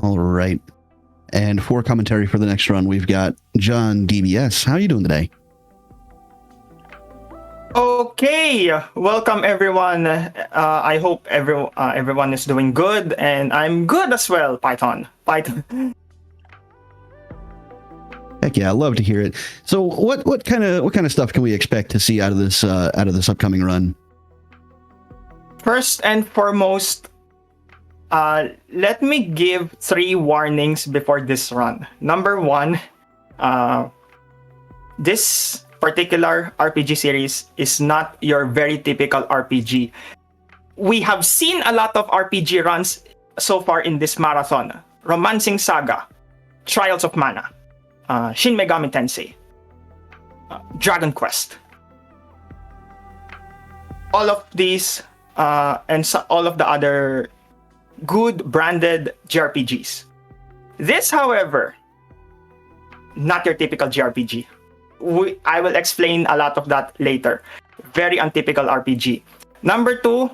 All right. And for commentary for the next run, we've got JonDBS. How are you doing today? Okay, welcome everyone. I hope everyone is doing good, and I'm good as well. Python. Heck yeah, I love to hear it. So, what kind of stuff can we expect to see out of this upcoming run? First and foremost, let me give 3 warnings before this run. Number 1, this particular RPG series is not your very typical RPG. We have seen a lot of RPG runs so far in this marathon. Romancing Saga, Trials of Mana, Shin Megami Tensei, Dragon Quest. All of these and all of the other good branded JRPGs. This, however, not your typical JRPG. I will explain a lot of that later. Very untypical RPG. Number 2,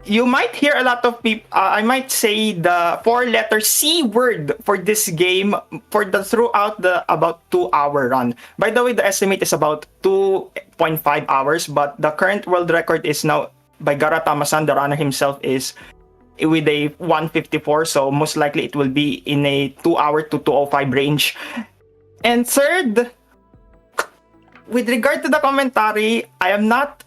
you might hear a lot of people. I might say the 4-letter C word for this game throughout the about 2-hour run. By the way, the estimate is about 2.5 hours, but the current world record is now by Gara Tamasan. The runner himself is with a 154, so most likely it will be in a 2-hour to 2:05 range. And third, with regard to the commentary, I am not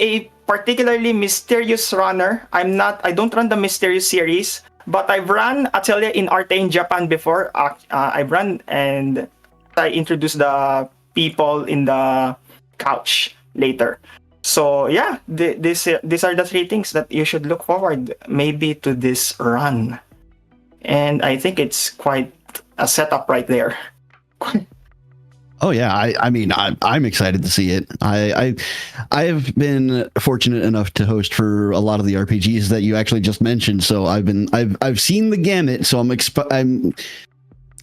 a particularly mysterious runner. I don't run the mysterious series, but I've run Atelier in Arte in Japan before. I've run and I introduced the people in the couch later. So yeah, these are the 3 things that you should look forward maybe to this run. And I think it's quite a setup right there. Oh yeah, I mean I'm excited to see it. I've been fortunate enough to host for a lot of the RPGs that you actually just mentioned, so I've seen the gamut. So I'm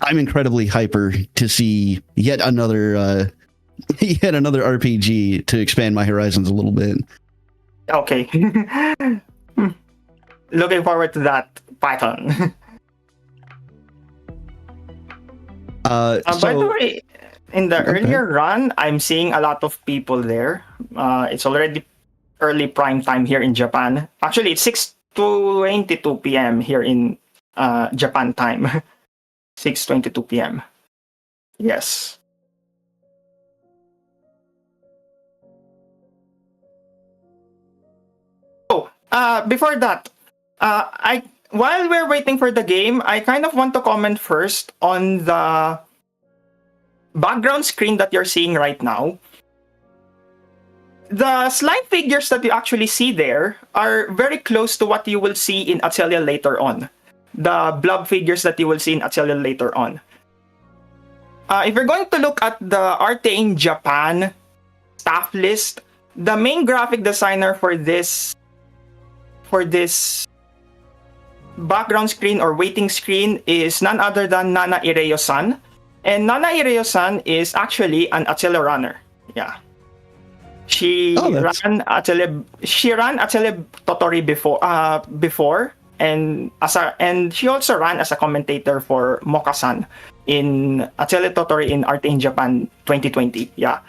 incredibly hyper to see yet another RPG to expand my horizons a little bit. Okay, looking forward to that, Python. By the way, in the earlier run, I'm seeing a lot of people there. It's already early prime time here in Japan. Actually, it's 6:22 p.m. here in Japan time. 6:22 p.m. Yes. Oh, before that, while we're waiting for the game, I kind of want to comment first on the background screen that you're seeing right now. The slime figures that you actually see there are very close to what you will see in Atelier later on. The blob figures that you will see in Atelier later on. If you're going to look at the Arte in Japan staff list, the main graphic designer for this background screen or waiting screen is none other than Nana Ireo-san. And Nana Ireo-san is actually an Atelier runner. Yeah. She ran Atelier Totori before and she also ran as a commentator for Moka-san in Atelier Totori in Arte in Japan 2020. Yeah.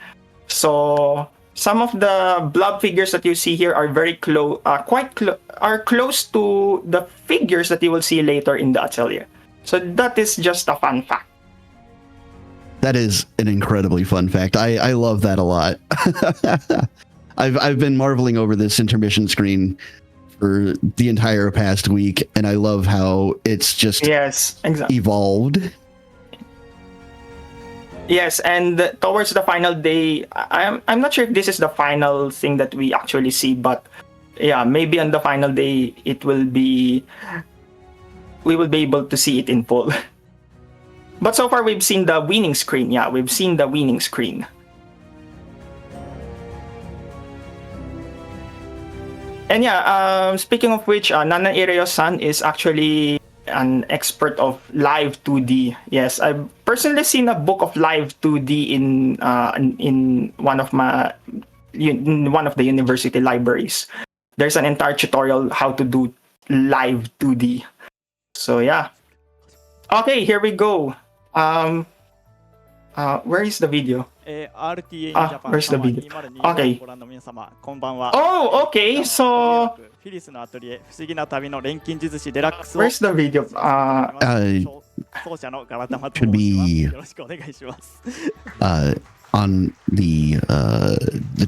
So some of the blob figures that you see here are very close, are close to the figures that you will see later in the Atelier. So that is just a fun fact. That is an incredibly fun fact. I love that a lot. I've been marveling over this intermission screen for the entire past week, and I love how it's just evolved. Yes, and towards the final day, I'm not sure if this is the final thing that we actually see, but yeah, maybe on the final day we will be able to see it in full. But so far we've seen the winning screen. Yeah, we've seen the winning screen. And yeah, speaking of which, Nana Ireo-san is actually an expert of live 2D. Yes, I've personally seen a book of live 2D in one of the university libraries. There's an entire tutorial how to do live 2D. So yeah. Okay, here we go. Where is the video? Where's the video? Okay. Oh, okay. So where's the video? Should be on the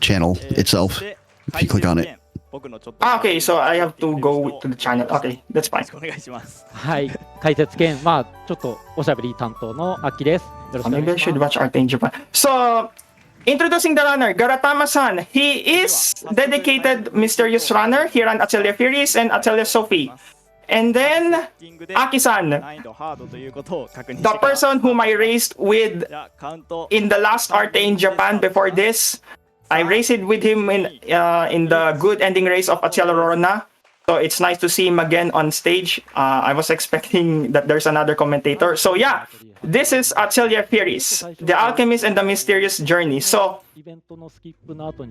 channel itself. If you click on it. Okay, so I have to go to the channel. Okay, that's fine. はい、解説兼、まあちょっとおしゃべり担当のアッキーです。よろしくお願 Maybe I いし should ます。 watch Art in Japan. So, introducing the runner, Garatama-san. He is dedicated mysterious runner here on Atelier Firis and Atelier Sophie. And then, Aki-san, the person whom I raced with in the last Arte in Japan before this. I raced with him in the good ending race of Atelier Rorona. So it's nice to see him again on stage. I was expecting that there's another commentator. So yeah, this is Atelier Firis, the Alchemist and the Mysterious Journey. So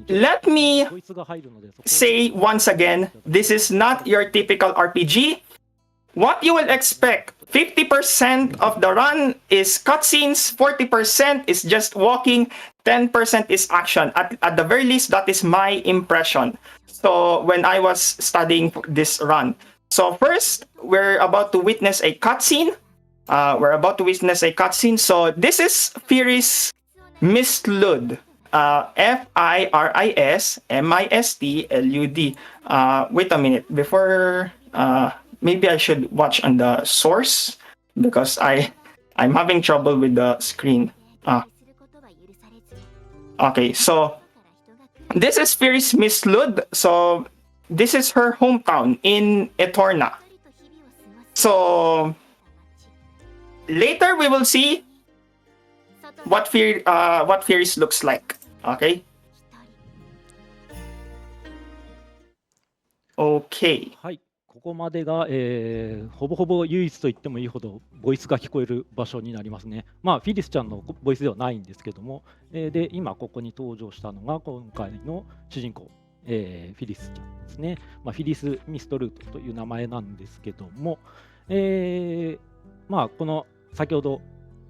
let me say once again, this is not your typical RPG. What you will expect, 50% of the run is cutscenes, 40% is just walking, 10% is action. At the very least, that is my impression. So when I was studying this run. So first, we're about to witness a cutscene. So this is Firis Mistlud. Firismistlud. Wait a minute. Before... maybe I should watch on the source because I'm having trouble with the screen. Okay, so this is Firis Mistlud. So this is her hometown in Etorna. So later we will see what Firis looks like. Okay. Okay. はい、ここまでが、ほぼほぼ唯一と言ってもいいほどボイスが聞こえる場所になりますね。まあフィリスちゃんのボイスではないんですけども、で今ここに登場したのが今回の主人公、フィリスちゃんですね。まあフィリス・ミストルートという名前なんですけども、まあこの先ほど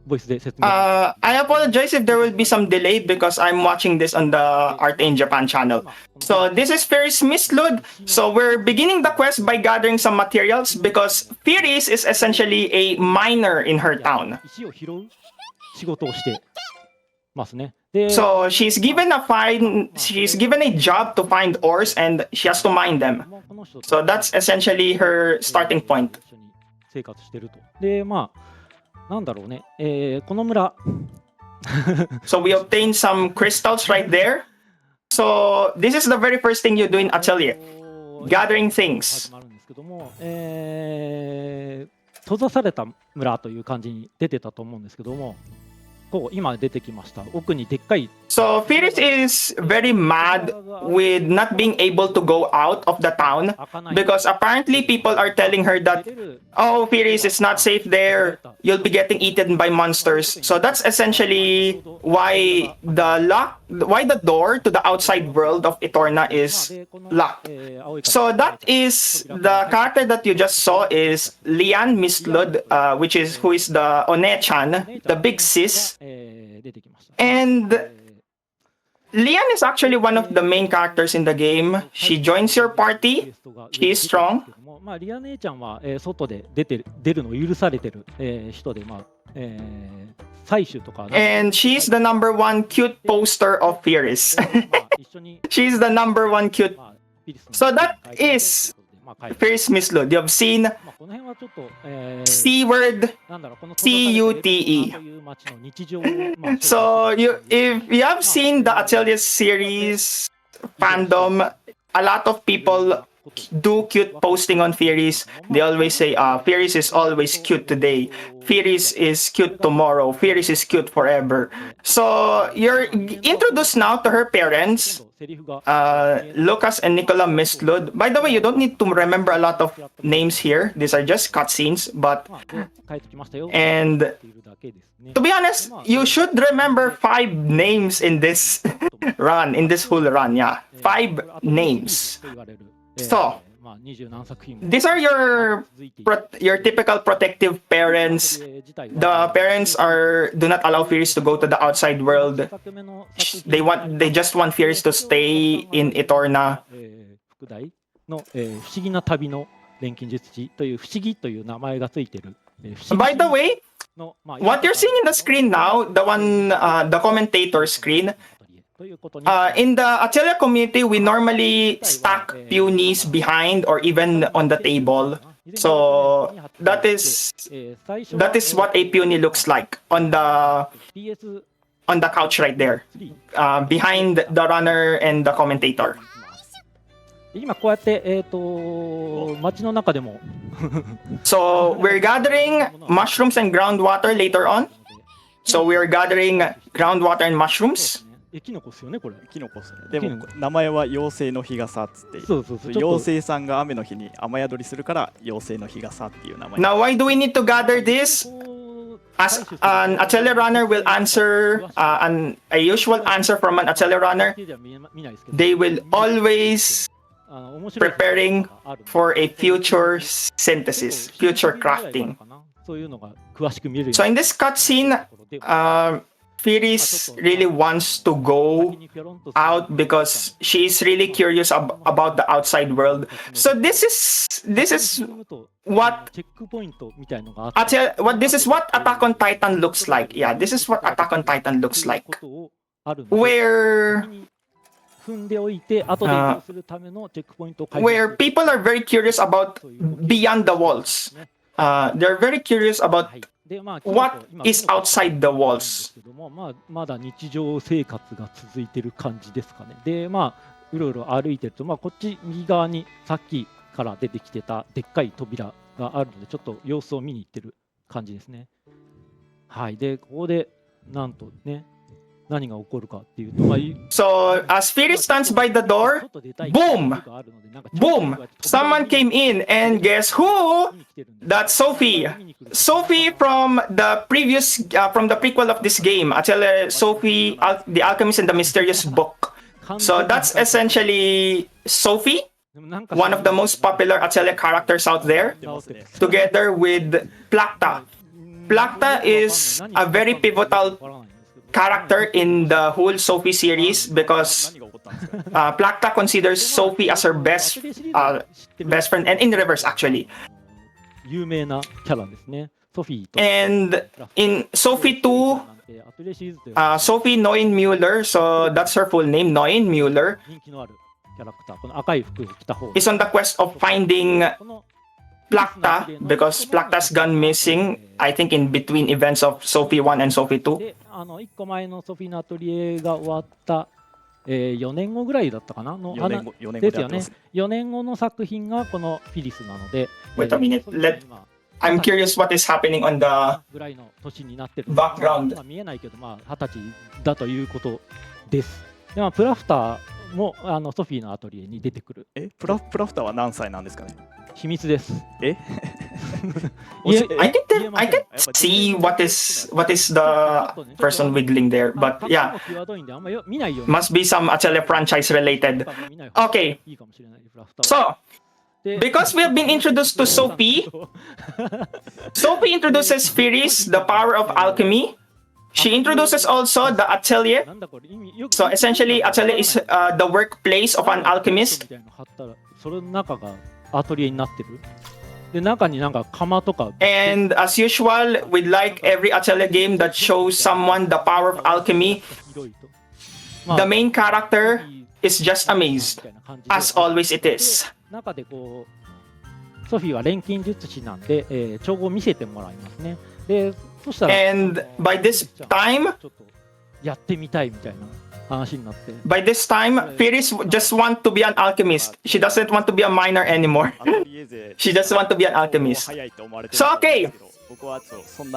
ボイスで説明。I apologize if there will be some delay because I'm watching this on the Art in Japan channel. So this is Firis Mistlud. So we're beginning the quest by gathering some materials because Firis is essentially a miner in her town. 石を拾う仕事をしてますね。 So she's given a job to find ores and she has to mine them. So that's essentially her starting point. 生活してると。で、まあなんだろうね、この村。So we obtained some crystals right there. So this is the very first thing you do in Atelier, gathering things. 始まるんですけども、閉ざされた村という感じに出てたと思うんですけども、こう今出てきました。奥にでっかい。 So Firis is very mad with not being able to go out of the town because apparently people are telling her that, oh, Firis is not safe there. You'll be getting eaten by monsters. So that's essentially why the door to the outside world of Etorna is locked. So that is the character that you just saw is Lian Mistlud, who is the One-chan, the big sis. And Lian is actually one of the main characters in the game. She joins your party. She is strong. まあリア姉ちゃんは外で出るのを許されてる人で、まあ採取とか。 And she's the number one cute poster of Firis. She's the number one cute. So that is Firis Mistlud. You've seen C word, C-U-T-E. So if you have seen the Atelier series fandom, a lot of people do cute posting on Firis. They always say, Firis is always cute today. Firis is cute tomorrow. Firis is cute forever. So you're introduced now to her parents, Lucas and Nicola Mistlud. By the way, you don't need to remember a lot of names here. These are just cutscenes, but... And to be honest, you should remember 5 names in this run, in this whole run, yeah. 5 names. So, まあ、20何作品も These are your 続いていて your typical protective parents. 自体 The は parents do not allow Firis to go to the outside world. 一作目の作品 They just want Firis to stay in Etorna. 副題の、不思議な旅の錬金術師という不思議という名前がついている、不思議 By the way, の、まあ what you're seeing in the screen now, the one, the commentator screen, ということに in the Atelier community, we normally stack peonies behind or even on the table. So that is what a peony looks like on the PS couch right there, behind the runner and the commentator. 今こうやって街の中でも So we're gathering mushrooms and groundwater later on. So we're gathering groundwater and mushrooms. キノコっすよねこれ。キノコですね。でも名前は妖精の日傘っつってそうそうそう。妖精さんが雨の日に雨宿りするから妖精の日傘っていう名前。 Now, why do we need to gather this? As an Atelier runner will answer a usual answer from an Atelier runner, they will always preparing for a future synthesis, future crafting. そういうのが詳しく見れる。 So in this cutscene, Firis really wants to go out because she is really curious about the outside world. So this is what this is what Attack on Titan looks like. Yeah, this is what Attack on Titan looks like. Where people are very curious about beyond the walls. They're very curious about what is outside the walls. まだ日常生活が続いてる感じですかね。で、まあうろうろ歩いてると、まあこっち右側にさっきから出てきてたでっかい扉があるので、ちょっと様子を見に行ってる感じですね。はい。で、ここでなんとね、何が起こるかっていうと、So as Firis stands by the door, boom, boom, someone came in, and guess who? That's Sophie. Sophie from the previous, from the prequel of this game, Atelier Sophie, the Alchemist and the Mysterious Book. So that's essentially Sophie, one of the most popular Atelier characters out there, together with Plakta. Plakta is a very pivotal character in the whole Sophie series because Plakta considers Sophie as her best friend, and in reverse actually. And in Sophie 2, Sophie Noin Mueller, so that's her full name, Noin Mueller, is on the quest of finding Plakta because Plakta's gone missing, I think, in between events of Sophie 1 and Sophie 2. 1個前のソフィーのアトリエが終わった、4年後ぐらいだったかなの4年ですよね。4年後の作品がこのフィリスなので。Wait a minute, I'm curious what is happening on the ぐらいの年になってる。background. まあ見えないけど、まあ20歳だということです。で、まあプラフターもソフィーのアトリエに出てくる。プラフターは何歳なんですかね。秘密です。I can see what is the person wiggling there, but yeah, must be some Atelier franchise related. Okay, so because we have been introduced to Sophie, Sophie introduces Firis, the power of alchemy. She introduces also the Atelier. So essentially, Atelier is the workplace of an alchemist. その中がアトリエになってる。で、中になんか釜とか。And as usual, we'd like every Atelier game that shows someone the power of alchemy. The main character is just amazed, as always it is. 中でこうソフィーは錬金術師なんで、調合を見せてもらいますね。で、そしたら。And by this time, ちょっとやってみたいみたいな。By this time, Firis just want to be an alchemist. She doesn't want to be a miner anymore. She just want to be an alchemist. So okay,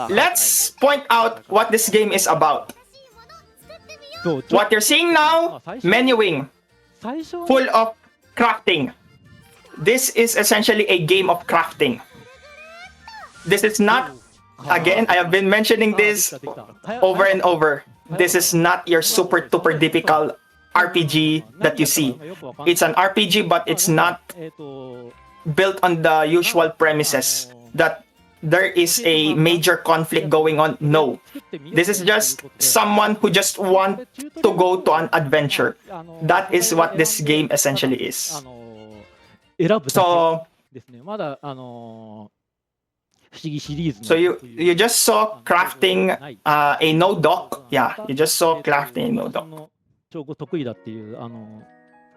let's point out what this game is about. What you're seeing now, menuing, full of crafting. This is essentially a game of crafting. This is not, again, I have been mentioning this over and over. This is not your super duper difficult RPG that you see. It's an RPG, but it's not built on the usual premises that there is a major conflict going on. No. This is just someone who just want to go to an adventure. That is what this game essentially is. So you just saw crafting a node dock. Yeah, you just saw crafting a node dock. 超語得意だっていう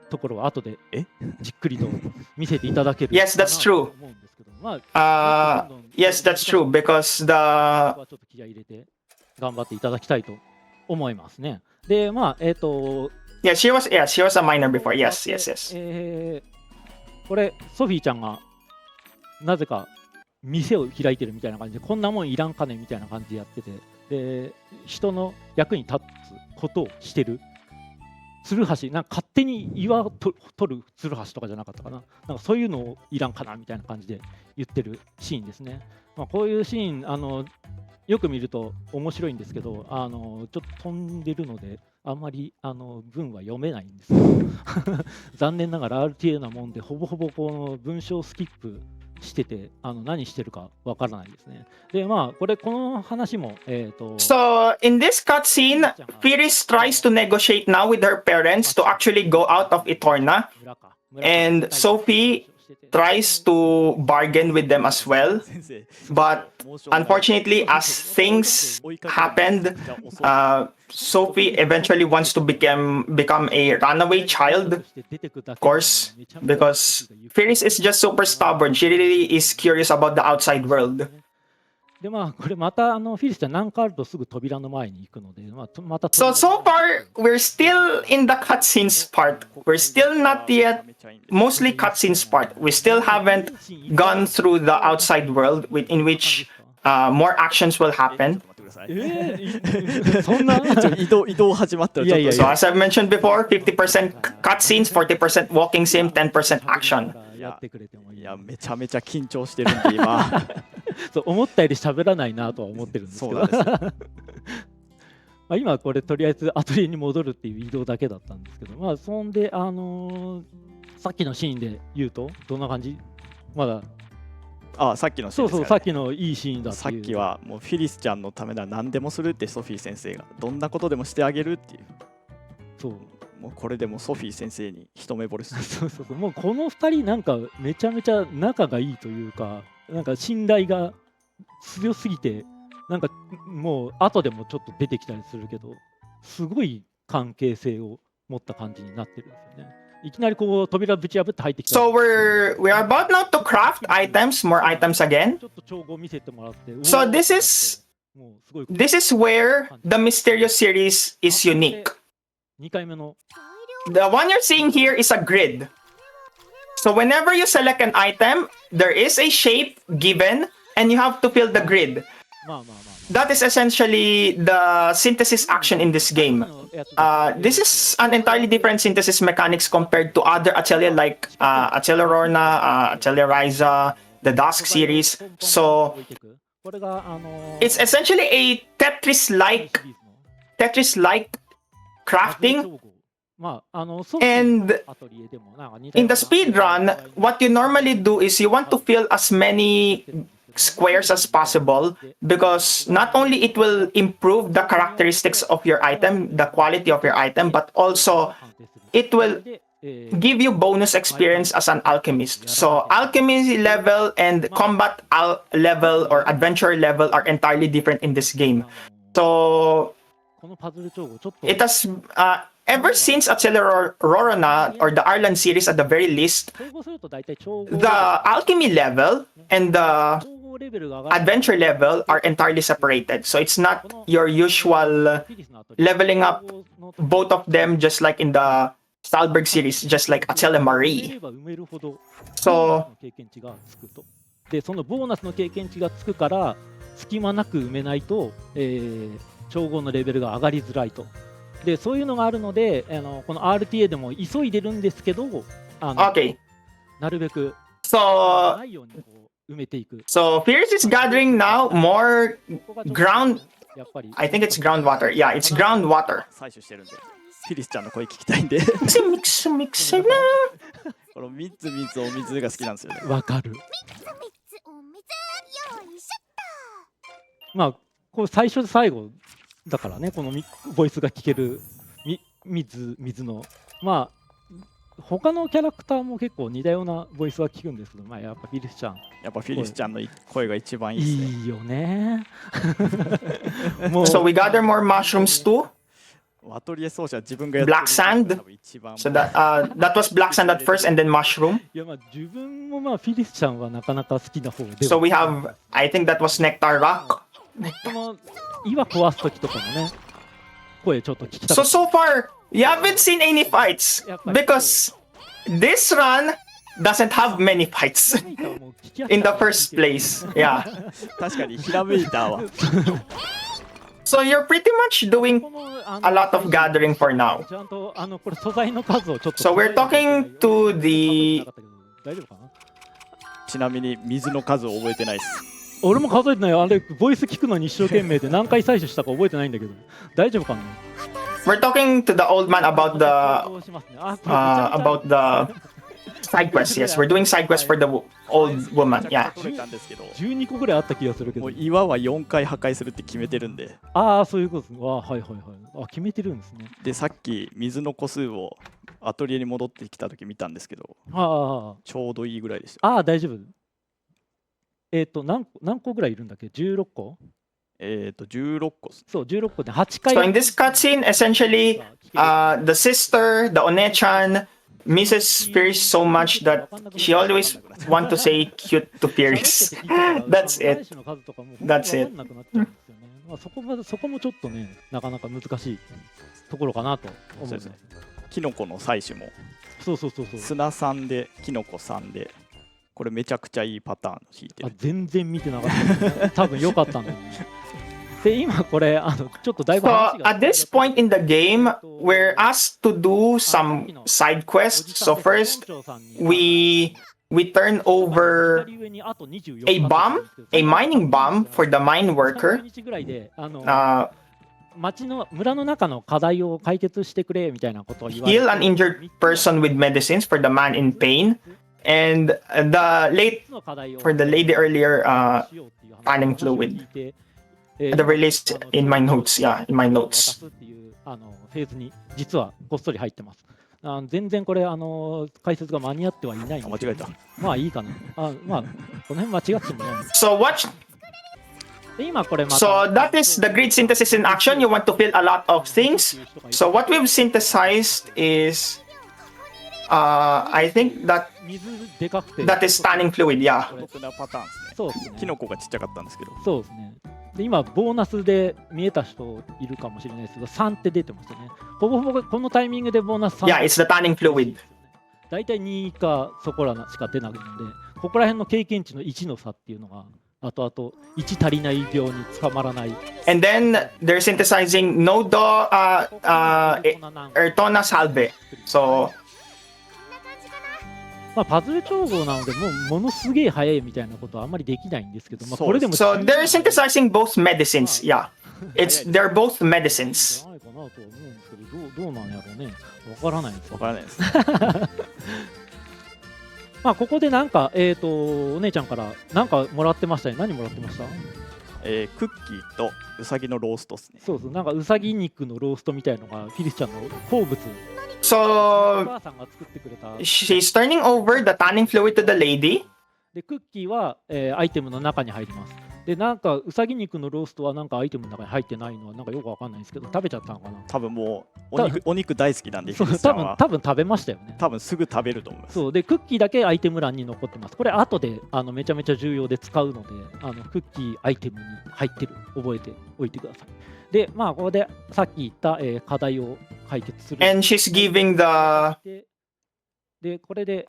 ところは後でじっくりと見せていただける Yes, that's true. Yes, that's true because the ちょっと気合い入れて頑張っていただきたいと思いますね。で、まあYeah, she was a minor before. Yes, yes, yes. これソフィーちゃんがなぜか店を開いてるみたいな感じで、こんなもんいらんかねみたいな感じでやってて、で人の役に立つことをしてる。ツルハシ、なんか勝手に岩を取るツルハシとかじゃなかったかな。なんかそういうのをいらんかなみたいな感じで言ってるシーンですね。まあ、こういうシーンよく見ると面白いんですけど、ちょっと飛んでるのであんまり文は読めないんですけど残念ながら RTA なもんでほぼほぼこの文章スキップしてて何してるかわからないですね。で、まあこの話もSo in this cutscene, Firis tries to negotiate now with her parents to actually go out of Eterna, and Sophie tries to bargain with them as well. But unfortunately, as things happened, Sophie eventually wants to become a runaway child, of course, because Firis is just super stubborn. She really is curious about the outside world. でまあこれまたフィリスちゃん何かあるとすぐ扉の前に行くので、また So far we're still in the cutscenes part. We're still not yet mostly cutscenes part. We still haven't gone through the outside world in which more actions will happen. そんな移動始まったらちょっと So as I've mentioned before, 50% cutscenes, 40% walking sim, 10% action. いやめちゃめちゃ緊張してるんで今そう思ったより喋らないなとは思ってるんですけどまあ今これとりあえずアトリエに戻るっていう移動だけだったんですけど、まあそんでさっきのシーンで言うとどんな感じ？まださっきのシーンですかね。そうさっきのいいシーンだっていう。さっきはもうフィリスちゃんのためなら何でもするってソフィー先生がどんなことでもしてあげるっていう。そうもうこれでもソフィー先生に一目惚れする。そうもうこの2人なんかめちゃめちゃ仲がいいというか、なんか信頼が強すぎて、なんかもう後でもちょっと出てきたりするけど、すごい関係性を持った感じになってるんですよね。いきなりこう扉ぶち破って入ってきた。So we're about now to craft items, more items again. ちょっと調合見せてもらって。So this is where the Mysterious series is unique. 2回目の The one you're seeing here is a grid. So whenever you select an item, there is a shape given, and you have to fill the grid. That is essentially the synthesis action in this game. This is an entirely different synthesis mechanics compared to other Atelier like Atelier Rorna, Atelier RiJ, the Dusk series. So it's essentially a Tetris-like crafting. And in the speedrun, what you normally do is you want to fill as many squares as possible, because not only it will improve the characteristics of your item, the quality of your item, but also it will give you bonus experience as an alchemist. So alchemy level and combat level or adventure level are entirely different in this game. So it has ever since Atelier Rorona or the Arlan series at the very least, the alchemy level and the adventure level are entirely separated. So it's not your usual leveling up both of them just like in the Stalberg series, just like Atelier Marie. So でそのボーナスの経験値がつくから隙間なく埋めないと、調合のレベルが上がりづらいと。でそういうのがあるのでこの RTA でも急いでるんですけどokay. なるべく So ないようにこう埋めていく。So Firis is gathering now more ground. I think it's groundwater. Yeah, it's groundwater. フィリスちゃんの声聞きたいんでミクスね。この3つ3つお水が好きなんですよね。わかる。まあこれ最初で最後だからね、このボイスが聞ける水のまあ他のキャラクターも結構似たようなボイスは聞くんですけど、まあやっぱフィリスちゃんやっぱフィリスちゃんの声が一番いいですね。いいよね。もう So we gather more mushrooms too. アトリエ奏者は自分がやってる Black sand 多分一番 So that was black sand at first, and then mushroom. いやまあ自分もまあフィリスちゃんはなかなか好きな方では So we have, I think that was nectar rock. この岩壊す時とかもね声ちょっと聞きた So far, you haven't seen any fights because this run doesn't have many fights in the first place. Yeah. 確かにひらめいたわ。 So you're pretty much doing a lot of gathering for now. ちゃんとこれ素材の数をちょっと So we're talking to the 大丈夫かな。ちなみに水の数を覚えてないです。俺も数えてないよ。あれボイス聞くのに一生懸命で何回採取したか覚えてないんだけど大丈夫かな。 We're talking to the old man about the どうしますね。あ、 about the side quest. Yes, we're doing side quest for the old woman. Yeah. 取れたんですけど、 12個ぐらいあった気がするけどもう。岩は4回破壊するって決めてるんで、ああそういうことですね。あ、はいはいはい。あ、決めてるんですね。でさっき水の個数をアトリエに戻ってきた時見たんですけど、あちょうどいいぐらいでした。あ、ああ大丈夫。何個ぐらいいるんだっけ。16個。 16個っす。そう16個で8回 So in this cutscene, essentially, the sister, the One-chan, misses Firis so much that she always want to say cute to Firis. That's it. That's it. まあそこもちょっとねなかなか難しいところかなと思うね。そうですね。キノコの採取もそうそう。砂3でキノコ3で、これめちゃくちゃいいパターン引いてある。全然見てなかったですね。多分良かったんだよね。で今これちょっっとだいぶ So 話が at this point in the game, we're asked to do some side quests. So first, we turn over a bomb, a mining bomb for the mine worker. 町の村の中の課題を解決してくれみたいなことを言われて Heal an injured person with medicines for the man in pain. And for the lady earlier, tanning fluid. The release in my notes, yeah, in my notes. っていうフェーズに実はこっそり入ってます。全然これ解説が間に合ってはいないんで間違えた。まあいいかな。まあこの辺間違ってもない。 So what? で今これまた So that is the grid synthesis in action. You want to fill a lot of things. So what we've synthesized is, I think that 水でかくて that is tanning fluid. Yeah. お得なパターンですね。そうですね。キノコがちっちゃかったんですけど、そうですね。で今ボーナスで見えた人いるかもしれないですけど3って出てますよね。ほぼほぼこのタイミングでボーナス3 Yeah, it's the tanning fluid. だいたい2かそこらしか出ないので、ここら辺の経験値の1の差っていうのが後々1足りない病に捕まらない。 And then they're synthesizing Nodo, Ertona Salve. So まあパズル調合なのでものすげえ早いみたいなことはあんまりできないんですけど、まあこれでも so they're synthesizing both medicines. Yeah, they're both じ medicines. ゃないかなとは思うんですけど、どうなんやろうね。わからないです。わからないです。まあここでなんかお姉ちゃんからなんかもらってましたね。何もらってました？クッキーとウサギのローストですね。そうそう、なんかうさぎ肉のローストみたいのがフィリスちゃんの好物。お So 母さんが作ってくれた。 she's turning over the tanning fluid to the lady. でクッキーは、アイテムの中に入ります。でなんかうさぎ肉のローストはなんかアイテムの中に入ってないのはなんかよくわかんないんですけど、食べちゃったのかな。多分もうお肉大好きなんで、そうフィリスちゃんは多分食べましたよね。多分すぐ食べると思います。そうでクッキーだけアイテム欄に残ってます。これ後でめちゃめちゃ重要で使うのでクッキーアイテムに入ってる、覚えておいてください。でまあここでさっき言った、課題を解決する。 And she's giving the でこれで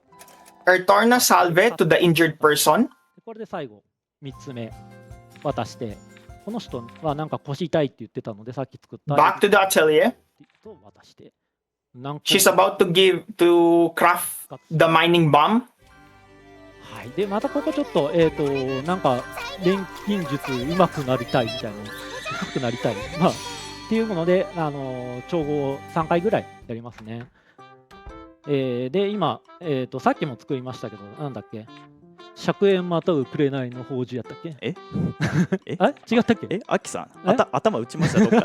Ertorna Salve to the injured person. これで最後3つ目渡して、この人はなんか腰痛いって言ってたのでさっき作った Back to the atelier. と渡してなんか She's about to craft the mining bomb. はい、でまたここちょっとなんか錬金術うまくなりたいみたいな、うまくなりたい、まあっていうもので、調合を3回ぐらいやりますね。で、今、さっきも作りましたけど、なんだっけ、灼炎またう紅の宝珠やったっけ？えあ違ったっけ？アキさん、え頭打ちましたどっか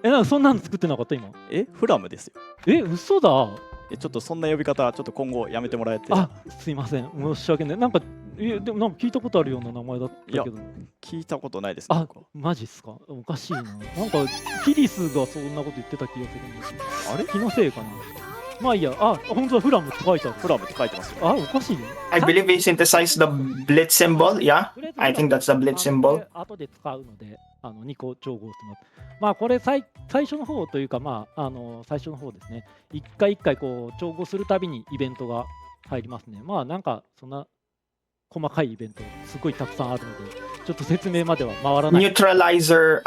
でなんかそんなの作ってなかった今？フラムですよ。嘘だ。ちょっとそんな呼び方、ちょっと今後やめてもらえて。すいません、申し訳ない。なんか、でもなんか聞いたことあるような名前だったけど。聞いたことないですね。マジっすか？おかしいな。なんか、フィリスがそんなこと言ってた気がするんですよ。あれ気のせいかな。まあいいや。本当だ、フラムって書いてある。フラムって書いてますよ。おかしいね。I believe he synthesized the blitz symbol. Yeah, I think that's the blitz symbol. 後で使うので、2個調合してます。まあこれ最初の方というか、最初の方ですね。一回一回こう調合するたびにイベントが入りますね。まあなんかそんな細かいイベントすごいたくさんあるので、ちょっと説明までは回らない。Neutralizer.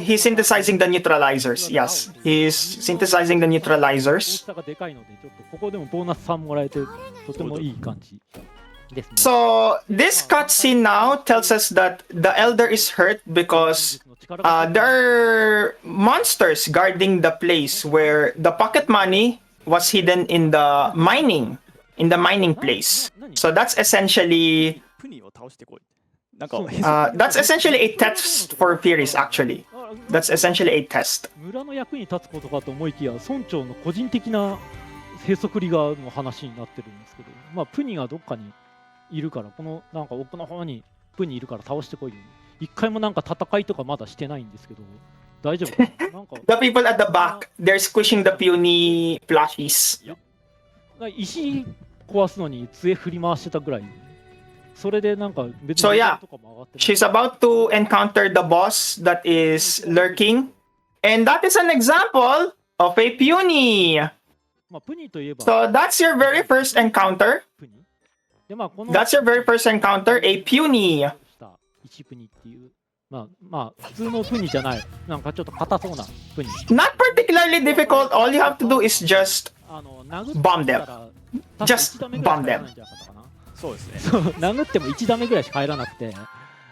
He's synthesizing the neutralizers. Yes, he's synthesizing the neutralizers. 大きさがでかいので、ちょっとここでもボーナス3もらえてとてもいい感じですね。So this cutscene now tells us that the elder is hurt because there are monsters guarding the place where the pocket money was hidden in the mining place. So that's essentially a test for Firis actually. That's essentially a test. 村の役に立つことかと思いきや、村長の個人的なへそくりがの話になってるんですけど、まあプニがどっかにいるから、このなんか奥の方にプニいるから倒してこいよ。一回もなんか戦いとかまだしてないんですけど、大丈夫かな？なんか The people at the back, they're squishing the puny plushies. 石壊すのに杖振り回してたぐらい。それでなんか別に So yeah, she's about to encounter the boss that is lurking, and that is an example of a puny. まあプニといえば So that's your very first encounter. プニでまあこの That's your very first encounter, a puny. 石プニっていうまあ普通のプニじゃない、なんかちょっと硬そうなプニ。 Not particularly difficult. All you have to do is just bomb them. Just bomb them. そうですね。そう殴っても1ダメぐらいしか入らなくて、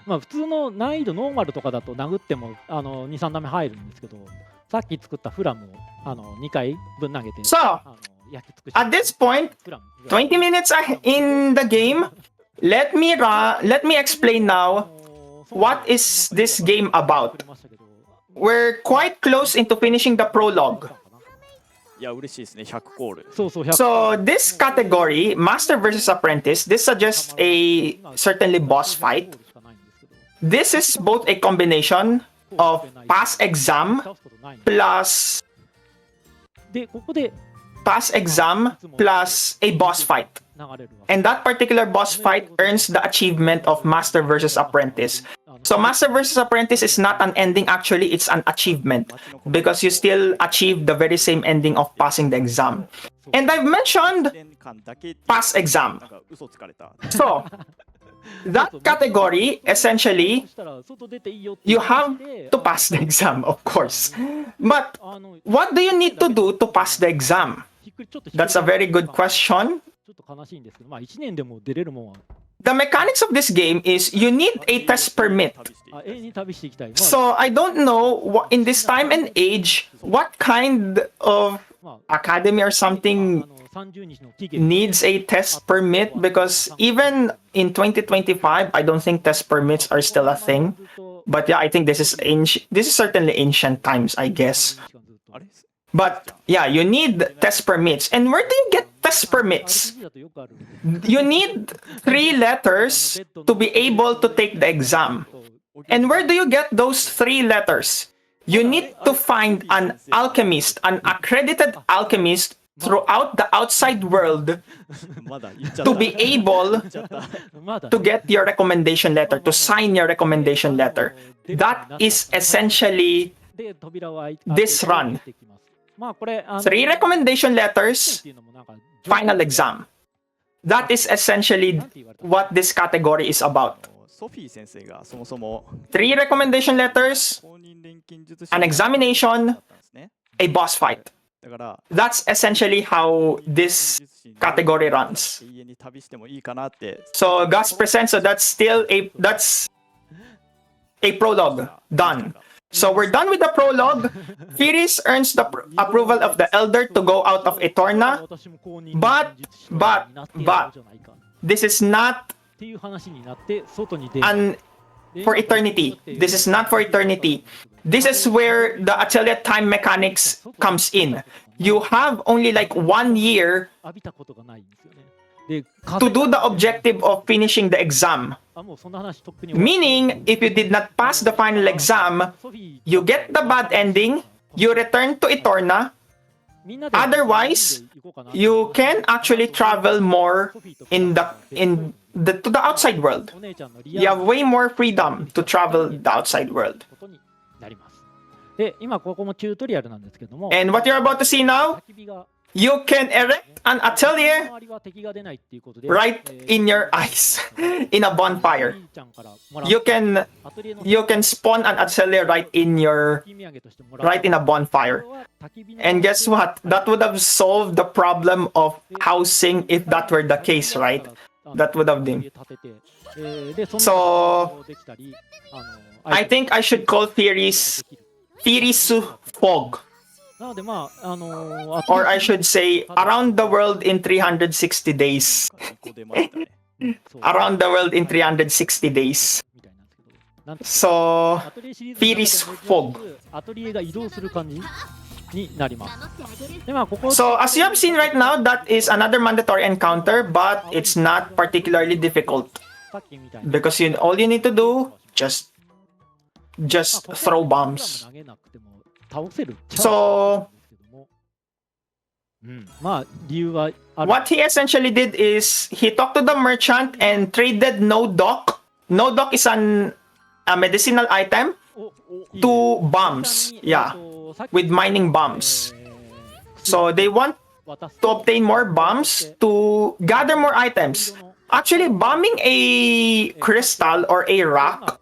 まあ普通の難易度ノーマルとかだと殴っても2、3ダメ入るんですけど、さっき作ったフラムを2回ぶん投げて、 So 焼き尽くして at this point, 20 minutes in the game, let me explain now what is this game about. We're quite close into finishing the prologue. いや嬉しいですね。100コール。So this category, Master versus Apprentice, this suggests a certainly boss fight. This is both a combination of pass exam plus a boss fight. And that particular boss fight earns the achievement of Master versus Apprentice. So Master versus Apprentice is not an ending, actually, it's an achievement because you still achieve the very same ending of passing the exam. And I've mentioned pass exam. So that category, essentially, you have to pass the exam, of course. But what do you need to do to pass the exam? That's a very good question. The mechanics of this game is you need a test permit. So I don't know in this time and age what kind of academy or something needs a test permit, because even in 2025 I don't think test permits are still a thing. But yeah, I think this is certainly ancient times, I guess. But yeah, you need test permits. And where do you get test permits? You need 3 letters to be able to take the exam. And where do you get those 3 letters? You need to find an alchemist, an accredited alchemist throughout the outside world to be able to get your recommendation letter, to sign your recommendation letter. That is essentially this run. 3 recommendation letters, final exam. That is essentially what this category is about. 3 recommendation letters, an examination, a boss fight. That's essentially how this category runs. So Gus presents, so that's a prologue done. So we're done with the prologue. Firis earns the approval of the elder to go out of Etorna. But this is not for eternity. This is not for eternity. This is where the Atelier time mechanics comes in. You have only like 1 year to do the objective of finishing the exam. Meaning, if you did not pass the final exam, you get the bad ending, you return to Etorna. Otherwise, you can actually travel more to the outside world. You have way more freedom to travel the outside world. And what you're about to see now, you can erect an atelier right in your eyes in a bonfire. You can spawn an atelier right in a bonfire. And guess what? That would have solved the problem of housing if that were the case, right? That would have been. So I think I should call Firis Fog. Or I should say, around the world in 360 days. Around the world in 360 days. So, Firis Fog. So, as you have seen right now, that is another mandatory encounter, but it's not particularly difficult. Because all you need to do, just throw bombs. So, what he essentially did is he talked to the merchant and traded no doc. No doc is a medicinal item to bombs. Yeah, with mining bombs. So they want to obtain more bombs to gather more items. Actually, bombing a crystal or a rock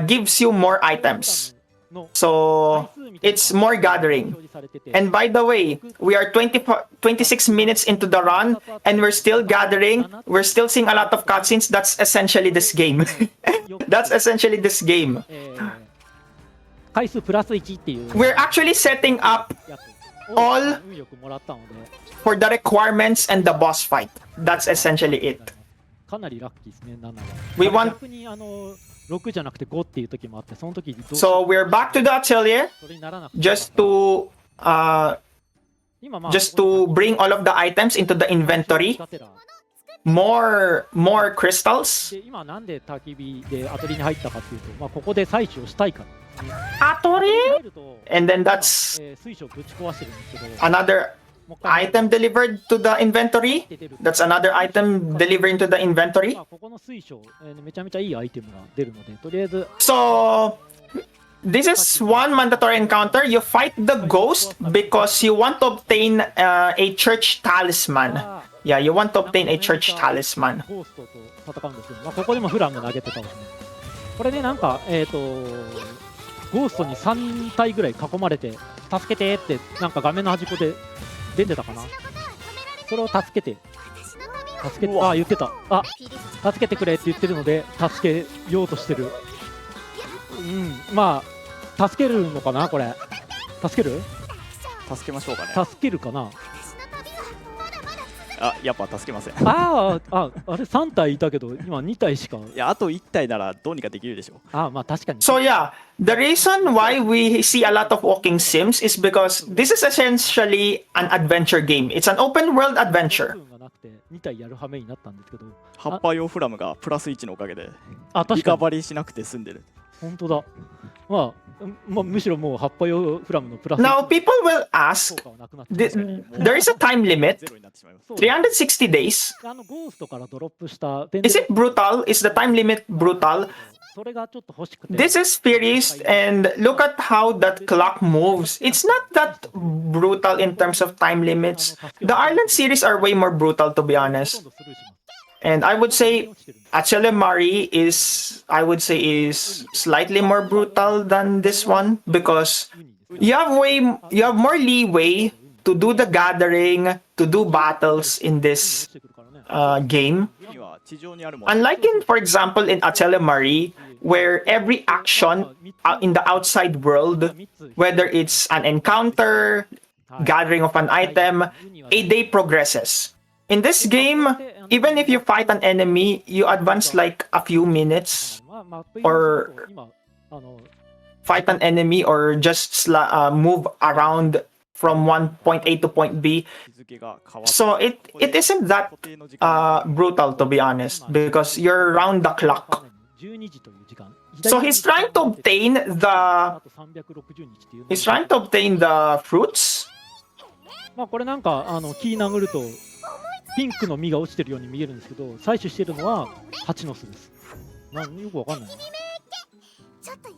gives you more items. So it's more gathering. And by the way, we are 26 minutes into the run and we're still gathering. We're still seeing a lot of cutscenes. That's essentially this game. That's essentially this game. We're actually setting up all for the requirements and the boss fight. That's essentially it. We want... So we're back to the atelier just to bring all of the items into the inventory. More crystals. And then that's another item delivered to the inventory. That's another item delivered to the inventory. So this is one mandatory encounter. You fight the ghost because you want to obtain a church talisman. Yeah, you want to obtain a church talisman. ゴーストに3体ぐらい囲まれて助けてってなんか画面の端っこで出てたかな。それを助けてあ言ってた。あ助けてくれって言ってるので助けようとしてる。まあ助けるのかなこれ。助ける？助けましょうかね。助けるかな。あ、やっぱ助けません。あれ3体いたけど今2体しか。いや、あと1体ならどうにかできるでしょう。まあ確かに。So yeah, the reason why we see a lot of walking sims is because this is essentially an adventure game. It's an open world adventure. 2体やる羽目になったんですけど。葉っぱ用フラムがプラス1のおかげでリカバリーしなくて済んでる。本当だ。まあむしろもう葉っぱ用フラムのプラス。Now people will ask, there is a time limit, 360 days. Is it brutal? Is the time limit brutal? This is Firis, and look at how that clock moves. It's not that brutal in terms of time limits. The Ireland series are way more brutal, to be honest. And I would say Atelier Firis is slightly more brutal than this one because you have more leeway to do the gathering, to do battles in this game. Unlike for example, in Atelier Firis, where every action in the outside world, whether it's an encounter, gathering of an item, a day progresses. In this game, even if you fight an enemy, you advance like a few minutes or fight an enemy or just move around from one point A to point B. So it isn't that brutal, to be honest, because you're round the clock. So he's trying to obtain the fruits. まあこれなんか木殴るとピンクの実が落ちてるように見えるんですけど、採取してるのは蜂の巣です。よくわかんない。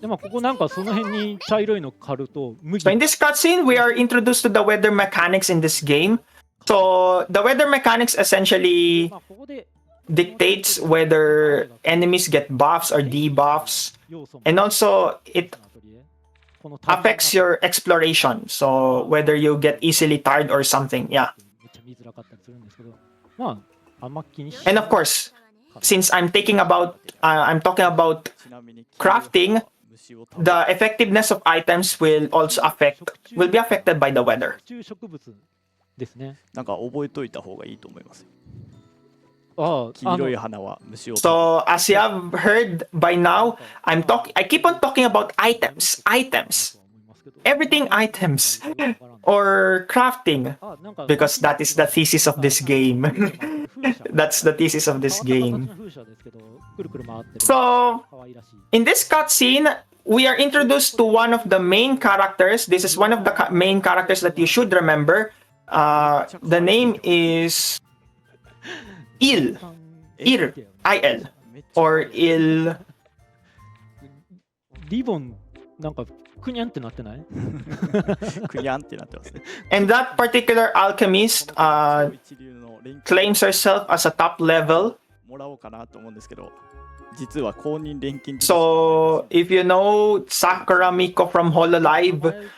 でまあここなんかその辺に茶色いの狩ると麦。So in this cutscene, we are introduced to the weather mechanics in this game. So the weather mechanics essentially dictates whether enemies get buffs or debuffs, and also it affects your exploration. So whether you get easily tired or something, yeah. And of course, since I'm talking about crafting, the effectiveness of items will be affected by the weather. なんか覚えといた方がいいと思います。 So as you have heard by now, I keep on talking about items, everything items, or crafting, because that is the thesis of this game. That's the thesis of this game. So in this cutscene, we are introduced to one of the main characters. This is one of the main characters that you should remember. The name is Il, I-L, or Il. リボンなんかくにゃんってなってない？クニャンってなってますね。 And that particular alchemist claims herself as a top level. もらおうかなと思うんですけど、実は公認錬金。 So if you know Sakura Miko from Hololive,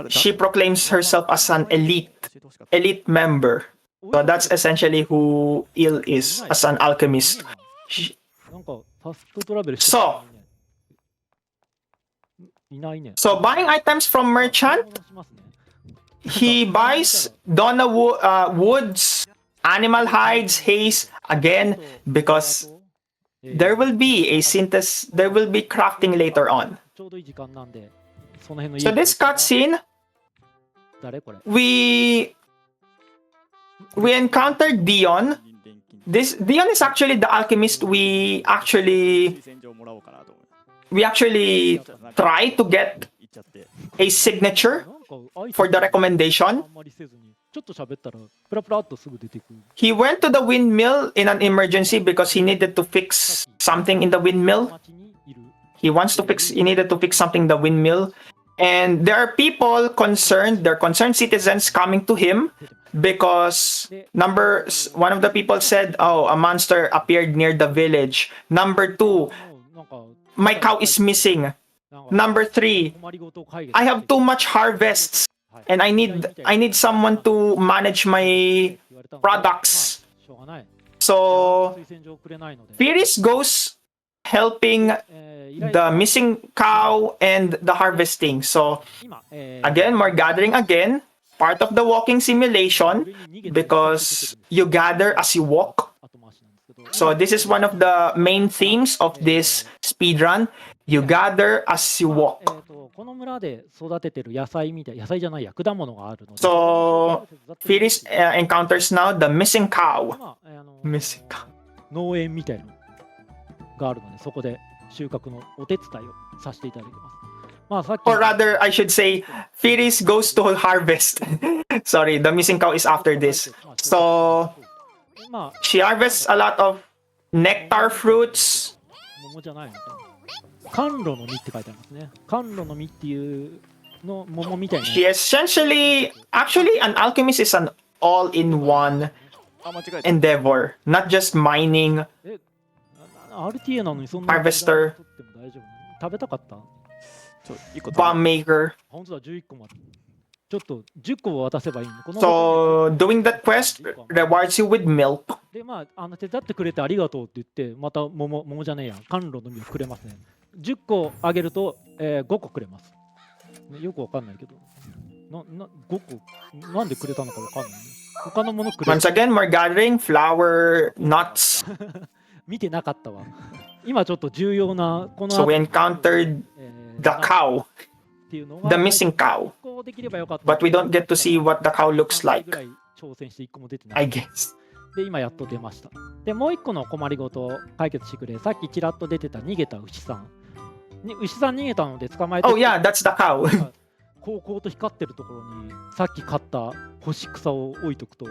she proclaims herself as an elite member. So that's essentially who Il is as an alchemist. So buying items from merchant, he buys Donna woods, animal hides, haze, again, because there will be a synthesis, there will be crafting later on. So this cutscene, we encountered Dion. Dion is actually the alchemist we actually try to get a signature for the recommendation. He went to the windmill in an emergency because he needed to fix something in the windmill. He needed to fix something in the windmill. And there are people concerned, there are concerned citizens coming to him because one of the people said, oh, a monster appeared near the village. Number 2, my cow is missing. Number 3, I have too much harvests and I need someone to manage my products. So Firis goes helping the missing cow and the harvesting. So again, more gathering again, part of the walking simulation because you gather as you walk. So this is one of the main themes of this speedrun. You gather as you walk. So Firis encounters now the missing cow. Missing cow. 農園みたいなのがあるので、そこで収穫のお手伝いをさせていただいてます。まあさっき Or rather, I should say, Firis goes to harvest. Sorry, the missing cow is after this. So she harvests a lot of nectar fruits. 桃じゃないのか。甘露の実って書いてありますね。甘露の実っていうの桃みたいな。She actually, an alchemist is an all-in-one endeavor, not just mining, harvester, bomb maker. ちょっと10個を渡せばいいの。この So doing that quest rewards you with milk. で、まあ、手伝ってくれてありがとうって言って、また桃じゃねえや、甘露の実をくれますね。10個あげると、5個くれます。ね、よくわかんないけど、5個、なんでくれたのかわかんないね。他のものくれる。Once again, we're gathering flower, nuts. 見てなかったわ。今ちょっと重要な、この So we encountered the cow, っていうのは the missing cow. こうできればよかった。 But we don't get to see what the cow looks ぐ like, らい挑戦して1個も出てな I い。 guess. で、今やっと出ました。で、もう1個の困りごとを解決してくれ。さっきちらっと出てた逃げた牛さん。牛さん逃げたので捕まえて。Oh yeah, that's the cow. こうこうと光ってるところにさっき買った干し草を置いとくと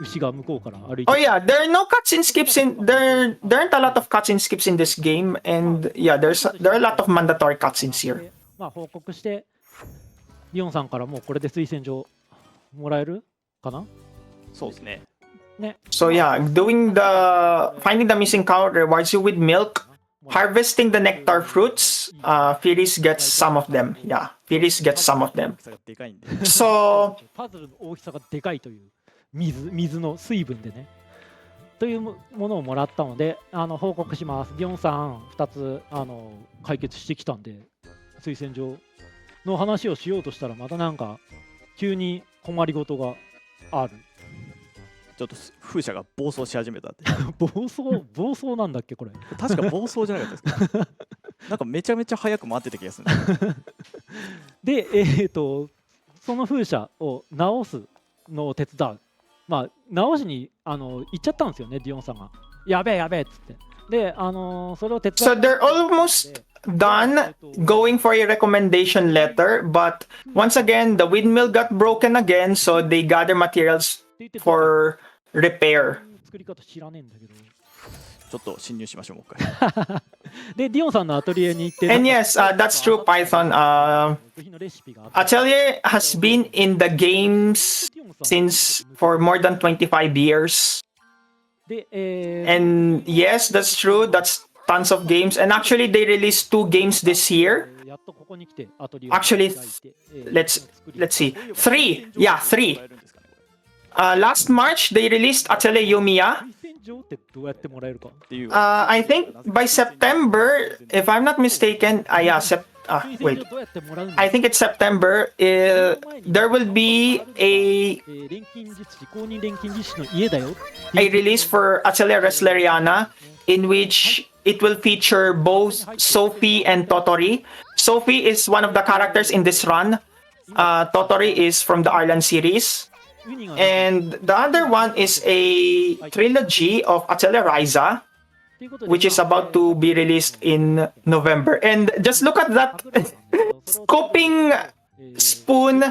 牛が向こうから歩いて Oh yeah, there are no cutscene skips in there. There aren't a lot of cutscene skips in this game, and yeah, there are a lot of mandatory cutscenes here. でまあ報告してリオンさんからもうこれで推薦状もらえるかな。そうですね。ね。 So yeah, finding the missing cow rewards you with milk. Harvesting the nectar fruits, Firis gets some of them. Yeah, Firis gets some of them. 大きさがでかいんで So パズルの大きさがでかいという水の水分でねというものをもらったので報告します。リオンさん2つ解決してきたんで推薦状の話をしようとしたらまたなんか急に困りごとがある。ちょっと風車が暴走し始めたって暴走なんだっけこれ。確か暴走じゃなかったですかなんかめちゃめちゃ早く回ってた気がするでその風車を直すのを手伝う。まあ直しに行っちゃったんですよねディオンさんが。やべえやべえっつって。でそれを手伝 so they're almost done going for a recommendation letter, but once again the windmill got broken again, so they gather materials for repair. 作り方知らねえんだけど。ちょっと侵入しましょうもう一回でディオンさんのアトリエに行って。 And yes, that's true, Python. Atelier has been in the games for more than 25 years. で And yes, that's true. That's tons of games. And actually, they released 2 games this year. やっとここに来てアトリエ Actually, let's see. 3. Yeah, 3. Last March, they released Atelier Yumiya. 推薦状ってどうやってもらえるか。っていう I think by September, if I'm not mistaken, yeah, 推薦 wait. 状どうやってもらうの。 I think it's September. There will be a 錬金術師公認錬金術師の家だよ。 release for Atelier Wrestleriana in which it will feature both Sophie and Totori. Sophie is one of the characters in this run. Totori is from the Arlan series. And the other one is a trilogy of Atelier RiJ, which is about to be released in November. And just look at that scooping spoon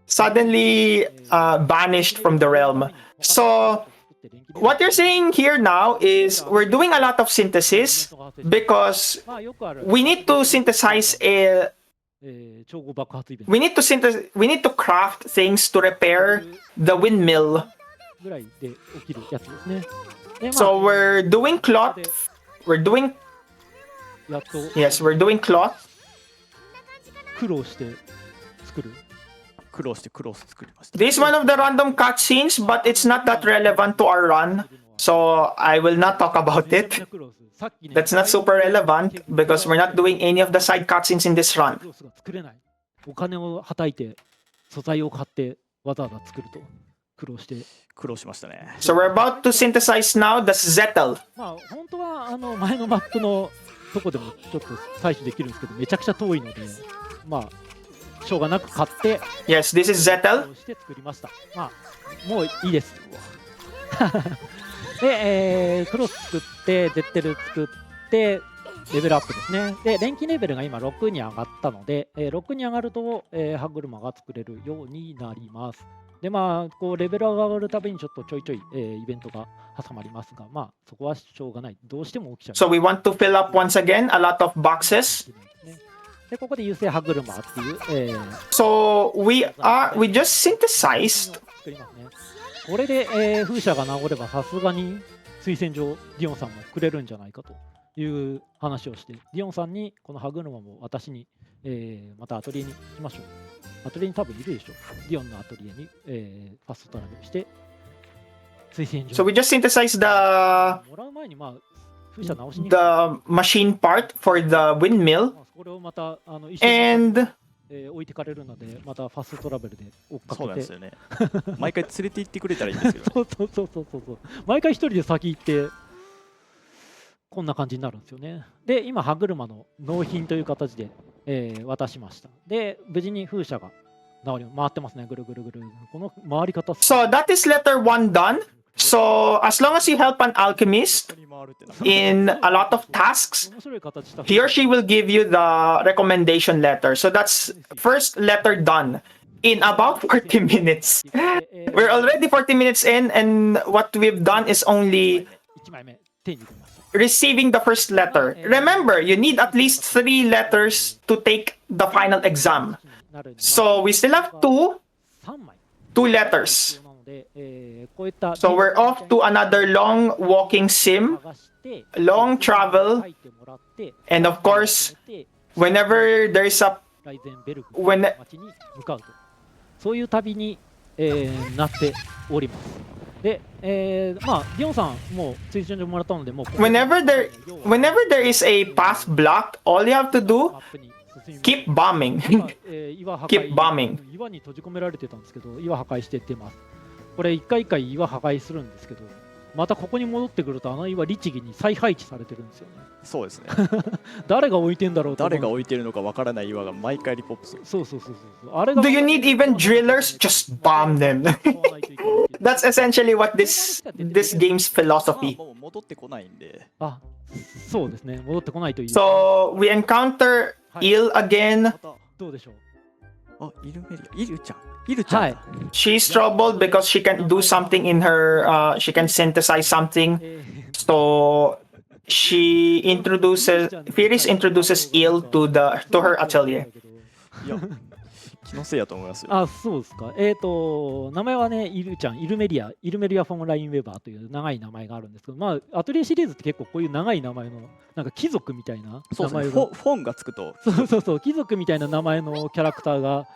suddenly banished from the realm. So what you're saying here now is we're doing a lot of synthesis because we need to synthesize we need to craft things to repair the windmill. ぐらいで起きるやつですね。で、まあ So we're doing cloth. We're doing やっと yes, we're doing cloth. 苦労して作る。苦労してクロス作りました This is one of the random cutscenes, but it's not that relevant to our run. So I will not talk about めちゃめちゃ it. 苦労する。さっきね That's not super relevant because we're not doing any of the side cutscenes in this run. クロスが作れない。お金をはたいて素材を買ってわざわざ作ると苦労して。苦労しましたね So we're about to synthesize now the Zettel. まあ本当は前のマップのとこでもちょっと採取できるんですけどめちゃくちゃ遠いのでまあしょうがなく買って Yes, this is Zettel. して作りました。まあもういいです。で、クロス作ってゼッテル作ってレベルアップですね。で錬金レベルが今6に上がったので、6に上がると、歯車が作れるようになります。でまあこうレベル上がるたびにちょっとちょいちょい、イベントが挟まりますがまあそこはしょうがない。どうしても起きちゃう。 So we want to fill up once again a lot of boxes. でここで優勢歯車っていう、So we just synthesized. 作りますね。これで、風車が治ればさすがに推薦状ディオンさんもくれるんじゃないかという話をしてディオンさんにこの歯車も私に、またアトリエに来ましょう。アトリエに多分いるでしょ。ディオンのアトリエに、ファストトラベルして、追戦 So 場 we just synthesized もらう前に、まあ、風車直しに the machine part for the windmill, まあそれをまた一緒に、and 置いてかれるので、またファストトラベルで追っかけて。そうなんですよね。毎回連れて行ってくれたらいいんですけど、ね、そう。毎回一人で先行って、こんな感じになるんですよね。で、今、歯車の納品という形で、渡しました。で、無事に風車が回ってますね。ぐるぐるぐる。この回り方。 so that is letter 1 done. So as long as you help an alchemist 人に回るってなんか in a lot of tasks, 面白い形した he or she will give you the recommendation letter. So that's first letter done in about 40 minutes. We're already 40 minutes in, and what we've done is only 1枚目、手に入れました。 receiving the first letter. Remember, you need at least 3 letters to take the final exam. So we still have 3枚 two letters. なので、こういった So we're off to another long walking sim, 探して long travel, 書いてもらって and of course, whenever there's a ライゼンベルグ when の町に向かうと、そういう旅に、なっております。で、まあディオンさんもう追従してもらったので、もう whenever there is a path blocked, all you have to do マップに進み keep bombing. 岩破 keep 壊 bombing. 岩に閉じ込められてたんですけど、岩破壊して出ます。これ一回一回岩破壊するんですけど、またここに戻ってくるとあの岩律儀に再配置されてるんですよね。そうですね。誰が置いてんだろうと思う。誰が置いてるのかわからない岩が毎回リポップする。そう。あれが Do you need even drillers? Just bomb them. That's essentially what this game's まあ philosophy. もう戻ってこないんで、あ、そうですね。戻ってこないといい。 So we encounter Il again. またどうでしょう。あ、イルメリア、イルちゃんだ、はい。 She's troubled because she can do something in her. She can synthesize something. So she introduces Firis introduces Il to her atelier. いや気のせいやと思いますよ。あ、そうですか。名前はね、イルメリアフォン・ラインウェバーという長い名前があるんですけど、まあ、アトリエシリーズって結構こういう長い名前の、なんか貴族みたいなそうですね。名前が、フォンがつくと、そう、貴族みたいな名前のキャラクターが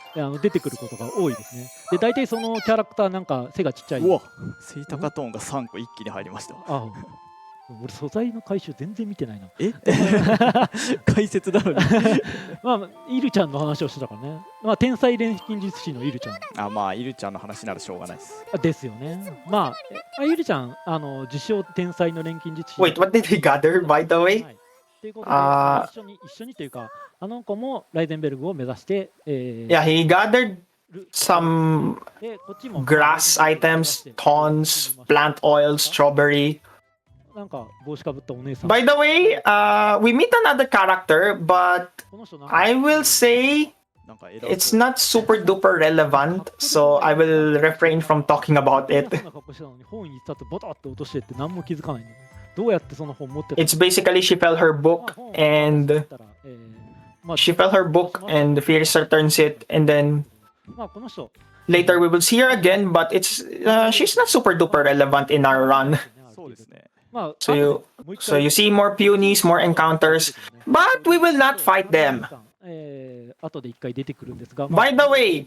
出てくることが多いですね。で、大体そのキャラクターなんか背がちっちゃい。うわ、セイタカトーンが3個一気に入りました。あ、俺素材の回収全然見てないな。え解説なのに。まあ、イルちゃんの話をしてたからね。まあ、天才錬金術師のイルちゃん。あ、まあイルちゃんの話ならしょうがないです。ですよね。まあ、イルちゃん、自称天才の錬金術師。 Wait, what did we gather, by the way? はい。ということで、一緒にというか、あの子もライゼンベルグを目指して、Yeah, he gathered some でこっちも grass items, thorns, plant oil, strawberry. なんか帽子かぶったお姉さん。 By the way, we meet another character, but この人なんか I will say なんか選 it's not super duper relevant, so I will refrain from talking about そん it. な格好してたのに本一冊ボタって落としてって何も気づかないんだよね。どうやってその本持ってた It's basically she fell her book and まあ she fell her book and Firis returns it, and then まあこの人 later we will see her again, but it's she's not super duper relevant in our run. そうですね。まあ So you もう一 so 回 you see more punies, more encounters, but we will not fight them. 後で一回出てくるんですが、 By the way,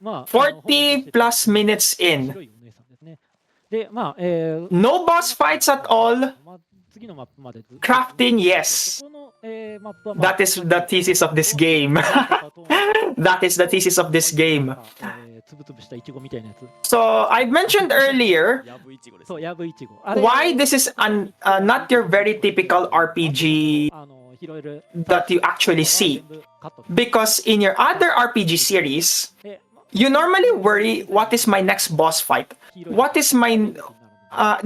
まあ40 plus minutes in, 白いお姉さんですね。で、まあ、 no boss fights at all. まあ次のマップまでずっと Crafting, yes. この、マップはまあ That is the thesis of this game. That is the thesis of this game. つぶつぶしたイチゴみたいなやつ。 So I mentioned earlier ヤブイチゴですそう、ね。ヤブイチゴ。 why this is not your very typical RPG 拾える that you actually see. カット Because in your other RPG series, you normally worry, what is my next boss fight? What is my...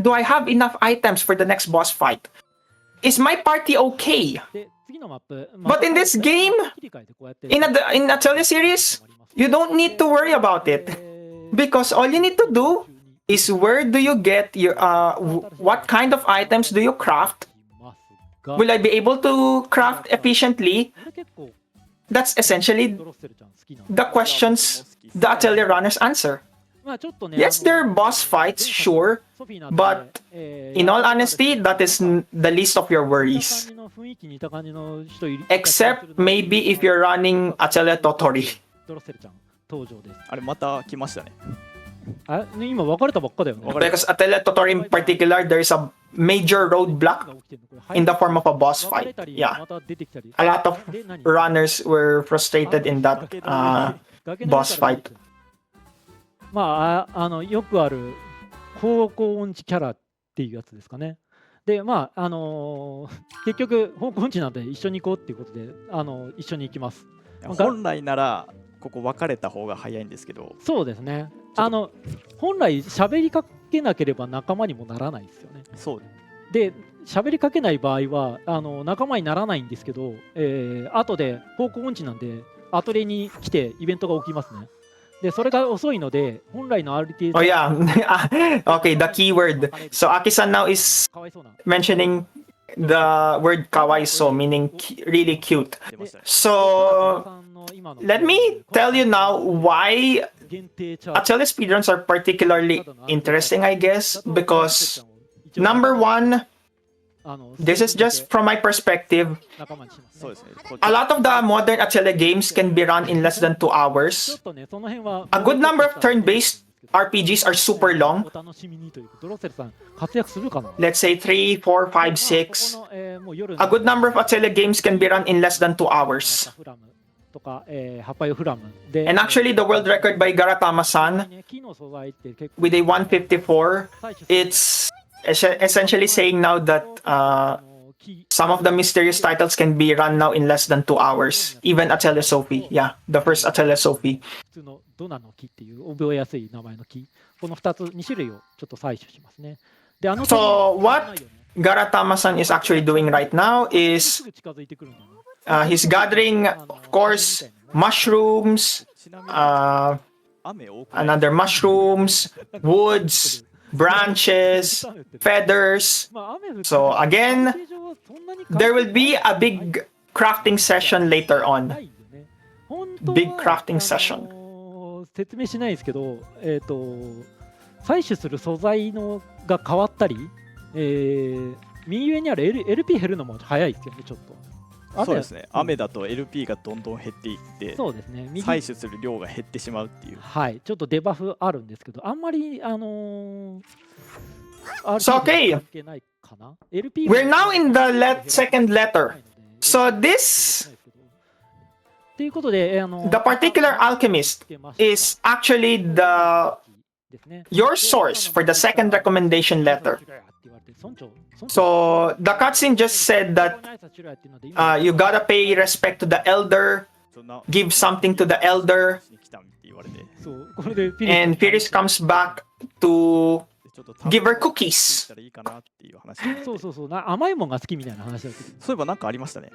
do I have enough items for the next boss fight? Is my party okay? で次のマップ、 But in this game, 切り替えてこうやって in Atelier series, you don't need to worry about it. Because all you need to do is where do you get your... what kind of items do you craft? Will I be able to craft efficiently? これ結構 That's essentially ドロッセルちゃん好きなの。 the questions the Atelier runners answer. まあちょっとね、 Yes, there are boss fights, sure, ソフィーの but in all honesty, that is the least of your 似た感 worries. じの雰囲気似た感じの人いる Except maybe if you're running Atelier Totori. ドロッセルちゃん登場です。あれまた来ましたね。あ、ね、今別れたばっかだよね。 Because Atelier Tutorial in particular, there's a major roadblock in the form of a boss fight. Yeah. また出てきたり。 A lot of で何 runners were frustrated in that boss fight. まあ、よくある方向音痴キャラっていうやつですかね。で、まあ、結局、方向音痴なんで一緒に行こうっていうことで、一緒に行きます。本来ならここ分かれた方が早いんですけど、そうですね。本来喋りかけなければ仲間にもならないですよね。そうで、喋りかけない場合は仲間にならないんですけど、後で方向音痴なんでアトリエに来てイベントが起きますね。で、それが遅いので、本来の RTA... Oh yeah. Okay, the keyword. So Aki-san now is かわいそうな。 mentioning the word kawaiso, meaning really cute. 出ましたね。 So let me tell you now why 限定チャート Atelier speedruns are particularly interesting, I guess, because number one, this is just from my perspective. 仲間にしますね。そうですね。こっち A lot of the modern Atelier games can be run in less than 2ちょ hours. っとね、その辺は A good number of turn-based RPGs are super long. お楽しみにというか、ドロッセルさん活躍するかな。 Let's say 3, 4, 5, 6. ここのもう夜 A good number of Atelier games can be run in less than 2 hours. フラムとか、ハパヨフラムで、 And actually, the world record by Garatama-san 木の素材って結構 with a 154, it's essentially saying now that some of the mysterious titles can be run now in less than 2 hours. Even Atelier Sophie. Yeah, the first Atelier Sophie. 普通のドナの木っていう覚えやすい名前の木、この2種類をちょっと採取しますね。で、So what Garatama-san is actually doing right now is すぐ近づいてくるんだね。 he's gathering, of course, mushrooms, ちなみに 雨多くない another mushrooms, woods, branches, feathers. まあ、雨降って So again, 形状はそんなに there will be a big crafting session later な on. いよね。本当は Big crafting session. 説明しないですけど、採取する素材のが変わったり、右上にある、LP 減るのも早いですよね、ちょっと。そうですね。雨だと LP がどんどん減っていって、そうですね。右採取する量が減ってしまうっていう。はい、ちょっとデバフあるんですけど、あんまりSo, RP okay. 関係ないかな。LP We're now in the second letter. So this, ということで、the particular alchemist is actually your source for the second recommendation letter. So the cutscene just said that you gotta pay respect to the elder, そんな give something to the elder, に来たって言われて、そうこれで and Firis comes back to ちょっと give her 食べ cookies. たらいいかなっていう話。そうそうそう甘いもんが好きみたいな話だけど、そういえばなんかありましたね。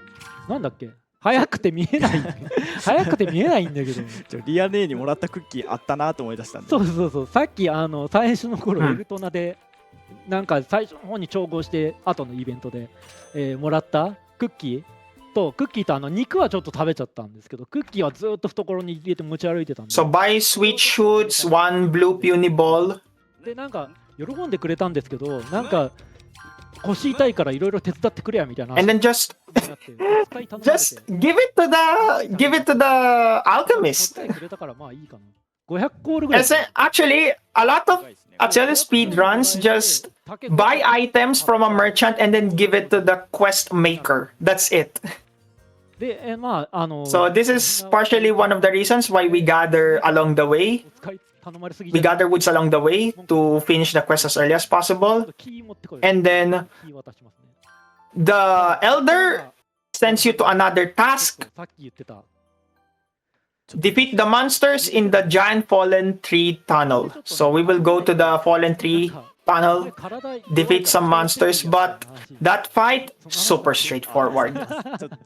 なんだっけ、早くて見えない早くて見えないんだけど、リア姉にもらったクッキーあったなと思い出したんで。そうそうそう、さっき最初の頃、うんエルトナでなんか最初の方に調合して後のイベントで、もらったクッキーと肉はちょっと食べちゃったんですけど、クッキーはずっと懐に入れて持ち歩いてたんで、 So buy sweet shoots, one blue puny ball. でなんか喜んでくれたんですけど、なんか腰痛いからいろいろ手伝ってくれやみたいな話 And に then just なって、お使い頼まれて just give it to the alchemist. お使いくれたからまあいいかな。500コールぐらい And actually, a lot of Atelier speedruns just buy items from a merchant and then give it to the quest maker. That's it. で、まあSo this is partially one of the reasons why we gather along the way. お使い頼まれすぎ We じゃない gather woods along the way to finish the quest as early as possible. キー持ってこい。 And then キー渡しますね。 the elder sends you to another task. さっき言ってた Defeat the monsters in the giant fallen tree tunnel. So we will go to the fallen tree tunnel, defeat some monsters, but that fight, super straightforward.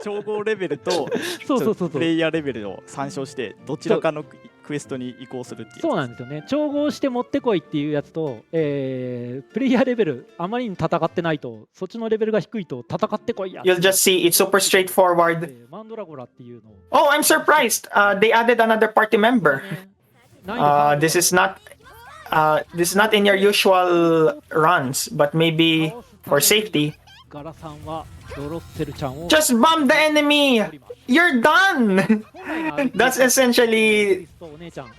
調合レベルとそうそうそうそうプレイヤーレベルを参照してどちらかのクエストに移行するっていう。そうなんですよね。調合して持ってこいっていうやつと、プレイヤーレベルあまりに戦ってないと、そっちのレベルが低いと戦ってこいや。 You'll just see it's super straightforward. マンドラゴラっていうのを Oh, I'm surprised. They added another party member. 難易度 This is not in your usual runs, but maybe for safety. ガラさんはドロッセルちゃんを Just bomb the enemy. you're done. 本来の RPG That's essentially とお姉ちゃん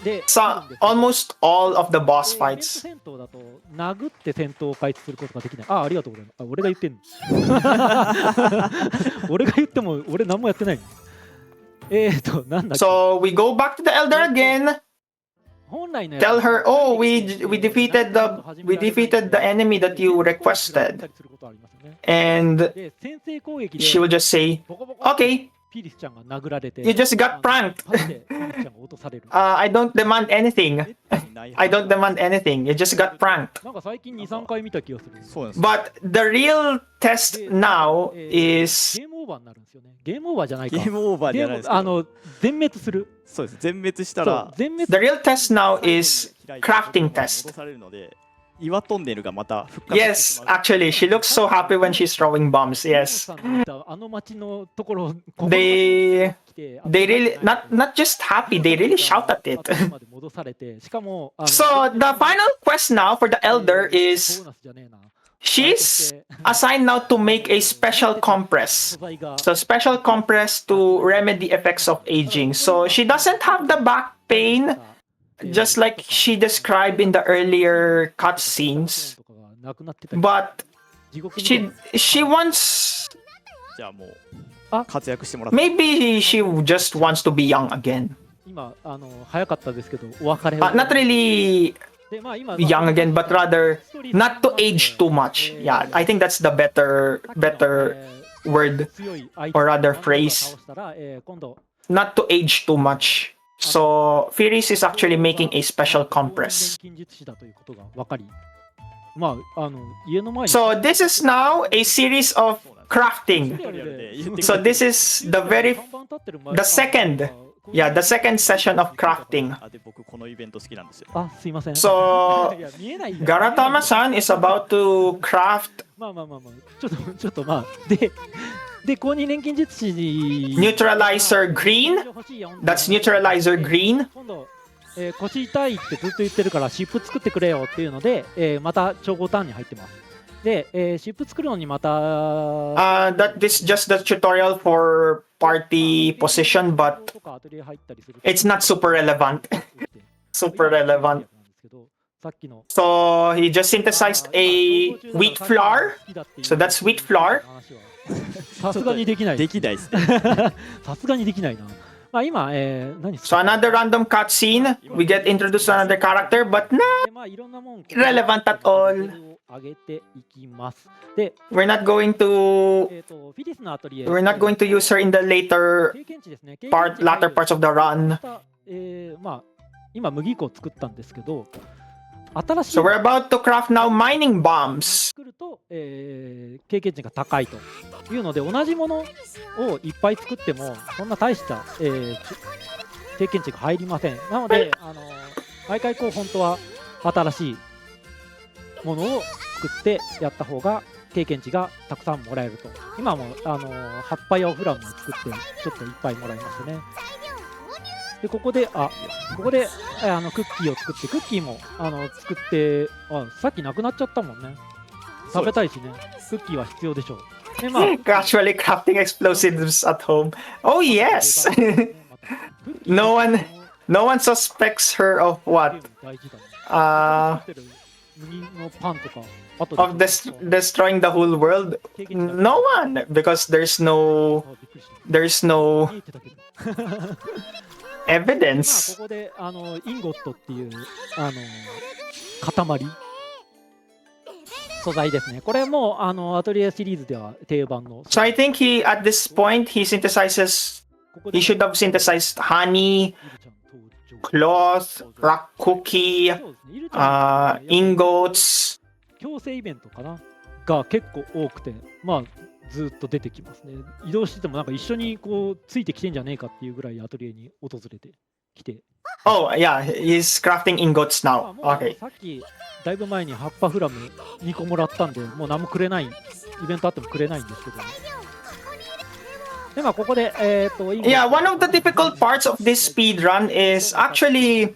で so almost all of the boss でネット fights. 戦闘だと殴って戦闘を開始することができない。ありがとうございます。俺が言ってんの。俺が言っても俺何もやってないの。なんだっけ。 So we go back to the elder again. 本来のやつ Tell her, oh, we defeated the enemy that you requested, することありますよね。 and で先制攻撃で she will just say, ボコボコ okay, ピリスちゃんが殴られて you just got pranked. パンでピリスちゃんが落とされる。 I don't demand anything. ない I don't demand anything. You just got pranked. なんか最近2、3回見た気がする。そうなんです。 But the real test で now ゲ is ームオーバーになるんですよね。ゲームオーバーじゃないか。ゲームオーバーじゃないですけど、全滅する。そうです。全滅したそうら全滅 the real test now is 開いて crafting 戻 test. されるので、岩トンネルがまた復活してし Yes, まう。 actually, she looks so happy when she's throwing bombs. ゲーム Yes, さんの言ったあの街のところここ they 来て they really not just happy. They really shout at it. まで戻されてしかも So the final quest now for the elder ボ is ーナスじゃねえな。 she's assigned now to make a special compress. 素材が So special compress to remedy effects of aging. So she doesn't have the back pain, just like she described in the earlier cutscenes. とかがなくなってたり But 地獄みたいな she wants じゃあもうあ活躍してもらって。 maybe she just wants to be young again. 今早かったですけどお別れを Not really でまあ今 young again, but rather not to age too much. Yeah, I think that's the better word, 強い相 or rather 何度か phrase. 倒したら今度 not to age too much. So Firis is actually making a special compress. 近日師だということが分かりまあ家の前に So this is now a series of crafting. So this is the second session of crafting. あで僕このイベント好きなんですよ。あすいません So いや見えないよ Garatama-san is about to craft まあちょっとまあで公認錬金術師 neutralizer green. That's neutralizer green. 今度、腰痛いってずっと言ってるからシップ作ってくれよっていうので、また超5ターンに入ってますで、シップ作るのにまた That this just the tutorial for party position, but とかアトリエ入ったりする it's not super relevant. Super relevant. さっきの So he just synthesized a wheat flour. So that's wheat flour. さすがにできないできないですね。さすがにできないなまあ今、何 So another random cutscene. We get introduced to another character, but not でまあいろんなもん relevant at all. 上げていきますで、We're not going to フィリスのアトリエ we're not going to use her in the later 経験値ですね latter parts of the run. またまあ今麦粉を作ったんですけど新しい So we're about to craft now mining bombs. 作ると、経験値が高いというので同じものをいっぱい作ってもそんな大した、経験値が入りませんなので毎回こう本当は新しいものを作ってやった方が経験値がたくさんもらえると今も葉っぱやオフラムを作ってちょっといっぱいもらいましたねでここでクッキーを作ってクッキーも作ってさっきなくなっちゃったもんね食べたいしねクッキーは必要でしょうでまあ Casually crafting explosives at home. Oh yes. No one suspects her of what? 大事だね麦のパンとかあと Of destroying the whole world? No one, because there's no 見えてたけど evidence. まあここでインゴットっていう塊素材ですねこれもアトリエシリーズでは定番の So I think at this point he synthesizes. ここで He should have synthesized honey, イルちゃん登場 cloth, rock cookie, そうですねイルちゃん ingots. 強制イベントかなが結構多くてまあずっと出てきますね移動しててもなんか一緒にこうついてきてんじゃねえかっていうぐらいアトリエに訪れてきて Oh yeah, he's crafting ingots まあ now. もう Okay. さっきだいぶ前に葉っぱフラム2個もらったんでもう何もくれないイベントあってもくれないんですけどでまあここでYeah, one of the difficult parts of this speed run is actually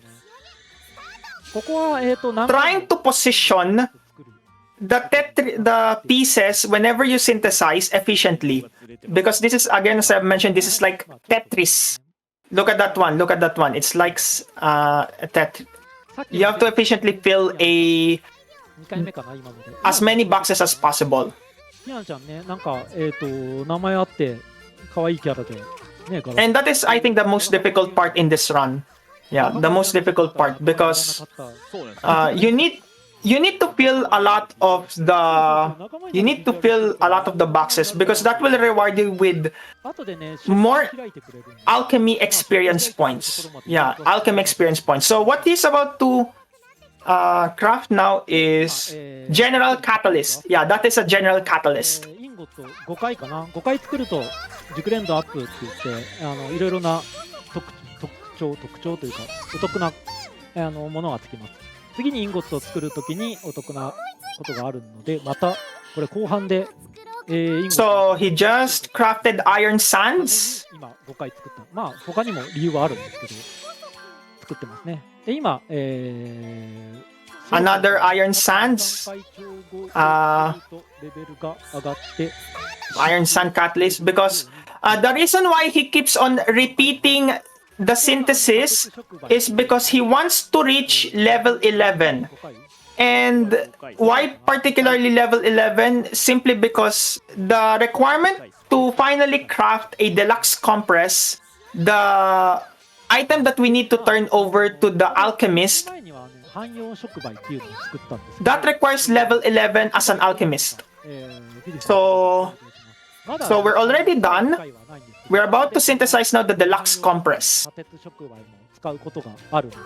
ここはtrying to position the pieces whenever you synthesize efficiently. because this is, again, as I've mentioned, this is like Tetris. Look at that one. Look at that one. It's like you have to efficiently fill as many boxes as possible. ひなちゃんね、なんか、名前あって、可愛いキャラで、ね、ガラス And that is, I think, the most difficult part in this run. Yeah, the most difficult part because そうなんです you need to fill a lot of the boxes because that will reward you with 後でね、 more 開いてくれるんで alchemy experience points. Yeah, alchemy experience points. So what he's about to craft now is general catalyst. Yeah, that is a general catalyst. インゴット5回かな、5回作ると熟練度アップって言って、いろいろな特徴というかお得なものがつきます。次にインゴットを作るときにお得なことがあるので、またこれ後半で、インゴット So he just crafted iron sands. 今5回作った。まあ他にも理由はあるんですけど作ってますね。で今、Another iron sands. レベルが上がって Iron sand catalyst because the reason why he keeps on repeating the synthesis is because he wants to reach level 11. And why particularly level 11? Simply because the requirement to finally craft a deluxe compress, the item that we need to turn over to the Alchemist, 前にはね汎用触媒っていうのを作ったんですよ。 that requires level 11 as an Alchemist. フィリス So まだ so we're already 機 done. 会はないんですけど We're about to synthesize now the deluxe compress. 砂鉄触媒も使うことがあるので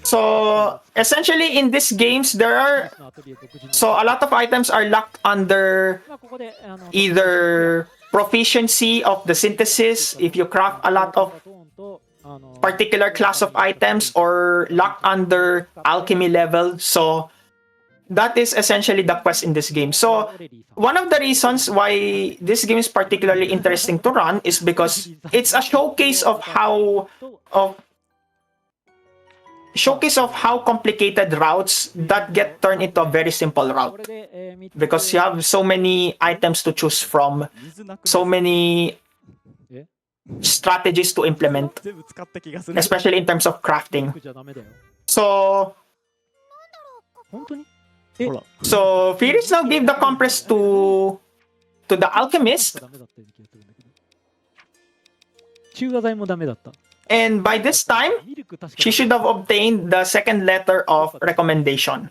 So essentially in these games there are のアトリエ独自の so a lot of items are locked under まあここでeither proficiency of the synthesis if you craft a lot of トーンとparticular class of items or locked under alchemy level. So that is essentially the quest in this game. So one of the reasons why this game is particularly interesting to run is because it's a showcase of how complicated routes that get turned into a very simple こ route れで3つ because you have so many items to choose from, 水なく so many え strategies to implement, 全部使った気がする especially in terms of crafting. じゃダメだよ So 本当にほら So Firis now gave the compress to the Alchemist, ダメだったような気がするんだけど中和剤もダメだった and by this time ミルク確か she should have obtained the second letter of recommendation.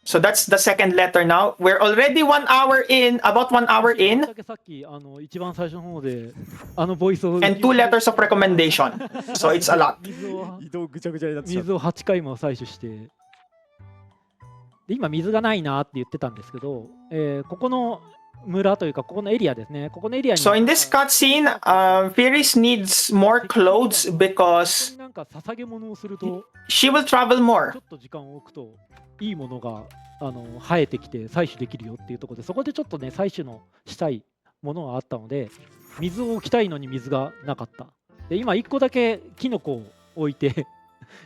So that's the second letter now. We're already 1 hour in, about 1 hour in, だけさっき一番最初の方でボイスを and 2 letters of recommendation. So it's a lot. 水を移動ぐちゃぐちゃになってしま水を8回も採取してで今水がないなって言ってたんですけど、ここの村というかここのエリアですねここのエリアに So in this cutscene, Firis needs more clothes because なんか捧げ物をすると she will travel ち more. ょっと時間を置くといいものが生えてきて採取できるよっていうところでそこでちょっとね採取のしたいものがあったので水を置きたいのに水がなかったで今1個だけキノコを置いて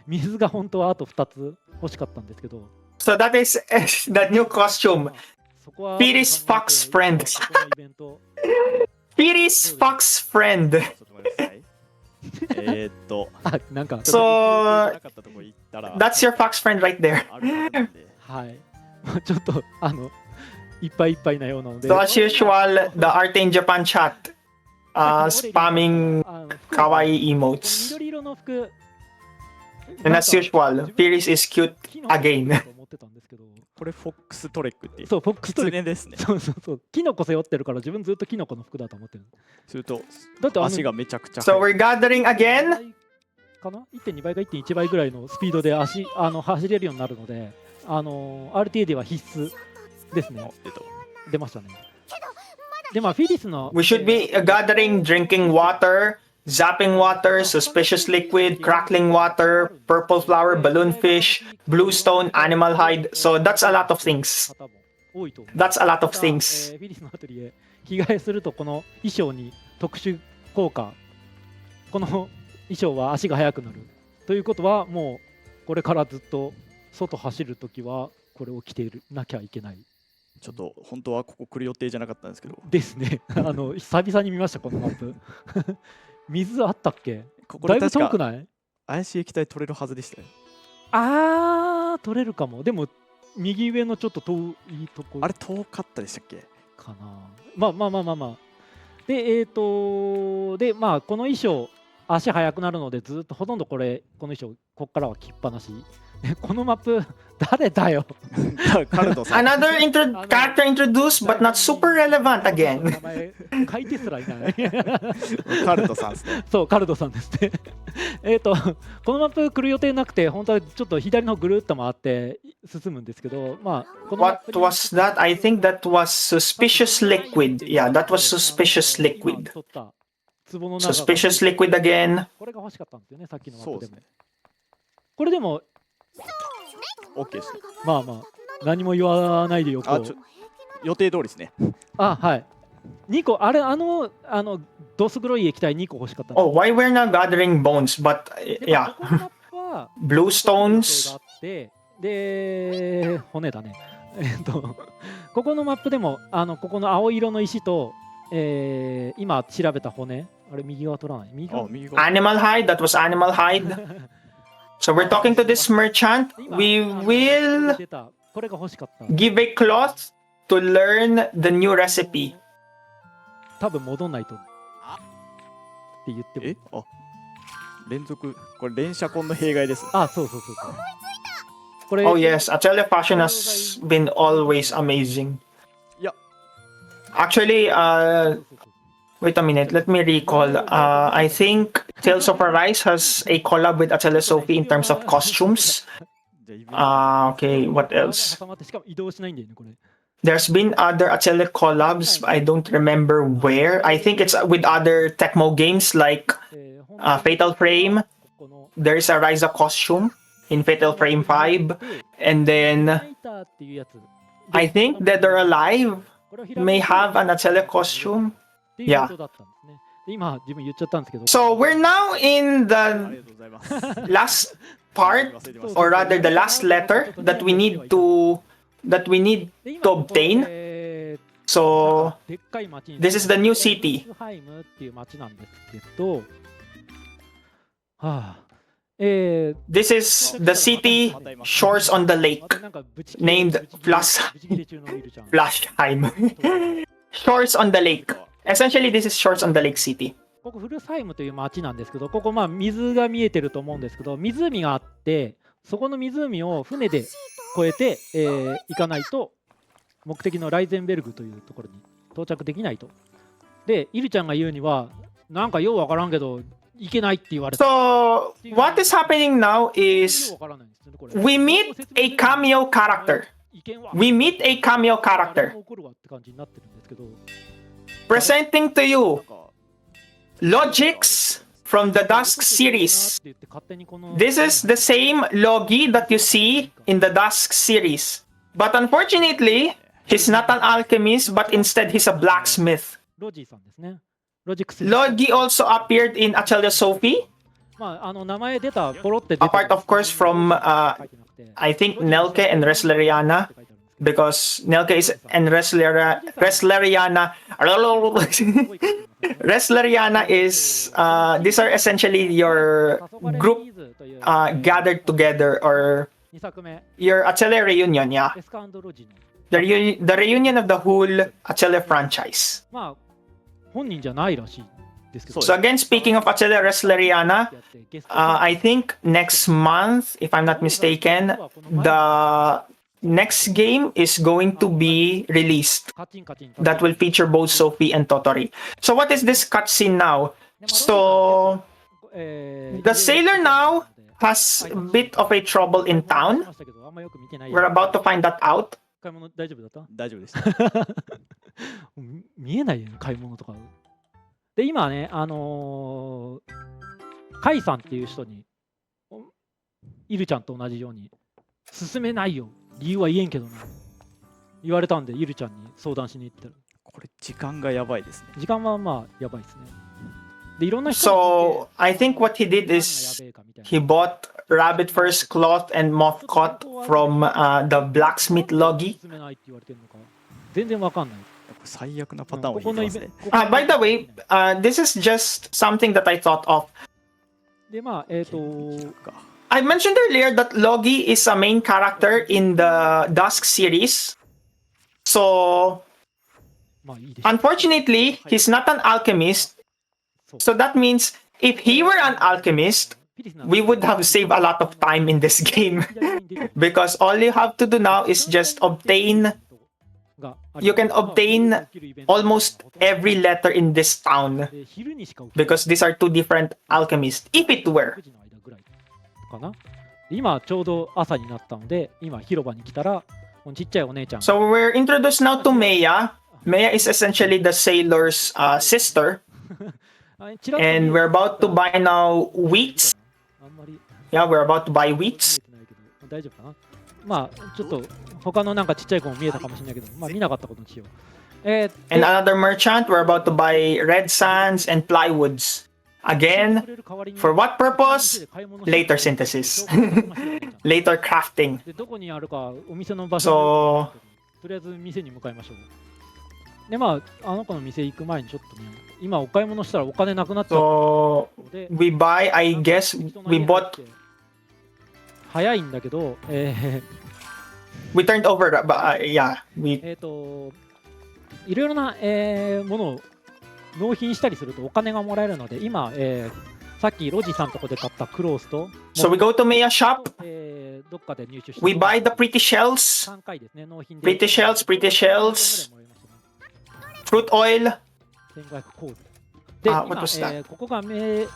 水が本当はあと2つ欲しかったんですけど So that is the new costume. そこは Firis Fox Friend. ここのイベント Firis Fox Friend. ちょっと待ってくださいあなんか So なかったとこ行ったら that's your fox friend right there. あるはずなんではいちょっといっぱいいっぱいなようなので So as usual, the Arte in Japan chat spamming あの kawaii emotes. 緑色の服 And as usual, Firis is cute キノコ again. だと思ってたんですけどこれフォックストレックってそうフォックストレック狐ですねそうそうそうキノコ背負ってるから自分ずっとキノコの服だと思ってるするとだって足がめちゃくちゃ So 速い we're gathering again. かな 1.2 倍か1.1倍ぐらいのスピードで走れるようになるのでRTA では必須ですね出ましたねでまあフィリスの We should be gathering, drinking water, zapping water, suspicious liquid, crackling water, purple flower, balloon fish, blue stone, animal hide. So that's a lot of things. 方も多いと思う That's a lot of が things. フィリスのアトリエ着替えするとこの衣装に特殊効果この衣装は足が速くなるということはもうこれからずっと外走るときはこれを着ているなきゃいけないちょっと本当はここ来る予定じゃなかったんですけど、ですね。久々に見ました、このマップ。水あったっけ？ここだいぶで確か遠くない？怪しい液体取れるはずでしたよ。取れるかも。でも、右上のちょっと遠いとこあれ遠かったでしたっけ？かな。まあまあまあまあまあ。で、で、まあ、この衣装、足速くなるので、ずっとほとんどこの衣装、こっからは着っぱなし。このマップ、誰だよ。カルトさん。Another character introduced but not super relevant 名 again. 前書いてすらいない。カルトさんですね。そう、カルドさんですね。このマップ来る予定なくて、本当はちょっと左のぐるっと回って進むんですけど、まあ、このマッ What プに was that? I think that was suspicious liquid. Yeah, that was suspicious 今 liquid. 取った壺の中が Suspicious liquid again. これが欲しかったんですよね、さっきのマップでも。そうですね。これでも、 OK ですね。まあまあ、何も言わないでよこう。予定通りですね。はい。2個、ドス黒い液体2個欲しかったんです。 Oh, why we're not gathering bones? But で yeah, ここのマップは blue が stones. あって、で、骨だね。ここのマップでも、ここの青色の石と、今調べた骨、あれ右側取らない？右側。右側。 Animal hide. That was animal hide. So we're talking to this merchant. 今 We will 出たこれが欲しかった。 give a cloth to learn the new recipe. 多分戻んないとって言っても。連続、これ連射痕の弊害です。そうそう。これ Oh yes, Atelier fashion has been always amazing. Yeah. Actually, wait a minute. Let me recall. I think Tales of Arise has a collab with Atelier Sophie in terms of costumes. Okay, what else? 挟まってしかも移動しないんだよね、これ。 There's been other Atelier collabs. I don't remember where. I think it's with other Tecmo games like Fatal Frame. There's a Ryza costume in Fatal Frame 5. And then I think Dead or Alive may have an Atelier costume. Yeah. So we're now in the last part, or rather the last letter that we need to obtain. So this is the new city. This is the city shores on the lake named Flashheim. Shores on the lake. Essentially, this is Shores on the Lake City. ここフルサイムという町なんですけど、ここまあ水が見えてると思うんですけど、湖があって、そこの湖を船で越えて、行かないと目的のライゼンベルグというところに到着できないと。で、イルちゃんが言うには、なんかようわからんけど、行けないって言われた。 So what is happening now is we meet a cameo character. We meet a cameo character. Presenting to you Logix from the Dusk series. This is the same Logi that you see in the Dusk series. But unfortunately, he's not an alchemist, but instead he's a blacksmith. Logi also appeared in Atelier Sophie. Apart, of course, from I think Nelke and Wrestleriana. Because Nelke is and Wrestleriana is these are essentially your group gathered together, or your Atelier reunion, yeah. The reunion of the whole Atelier franchise. So again, speaking of Atelier Wrestleriana, I think next month, if I'm not mistaken, the next game is going to be released that will feature both Sophie and Totori. So what is this cutscene now? So the sailor now has a bit of a trouble in town. We're about to find that out. 大丈夫です。見えないよね、買い物とか。で、今ね、カイさんっていう人に、イルちゃんと同じように、進めないよ。理由は言えんけどな。言われたんで、イルちゃんに相談しに行ったら。これ、時間がやばいですね。時間はまあ、やばいですね。で、いろんな人 So, I think what he did is he bought rabbit first cloth and moth cot from the blacksmith Logi. 全然わかんない。最悪なパターンをここの引いてますね。イベント。 By the way, this is just something that I thought of. で、まあ、I mentioned earlier that Logi is a main character in the Dusk series. So, まあいいでしょう。 unfortunately, he's not an alchemist. So that means if he were an alchemist, we would have saved a lot of time in this game. Because all you have to do now is just obtain, you can obtain almost every letter in this town. Because these are two different alchemists. If it were. 9時の間ぐらいかな。今ちょうど朝になったので、今広場に来たら、このちっちゃいお姉ちゃん。 So we're introduced now to Maya. Maya is essentially the sailor's sister. And we're about to buy now wheats. あんまり Yeah, we're about to buy wheats. 見えてないけど大丈夫かな。まあちょっと他のなんかちっちゃい子も見えたかもしれないけど、まあ見なかったことにしよう。And another merchant, we're about to buy red sands and plywoods. Again, for what purpose? Later synthesis. Later crafting. でどこにあるかお店の場所 So, とりあえず店に向かいましょう。でまああの子の店行く前にちょっとね、今お買い物したらお金なくなっちゃった so ので、 we buy, I guess, 人の we 家入っ bought, て早いんだけど、we turned over, yeah, we, いろいろな、ものを納品したりするとお金がもらえるので、今、さっきロジさんのとこで買ったクロースと、so we go to Maya shop, どっかで入手した we buy the pretty shells, 3回ですね、納品で pretty shells, fruit oil, 1500コールで、what 今 was that? ここがメ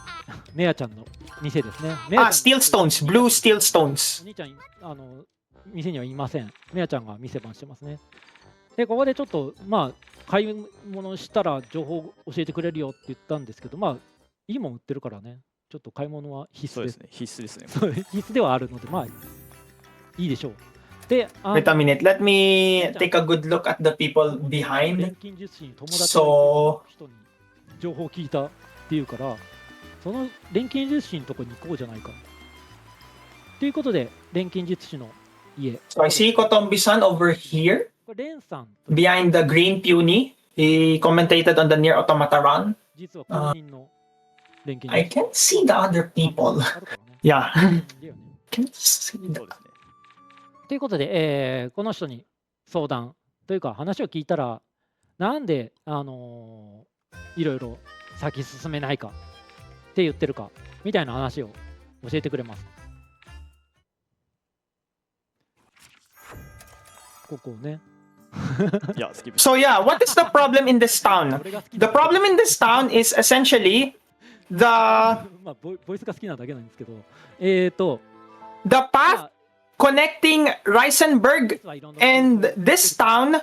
アちゃんの店ですね。 steel stones, blue steel お stones. 兄ちゃん、店にはいません。メアちゃんが店番してますね。で、ここでちょっと、まあ、買い物したら情報教えてくれるよって言ったんですけど、まあ、いいもん売ってるからね、ちょっと買い物は必須ですす。そうでね。必須ですね。そう必須ではあるので、まあ、いいでしょう。で、Wait a minute, let me take a good look at the people 錬 behind. 金術師に友達の人に情報を聞いたっていうから、その錬金術師のとこに行こうじゃないか。ということで、錬金術師の家。 So I see Kotombi-san over here, これレンさん、 behind the green puny. He commentated on the near automata run. 実は公認の錬金 I 術師。 can't see the other people. あるからね。 Yeah. だよね Can't see そう the... ですね。ということで、この人に相談というか話を聞いたら、なんで、いろいろ先進めないかって言ってるかみたいな話を教えてくれます。ここね。いや、スキップ。 So yeah, what is the problem in this town? 俺が好き The problem in this town is essentially the まあボイスが好きなだけなんですけど、the path connecting Reisenberg 実はいろんな and this town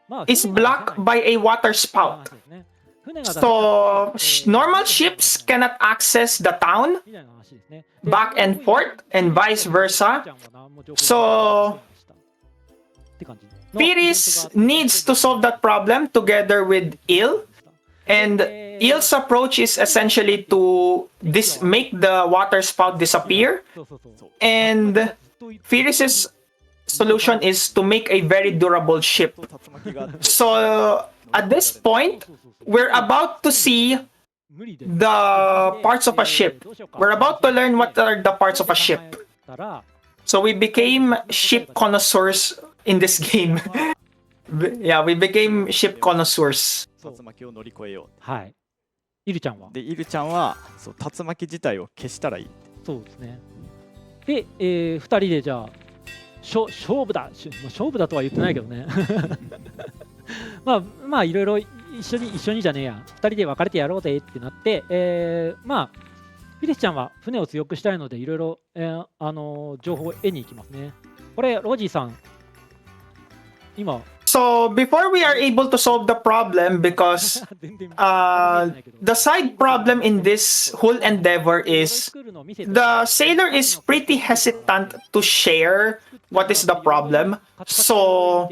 まあ is blocked by a water 船 spout. が出せないですね。船が出せない So normal ships cannot access the town みたいな話ですね。で back and forth and vice versa. So って感じ。 Firis needs to solve that problem together with Il. And Il's approach is essentially to make the water spout disappear. そうそうそう。 And Firis's solution is to make a very durable ship. 竜巻があって So at this point, we're about to see 無理で the parts of a ship. We're about to learn what are the parts of a ship. たら So we became ship connoisseurs in this game. Yeah, we became ship connoisseurs. 竜巻を乗り越えよはい。イルちゃんはう。で、イルちゃんはそう竜巻自体を消したらいい。そうですね。で、2人でじゃあ勝負だ勝負だとは言ってないけどね。まあいろいろ一緒にじゃねえや。2人で分かれてやろうぜってなって、まあフィリスちゃんは船を強くしたいのでいろいろ情報を得に行きますね。これロジーさん今 So before we are able to solve the problem, because 全然 the side problem in this whole endeavor is the sailor is pretty hesitant to share what is the problem. So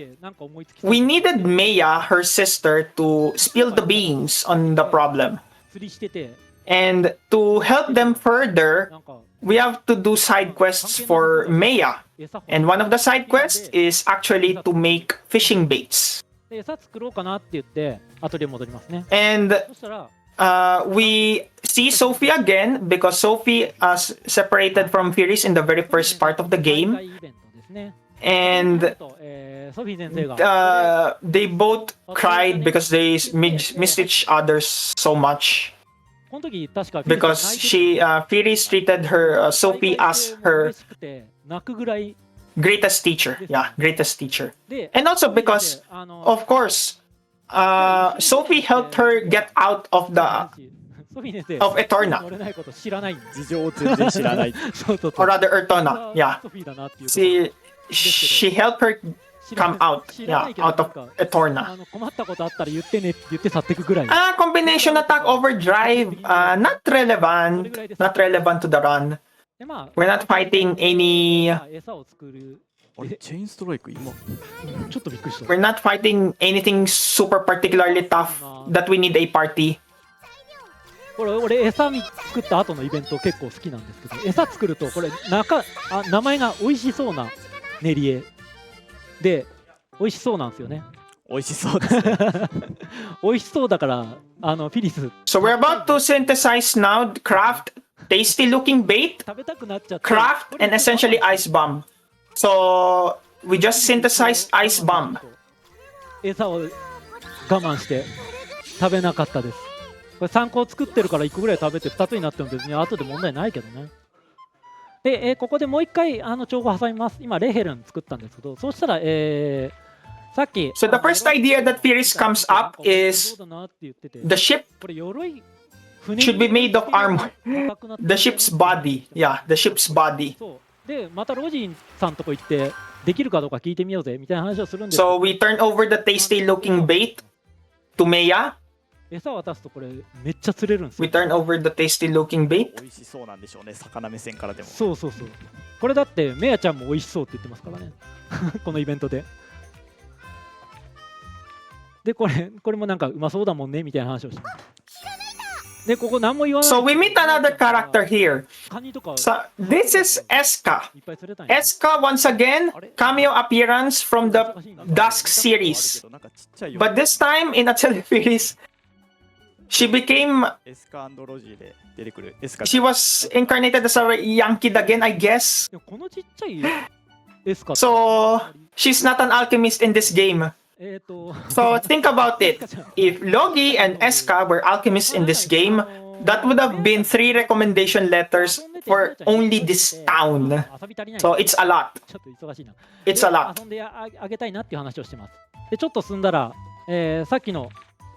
we needed Maya, her sister, to spill the beans on the problem. 釣りしてて And to help them further, なんか we have to do side quests for Maya. 餌 And one of the side quests is actually to make fishing baits. で餌作ろうかなって言ってアトリエ戻りますね。 And そしたら we see Sophie again because Sophie separated from Firis in the very first part of the 毎 game. 回イベントですね。 And ソフィー先生が they both cried because they missed each other so much. この時確かフィリス Because が泣いてる Firis treated her Sophie as her 嬉しくて泣くぐらい greatest teacher. Yeah, greatest teacher. で And also because, あの of course, Sophie helped her get out of the ソフィー先生 of Eterna, 乗れないこと知らないんです。事情を全然知らない。そうそうそう or rather Eterna. Yeah, ソフィーだなっていうこと she helped her 知ら come out. 知らな Yeah, いけど out of なんか Eterna. 困ったことあったら言ってねって言って去っていくぐらい。 Combination attack overdrive. Not relevant. Not relevant to the run. でまあ We're not fighting any. 餌を作る。あれチェインストライク今。ちょっとびっくりした。 We're not fighting anything super particularly tough that we need a party. 俺餌作った後のイベント結構好きなんですけど、餌作るとこれ名前が美味しそうな練り絵で美味しそうなんですよね。美味しそうですね。美味しそうだからフィリス So we're about to synthesize now, craft tasty looking bait, 食べたくなっちゃって craft, and essentially ice bomb. So we just synthesized ice bomb. 餌を我慢して食べなかったです。これ3個作ってるから1個ぐらい食べて2つになっても別に後で問題ないけどね。で、ここでもう一回調合挟みます。今レヘルン作ったんですけど、そうしたらさっき So the first idea that Firis comes up is そうだなって言ってて the ship これ鎧 should be made of armor. The ship's body. Yeah, the ship's body. そうでまたロジンさんとこ行ってできるかどうか聞いてみようぜみたいな話をするんですけ So ど we turn over the tasty looking bait to Maya. 餌渡すとこれめっちゃ釣れるんですよ We。turn over the tasty looking bait. 美味しそうなんでしょうね。魚目線からでも。そうそうそう。これだってメアちゃんも美味しそうって言ってますからね。このイベントで。でこれもなんかうまそうだもんねみたいな話をしてます。でここ何も言わない。 So we meet another character here. カニとか So this is Eska. いっぱい釣れたんや。 Eska once again, cameo appearance from the Dusk series. なんかちっちゃいよ。 But this time in Atelier Firis, she became エスカロジーで出てくるエスカ。 she was incarnated as a Yankee again, I guess. でもこのちっちゃいエスカ So she's not an alchemist in this game. So think about it. If Logi and Eska were alchemists in this game, that would have been 3 recommendation letters for only this town. 遊び足りない So it's a lot. ちょっと忙しいな。 It's a で lot. 遊んであげたいなっていう話をしてます。でちょっと進んだら、さっきの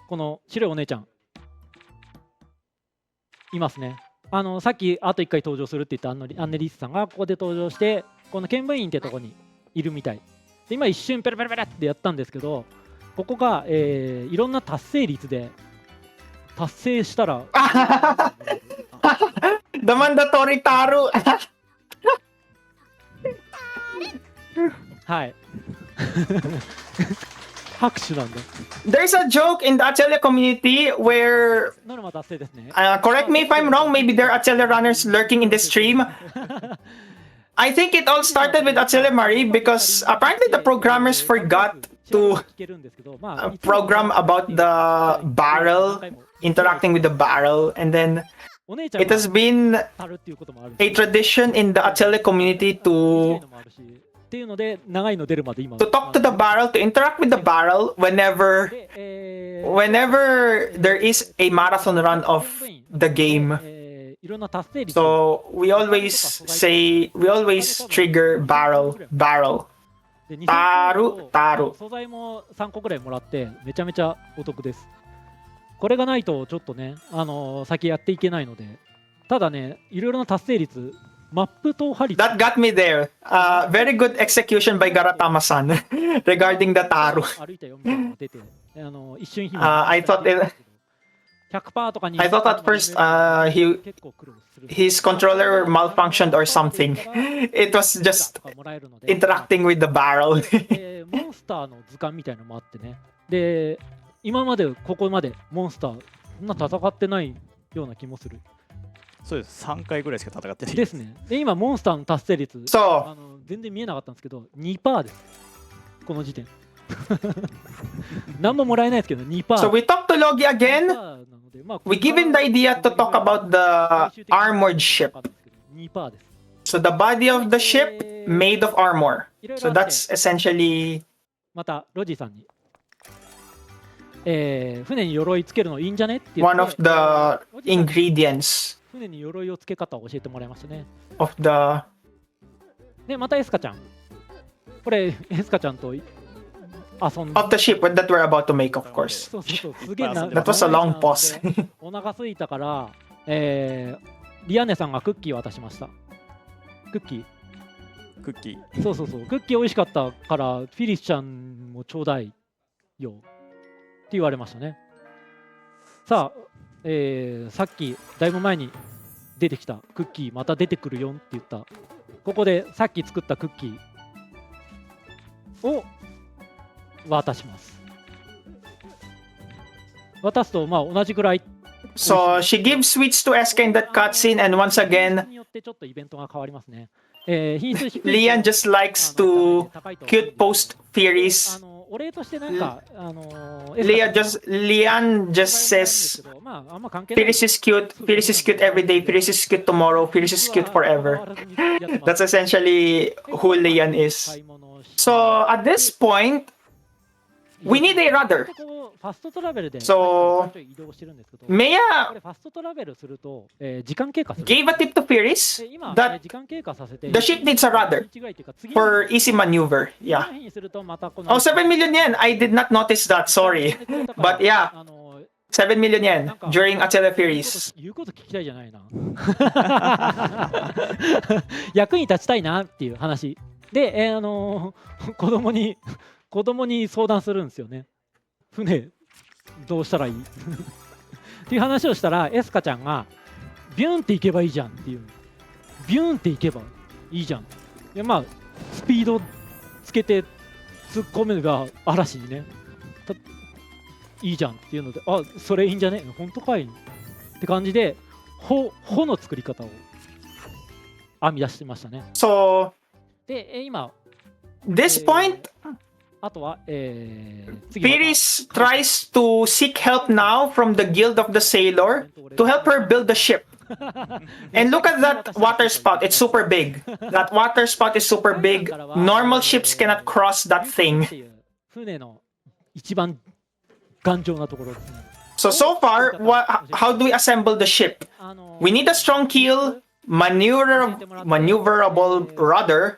この白いお姉ちゃんいますね。さっきあと1回登場するって言ったアンネリスさんがここで登場してこの見聞員ってとこにいるみたいで今一瞬ペラペラペラってやったんですけどここが、いろんな達成率で達成したら The mandatory Taru. はい拍手なんだ There's a joke in the Atelier community where, ノルマ達成ですね correct me if I'm wrong, maybe there are Atelier runners lurking in this stream. I think it all started with Atelier Marie because apparently the programmers forgot to 聞けるんですけどまあ program about the barrel, interacting with the barrel, and then お姉ちゃん it has been たるっていうこともある a tradition in the Atelier community 短い to のもあるしっていうので長いの出るまで今 talk to the barrel, to interact with the barrel whenever で、whenever there is a marathon run of the game. いろんな達成率 So we always trigger barrel. でタルタル素材も3個ぐらいもらってめちゃめちゃお得です。これがないとちょっとね、先やっていけないので、ただね、いろいろな達成率、マップ踏破率 That got me there. Very good execution by Garatama-san regarding the Taru. 歩いたよみたいなのが出て、一瞬I thought100% とかに I thought at first 結構苦労する his controller malfunctioned or something. It was just もらえるので interacting with the barrel. モンスターの図鑑みたいなのもあってね。で、今までここまでモンスターそんな戦ってないような気もする。そうです。3回ぐらいしか戦ってないですね。で、今モンスターの達成率、So 全然見えなかったんですけど、2% です。この時点。何ももらえないですけど、2%。 So we talk to Logi again. なので、まあ、 We give him the idea to talk about the armored ship. 2%です。 So the body of the ship made of armor. So that's essentially またロジーさんに、船に鎧つけるのいいんじゃねって言って one of the ingredients 船に鎧をつけ方を教えてもらいましたね。 of the でまたエスカちゃん、これエスカちゃんと遊んで of the ship that we're about to make, of course. そうそうそう、すげえな That was a long pause. お腹すいたから、リアネさんがクッキーを渡しました。クッキクッキー。ー、そうそうそう、クッキー美味しかったからフィリスちゃんもちょうだいよって言われましたね。さあ、さっきだいぶ前に出てきたクッキーまた出てくるよって言った、ここでさっき作ったクッキーを渡します。渡すとまあ同じぐらい。 So she gives sweets to SK in that cutscene, and once again, によってちょっとイベントが変わりますね。品質低いと Lian just likes to cute post Firis. お礼としてなんか、Lian just says まああんま関係ない。 Firis is cute. Firis is cute every day. Firis is cute tomorrow. Firis is cute forever. That's essentially who Lian is. So at this point, we need a rudder. ファストトラベルで So 移動してるんですけど、 Maya これファストトラベルすると、時間経過する。 gave a tip to Firis で今、 that 時間経過させて the ship needs a rudder 1ぐらいっていうか次の for easy maneuver. 次の Yeah. 日にするとまたこの Oh, 7 million yen. I did not notice that. Sorry. But yeah, 7 million yen during Atelier Firis. 言うこと聞きたいじゃないな。役に立ちたいなっていう話で、子供に相談するんですよね。船どうしたらいいっていう話をしたら、エスカちゃんがビューンって行けばいいじゃんっていう、ビューンって行けばいいじゃん。でまあスピードつけて突っ込めば嵐にねいいじゃんっていうので、あ、それいいんじゃね、本当かいって感じで帆の作り方を編み出してましたね。 So で今 this point, あとは、次また Firis tries to seek help now from the Guild of the Sailor to help her build the ship. And look at that water spout. It's super big. That water spout is super big. Normal ships cannot cross that thing. 船の一番頑丈なところですね。 So far, how do we assemble the ship? We need a strong keel, maneuverable rudder,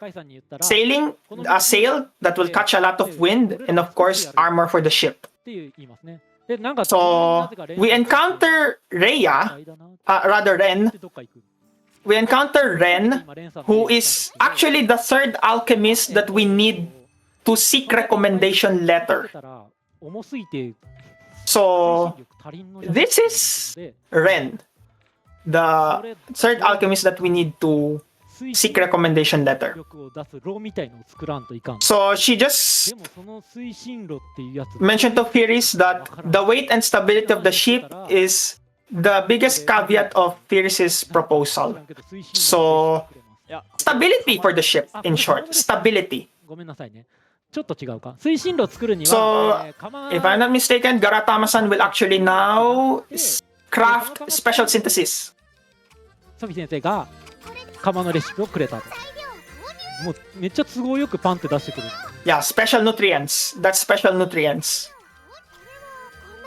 sailing, a sail that will catch a lot of wind, and of course, armor for the ship. っていう言いますね。でなんか So we encounter Rhea, rather Ren. どっか行く。 We encounter Ren, who is actually the third alchemist that we need to seek recommendation letter. 重すぎて So 足りんの this is Ren, the third alchemist that we need to seek recommendation letter. 力を出す炉みたいのを作らんといかん。 So she just でもその推進炉っていうやつ mentioned to Firis that the weight and stability of the ship is the biggest caveat of Firis's proposal. So stability for the ship, in short, stability. ごめんなさいね。ちょっと違うか。推進炉作るに So は、if I'm not mistaken, Garatama-san will actually now craft special synthesis. ソフィ先生が釜のレシピをくれたと。もうめっちゃ都合よくパンって出してくる。 Yeah, special nutrients. That's special nutrients.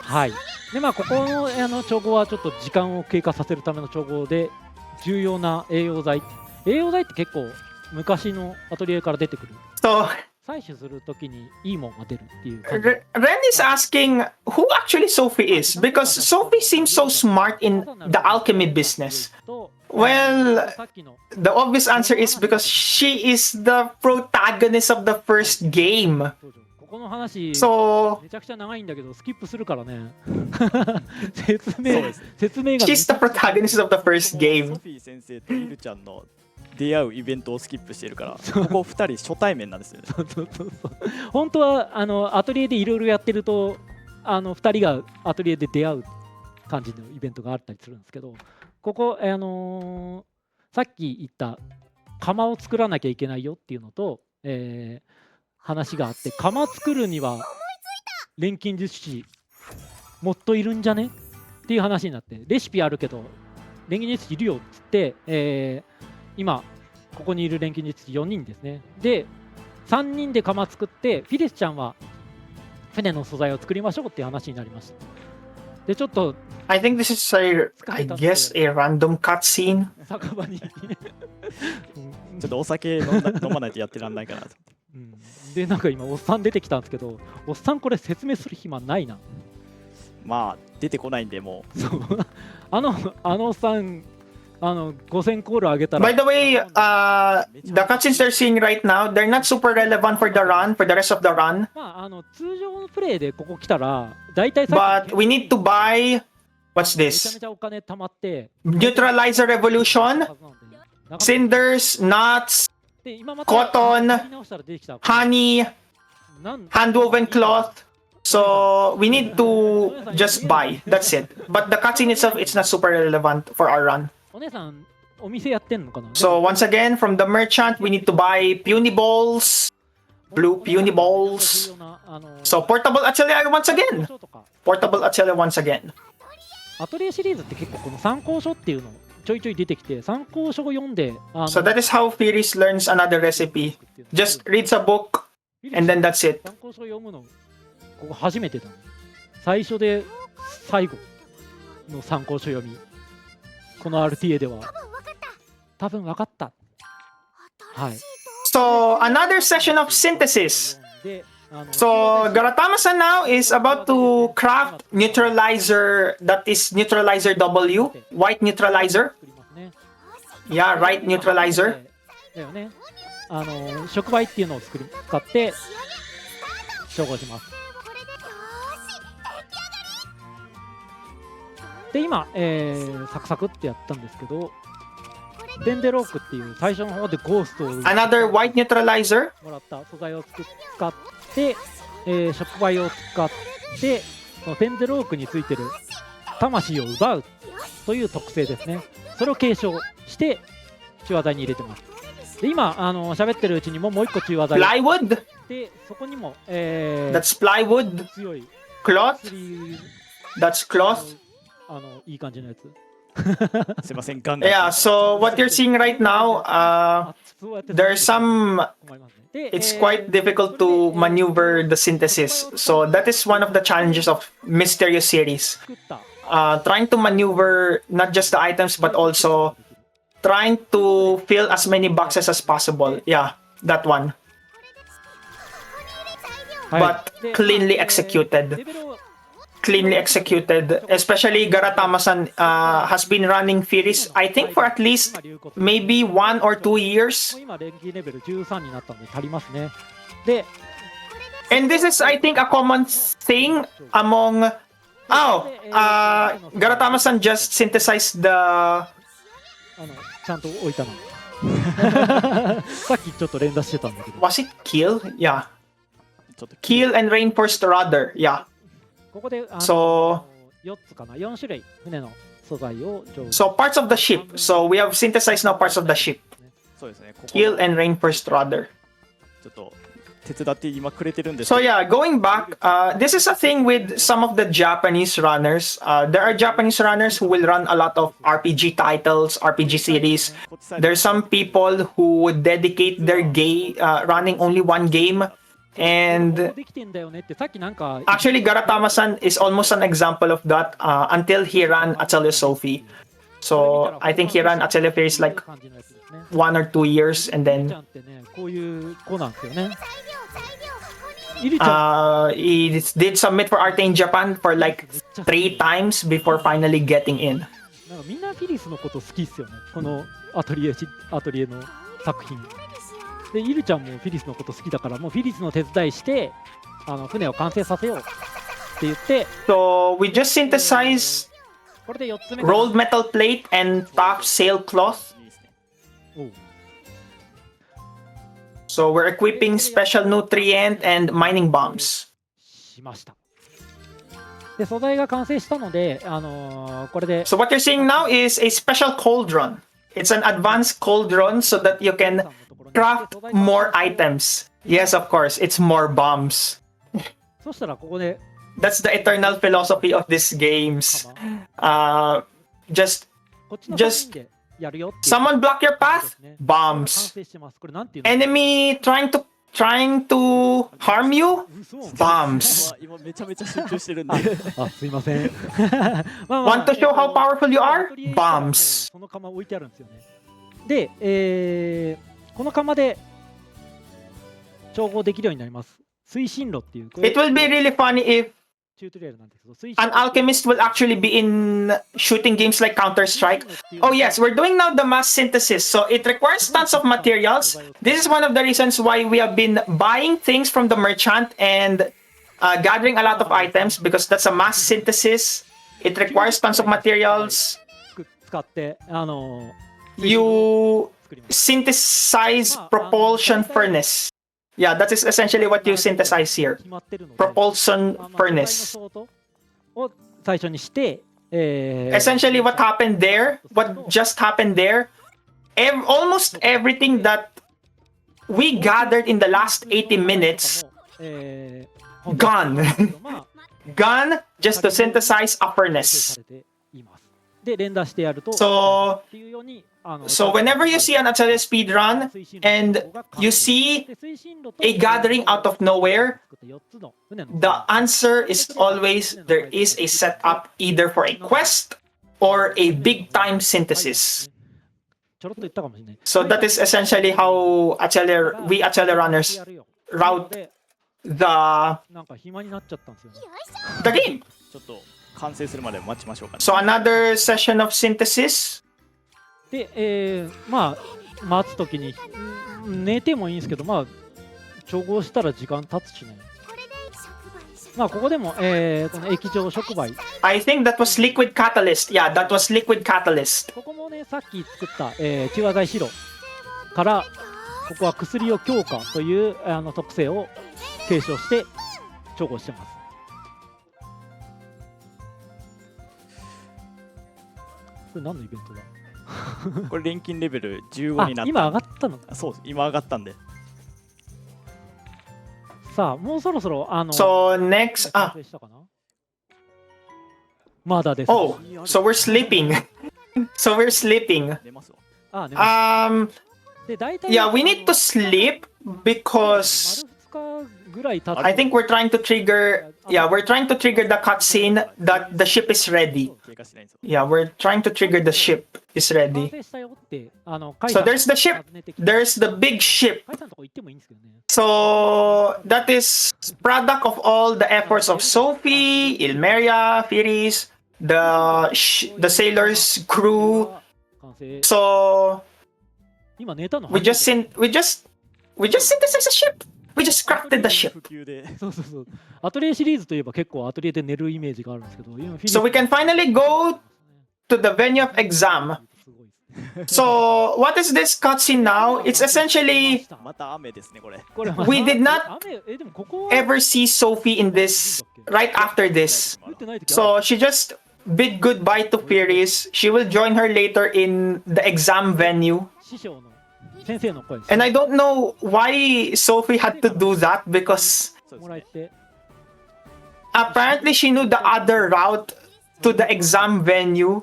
はい。でまあここの調合はちょっと時間を経過させるための調合で重要な栄養剤。栄養剤って結構昔のアトリエから出てくる。 So 採取するときにいいもんが出るっていう感じ。 Ren is asking who actually Sophie is because Sophie seems so smart in the alchemy business. Well, さっきの the obvious answer is because she is the protagonist of the first game. ここの話 So めちゃくちゃ長いんだけどスキップするからね。そうです。説明が she's the protagonist of the first ソ game. フィー先生とイルちゃんの出会うイベントをスキップしてるから、ここ2人初対面なんですよね。そう本当はアトリエでいろいろやってると2人がアトリエで出会う感じのイベントがあったりするんですけど、ここ、さっき言った釜を作らなきゃいけないよっていうのと、話があって、釜作るには錬金術師もっといるんじゃねっていう話になって、レシピあるけど錬金術師いるよっつって、今ここにいる錬金術師4人ですね。で3人で釜作って、フィリスちゃんは船の素材を作りましょうっていう話になりました。でちょっと I think this is I guess a random cutscene. 酒場にちょっとお酒飲まないとやってらんないかなと。うん、でなんか今おっさん出てきたんですけど、おっさんこれ説明する暇ないな。まあ出てこないんでもう。そうあのおっさん5000コール上げたら。 By the way, the cutscenes they're seeing right now, they're not super relevant for the run, for the rest of the run. まあ通常のプレイでここ来たら大体さっき But we need to buy, what's めちゃめ this? ちゃお金貯まって Neutralizer Revolution, Cinders, Nuts, で今また Cotton, 言い直したら出てきた Honey, なん Handwoven Cloth. So we need to just buy. That's it. But the cutscene itself, it's not super relevant for our run. お姉さんお店やってんのかな。 So once again, from the merchant, we need to buy puny balls, blue puny balls. So portable atelier once again. Portable atelier once again. アトリエシリーズって結構この参考書っていうのちょいちょい出てきて、参考書を読んで So that is how Firis learns another recipe. Just reads a book and then that's it. 参考書読むのここ初めてだね。最初で最後の参考書読み、この RTA では多分分かった。はい。 So another session of synthesis. でSo Garatama-san now is about to craft neutralizer, that is neutralizer W, white neutralizer. 作りますね。 Yeah, right neutralizer. だよね。触媒っていうのを使って照合します。で今、サクサクってやったんですけど、デンデロークっていう最初の方でゴーストを Another white neutralizer. もらった素材を使って、触媒を使ってこのデンデロークについてる魂を奪うという特性ですね。それを継承して中和剤に入れてます。で今喋ってるうちにもう一個中和剤 Plywood. でそこにも、That's plywood. 強い Cloth. 薬 That's cloth. いい感じのやつ。すいません、ガンガン。 Yeah, so what you're seeing right now, そうやって there's some, 思いますね。で it's quite difficult to maneuver the synthesis. So that is one of the challenges of Mysterious series. 作った Trying to maneuver not just the items, but also trying to fill as many boxes as possible. Yeah, that one. はい But で cleanly まあ executed. レベルを Cleanly executed. Especially Garatama-san has been running Firis, I think, for at least maybe 1 or 2 years. 今連携レベル13になったので足りますね。で And this is, I think, a common thing among... Oh, Garatama-san just synthesized the... ちゃんと置いたの。さっきちょっと連打してたんだけど。 Was it Keel? Yeah. ちょっと Keel and Reinforced Rudder. Yeah. ここでSo- 4つかな、4種類船の素材を So parts of the ship. So we have synthesized now parts of the ship. そうですね、ここ Keel and Reinforced Rudder. ちょっと手伝って今くれてるんです So けど yeah, going back, this is a thing with some of the Japanese runners. There are Japanese runners who will run a lot of RPG titles, RPG series. There's some people who would dedicate their running only one game. And できてんだよねってさっきなんか actually, Garatama-san is almost an example of that until he ran Atelier Sophie. So I think he ran Atelier Firis like 感じのやつですね。 1 or 2 years, and イルちゃ then んってね、こういう子なんですよね。イルちゃん he did submit for Arte in Japan for like 3 times before finally getting in. なんかみんなフィリスのこと好きっすよね。このアトリエの作品。で、イルちゃんもフィリスのこと好きだから、もうフィリスの手伝いして、船を完成させようって言って、 So we just synthesized これで4つ目かな rolled metal plate and top sailcloth. いいですね。おう So we're equipping special nutrient and mining bombs. しました。で、素材が完成したので、これで So what you're seeing now is a special cauldron. It's an advanced cauldron so that you can craft more items. Yes, of course. It's more bombs. そしたらここで That's the eternal philosophy of these games. Just こっちのJust- 3人でやるよっていう someone block your そうで path, すね。 bombs. 完成してます。これなんていうの Enemy trying to harm you, 嘘 bombs. 今めちゃめちゃ集中してるんであ、すいません。まあ Want to show how powerful you are? アトリエ行ったらもう Bombs. その釜置いてあるんですよね。で、この釜で調合できるようになります。推進路っていう。これ It will be really funny if チュートリアルなんですけど、推進 an alchemist will actually be in shooting games like Counter-Strike. Oh yes, we're doing now the mass synthesis, so it requires tons of materials. This is one of the reasons why we have been buying things from the merchant and gathering a lot of items, because that's a mass synthesis. It requires tons of materials. 使ってYou 作ります。 synthesize propulsion furnace. Yeah, that is essentially what you synthesize here. 決まってるので Propulsion まあ furnace. 素材のソートを最初にして、Essentially what happened there, what just happened there, almost everything that we gathered in the last 80 minutes, gone gone just to synthesize a furnace. で連打してやると So っていうように So whenever you see an Atelier speedrun and you see a gathering out of nowhere, the answer is always there is a setup either for a quest or a big time synthesis. ちょろっと言ったかもしれない。 So that is essentially how we Atelier runners route the なんか暇になっちゃったんですよね。 the game. ちょっと完成するまで待ちましょうかね。 So another session of synthesis. で、まあ待つときに寝てもいいんですけど、まあ調合したら時間経つしね。まあここでも、この液状触媒。 I think that was liquid catalyst. Yeah, that was liquid catalyst. ここもね、さっき作った、中和剤白からここは薬を強化という特性を継承して調合してます。これ何のイベントだ？これ錬金レベル15になった。今上がったのか。そう今上がったんで。さあもうそろそろSo next, 完成したかな？まだです。 oh, so we're sleeping. So we're sleeping. 寝ますわ。あ、寝ました。で大体 Yeah, we need to sleep because 丸2日ぐらい経って I think we're trying to trigger. Yeah, we're trying to trigger the cutscene that the ship is ready. 経過してないんですよ。 Yeah, we're trying to trigger the ship is 完 ready. 成したよって So there's the ship. There's the big ship. カイさんのとこ行ってもいいんですけどね。 So that is product of all the efforts of Sophie, Ilmeria, Firis, the sailors crew. 完成。 So 今寝たの we just synthesized a ship. We just crafted the ship. 普及で。そうそうそう。アトリエシリーズといえば結構アトリエで寝るイメージがあるんですけど、今 So we can finally go to the venue of exam. すごいです。 So what is this cutscene now? It's essentially また雨ですねこれ。これ we did not 雨でもここは ever see Sophie in this right after this. 降ってない時ある So she just bid goodbye to Firis. She will join her later in the exam venue. 師匠の先生の声です。 And I don't know why Sophie had to do that because もらえて apparently she knew the other route to the exam venue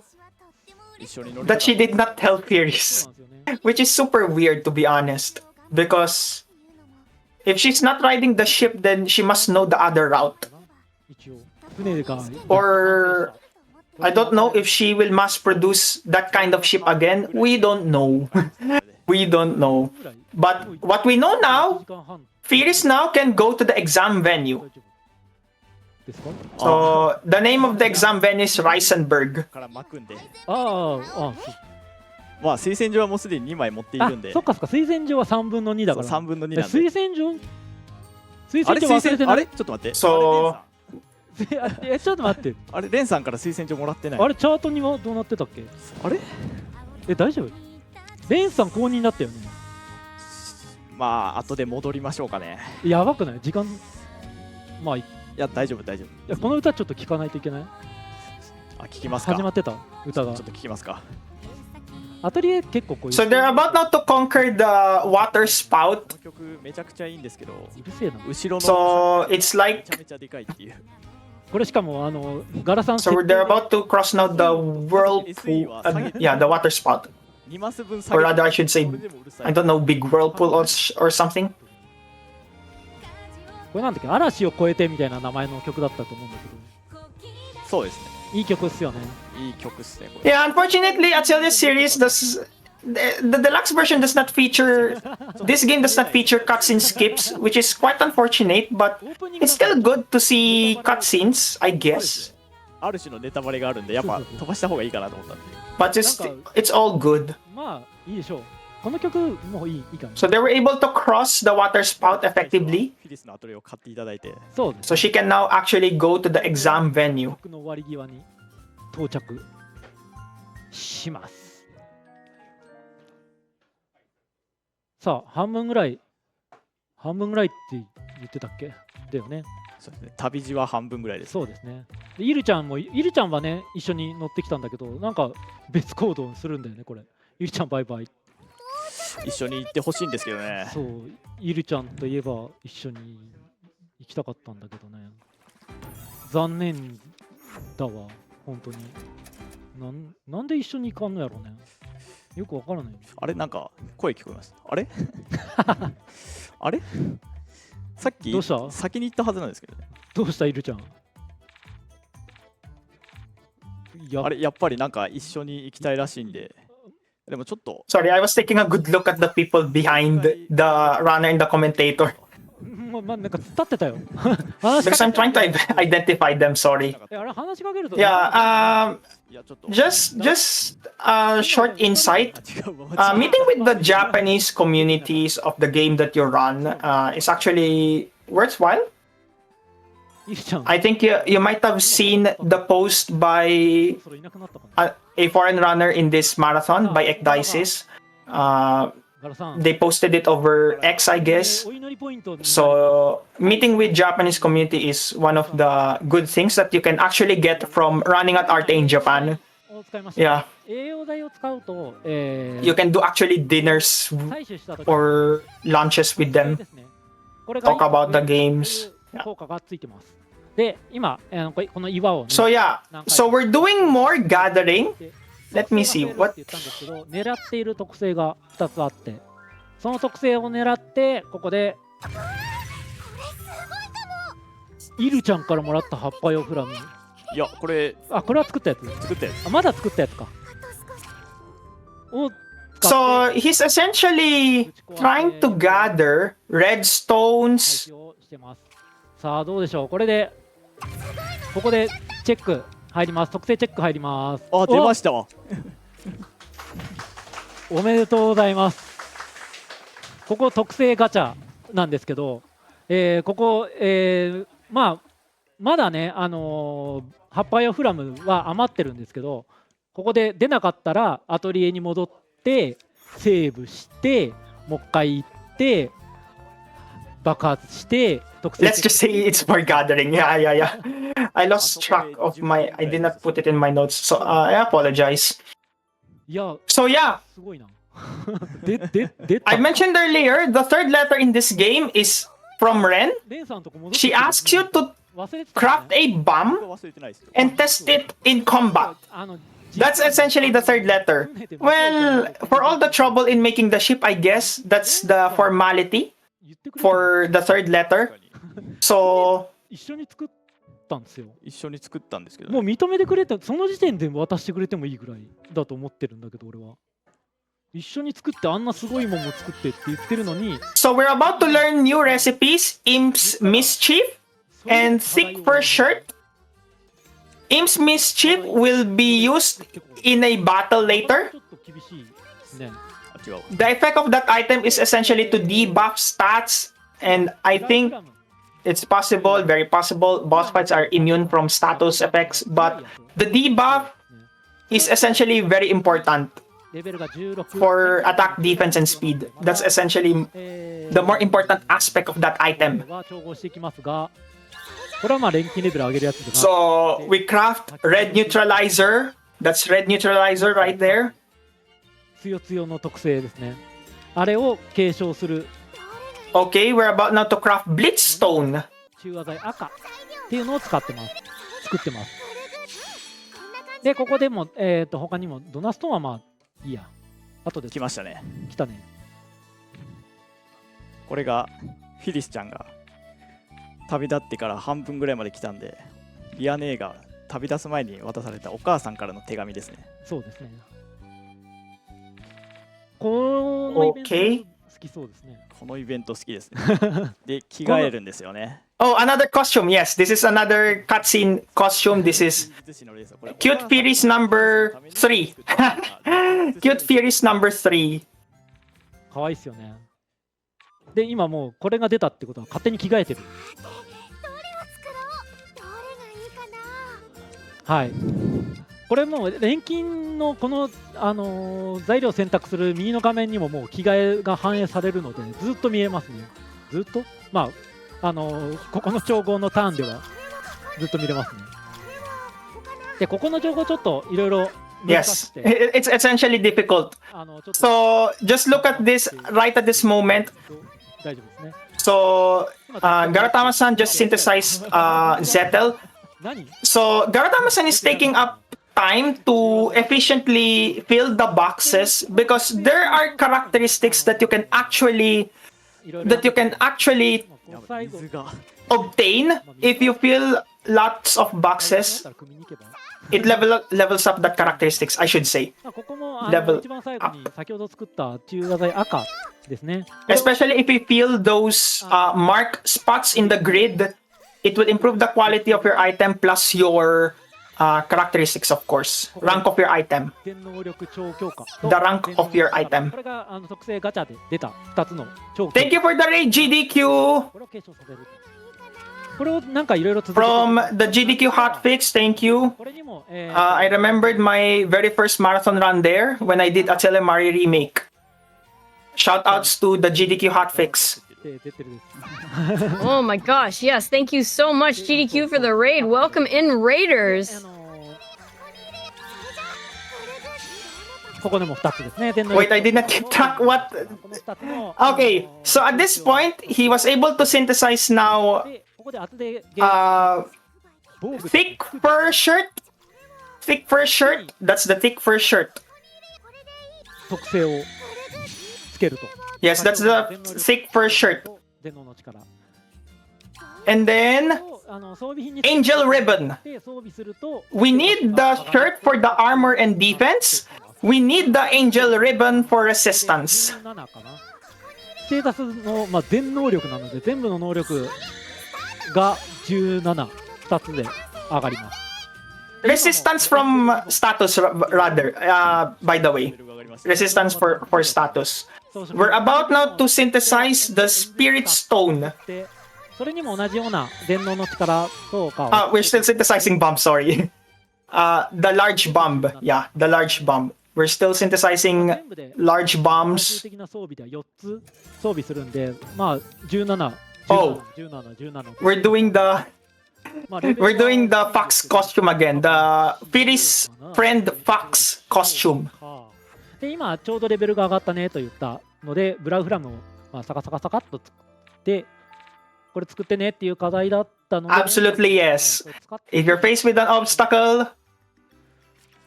一緒に乗り that she did not tell Firis. そうなんですよね。 Which is super weird to be honest. Because if she's not riding the ship, then she must know the other route. 一応船が Or I don't know if she will mass produce that kind of ship again. We don't know. We don't know. But what we know now, 時間半 Firis now can go to the exam venue. 大丈夫ですか？ So the name of the exam venue is Reisenberg. から巻くんで。ああ、そうまあ推薦状はもうすでに2枚持っているんで。そっかそっか、推薦状は3分の2だから。そう3分の2なんで。推薦状あれ忘れてないあれちょっと待って。 So ちょっと待って。あれレンさんから推薦状もらってない。あれチャートにはどうなってたっけ？あれ大丈夫？レンさん公認だったよね。まあ後で戻りましょうかね。やばくない？時間まあいいや大丈夫大丈夫。やこの歌ちょっと聞かないといけない。あ聞きますか。始まってた歌がちょっと聞きますか。アトリエ結構こういう So they're about now to conquer the water spout. この曲めちゃくちゃいいんですけど、うるせえな。後ろの So it's めち like ゃめちゃでかいっていう。これしかもガラさん so they're about to cross now the whirlpool. Yeah, the water spout. 2マス分 Or rather, I should say, それでもうるさい I don't know, big whirlpool or something. これなんだっけ、嵐を越えてみたいな名前の曲だったと思うんだけど、そうですね。いい曲っすよね。いい曲っすね、これ。 Yeah, unfortunately, Atelier Series does the deluxe version does not feature. This game does not feature cutscene skips, which is quite unfortunate. But オープニング it's still good to see cutscenes, I guess. ある種のネタバレがあるんで、やっぱ飛ばした方がいいかなと思ったんで。 But it's all good. まあいいでしょう。この曲もういいかな。 So they were able to cross the water spout effectively. フィリスのアトリエを買っていただいて、そうです。 So she can now actually go to the exam venue. 曲の終わり際に到着します。さあ半分ぐらいって言ってたっけだよね。そうですね、旅路は半分ぐらいです。そうですね。でイルちゃんはね一緒に乗ってきたんだけど、なんか別行動するんだよねこれ。イルちゃんバイバイ。一緒に行ってほしいんですけどね。そう、イルちゃんといえば一緒に行きたかったんだけどね。残念だわ本当に。なんで一緒に行かんのやろうね。よくわからない。あれ、なんか声聞こえます。あれあれさっきどうした先に行ったはずなんですけどね。どうしたイルちゃん。あれ、やっぱりなんか一緒に行きたいらしいんで。でもちょっと Sorry, I was taking a good look at the people behind the runner and the commentator. なんか立ってたよ。 Because I'm trying to identify them, sorry. あれ話しかけると。 Yeah, いやちょっと just a short insight. 違うわ Meeting with the Japanese communities of the game that you run is actually worthwhile. イルちゃん。 I think you might have seen the post by そろいなくなったかな。 a foreign runner in this marathon by Ekdices. ガラさん。 They posted it over X, I guess. お祈りポイント。 So meeting with Japanese community is one of the good things that you can actually get from running at Arte in Japan. を使いました。 Yeah, 栄養剤を使うと、 you can do actually dinners 採取した時 or lunches with them. ですね。これが Talk about the games. 効果がついてます。で、今、この岩を、ね、 So yeah, so we're doing more gathering. Let me see, what- 言ったんですけど、狙っている特性が2つあって、その特性を狙ってここでイルちゃんからもらった葉っぱ用フラム。いや、これこれは作ったやつ。作ったやつ。まだ作ったやつか。を使 So って he's essentially trying to gather 配 red stones. 置をしてます。さあどうでしょう。これでここでチェック入ります。特性チェック入ります。あ、出ましたわ。おめでとうございます。ここ特性ガチャなんですけど、ここ、まだね、葉っぱ用フラムは余ってるんですけど、ここで出なかったらアトリエに戻ってセーブしてもう一回行って爆発して特性 Let's just say it's for gathering. Yeah. I lost track of I did not put it in my notes. So I apologize. いや So yeah, すごいな。出た I mentioned earlier, the third letter in this game is from Ren. レンさんとこ戻って She asks you to 忘れてたよ craft ね a bomb 忘れてないですよ。 and test it in combat. あの That's essentially the third letter. Well, for all the trouble in making the ship, I guess that's the formality 言ってくれた for the third letter. So 一緒に作ったんですよ。一緒に作ったんですけど、もう認めてくれた、その時点で渡してくれてもいいぐらいだと思ってるんだけど、俺は。一緒に作ってあんなすごいもんも作ってって言ってるのに、 So we're about to learn new recipes, Imp's Mischief and Thick Fur Shirt. Imp's Mischief will be used in a battle later. ちょっと厳しいですね。あ、違う。 The effect of that item is essentially to debuff stats, and I think it's possible, very possible, boss fights are immune from status effects, but the debuff is essentially very important レベルが16 for attack, defense, and speed. That's essentially the more important aspect of that item. は調合していきますが、これはまあ錬金レベル上げるやつですが、 So we craft red neutralizer. That's red neutralizer right there. つよつよの特性ですね。あれを継承する Okay, we're about now to craft Blitzstone. 中和剤赤っていうのを使ってます。作ってます。で、ここでも、他にもドナストーンはまあいいや。後で来ましたね。来たね。これがフィリスちゃんが旅立ってから半分ぐらいまで来たんで、リア姉が旅立つ前に渡されたお母さんからの手紙ですね。そうですね。このイベント Okay. 好きそうですね。このイベント好きですね。で、着替えるんですよね。 Oh, another costume. Yes, this is another cutscene costume. This is Cute Firis number 3. Cute Firis number 3. 可愛いっすよね。で、今もうこれが出たってことは勝手に着替えてる。はい。これもう錬金のこの、材料を選択する右の画面にももう着替えが反映されるのでずっと見えますね。ずっとまあここの調合のターンではずっと見れますね。で、ここの情報ちょっといろいろ難し Yes, くて、 it's essentially difficult. ちょっと So just look at this right at this moment. 大丈夫ですね。 So Garatama-san just synthesized Zettel. 何 So Garatama-san is taking up time to efficiently fill the boxes because there are characteristics that you can actually いろいろ that you can actually 最後 水が obtain if you fill lots of boxes. 組みに行けば It levels up that characteristics, I should say. まあここもLevel 一番最後に先ほど作った中和剤赤ですね。 Especially if you fill those mark spots in the grid, it will improve the quality of your item plus your characteristics, of course. Rank of your item. 全能力超強化 The rank of your item. これが特性ガチャで出た2つの超強 Thank you for the raid, GDQ! これを継承させる。これをなんかいろいろ続けて From the GDQ hotfix, thank you. これにも、I remembered my very first marathon run there when I did Atelier remake. Shoutouts to the GDQ hotfix. 出てるです Oh my gosh, yes. Thank you so much, GDQ, for the raid. Welcome in, Raiders. ここでも2つですね。天皇 Wait, I did not keep track what... この2つの Okay, so at this point, he was able to synthesize now でここで後でゲー uh, 防具 thick fur shirt. Thick fur shirt. That's the thick fur shirt. 特性をつけると。 Yes, that's the thick fur shirt. 電脳の力 And then を装備品に angel ribbon. で装備すると We need the shirt for the armor and defense. We need the angel ribbon for resistance. 17かな。ステータスの、まあ、全能力なので全部の能力が17、2つで上がります。 Resistance from status, rather. By the way, レベルが上がります。 resistance for status. We're about now to synthesize the spirit stone. でそれにも同じような電脳の力とかを We're still synthesizing bomb, sorry. The large bomb. Yeah, the large bomb. We're still synthesizing 全部で large 最終 bombs. 的な装備では4つ装備するんで、まあ17、Oh. 17、17。 We're doing the まあレベルは we're doing the fox costume again. The Firis friend fox costume. で今ちょうどレベルが上がったねと言ったのでブラウフラムを、まあ、サカサカサカっと作ってこれ作ってねっていう課題だったので Absolutely yes. これ使って If you're faced with an obstacle,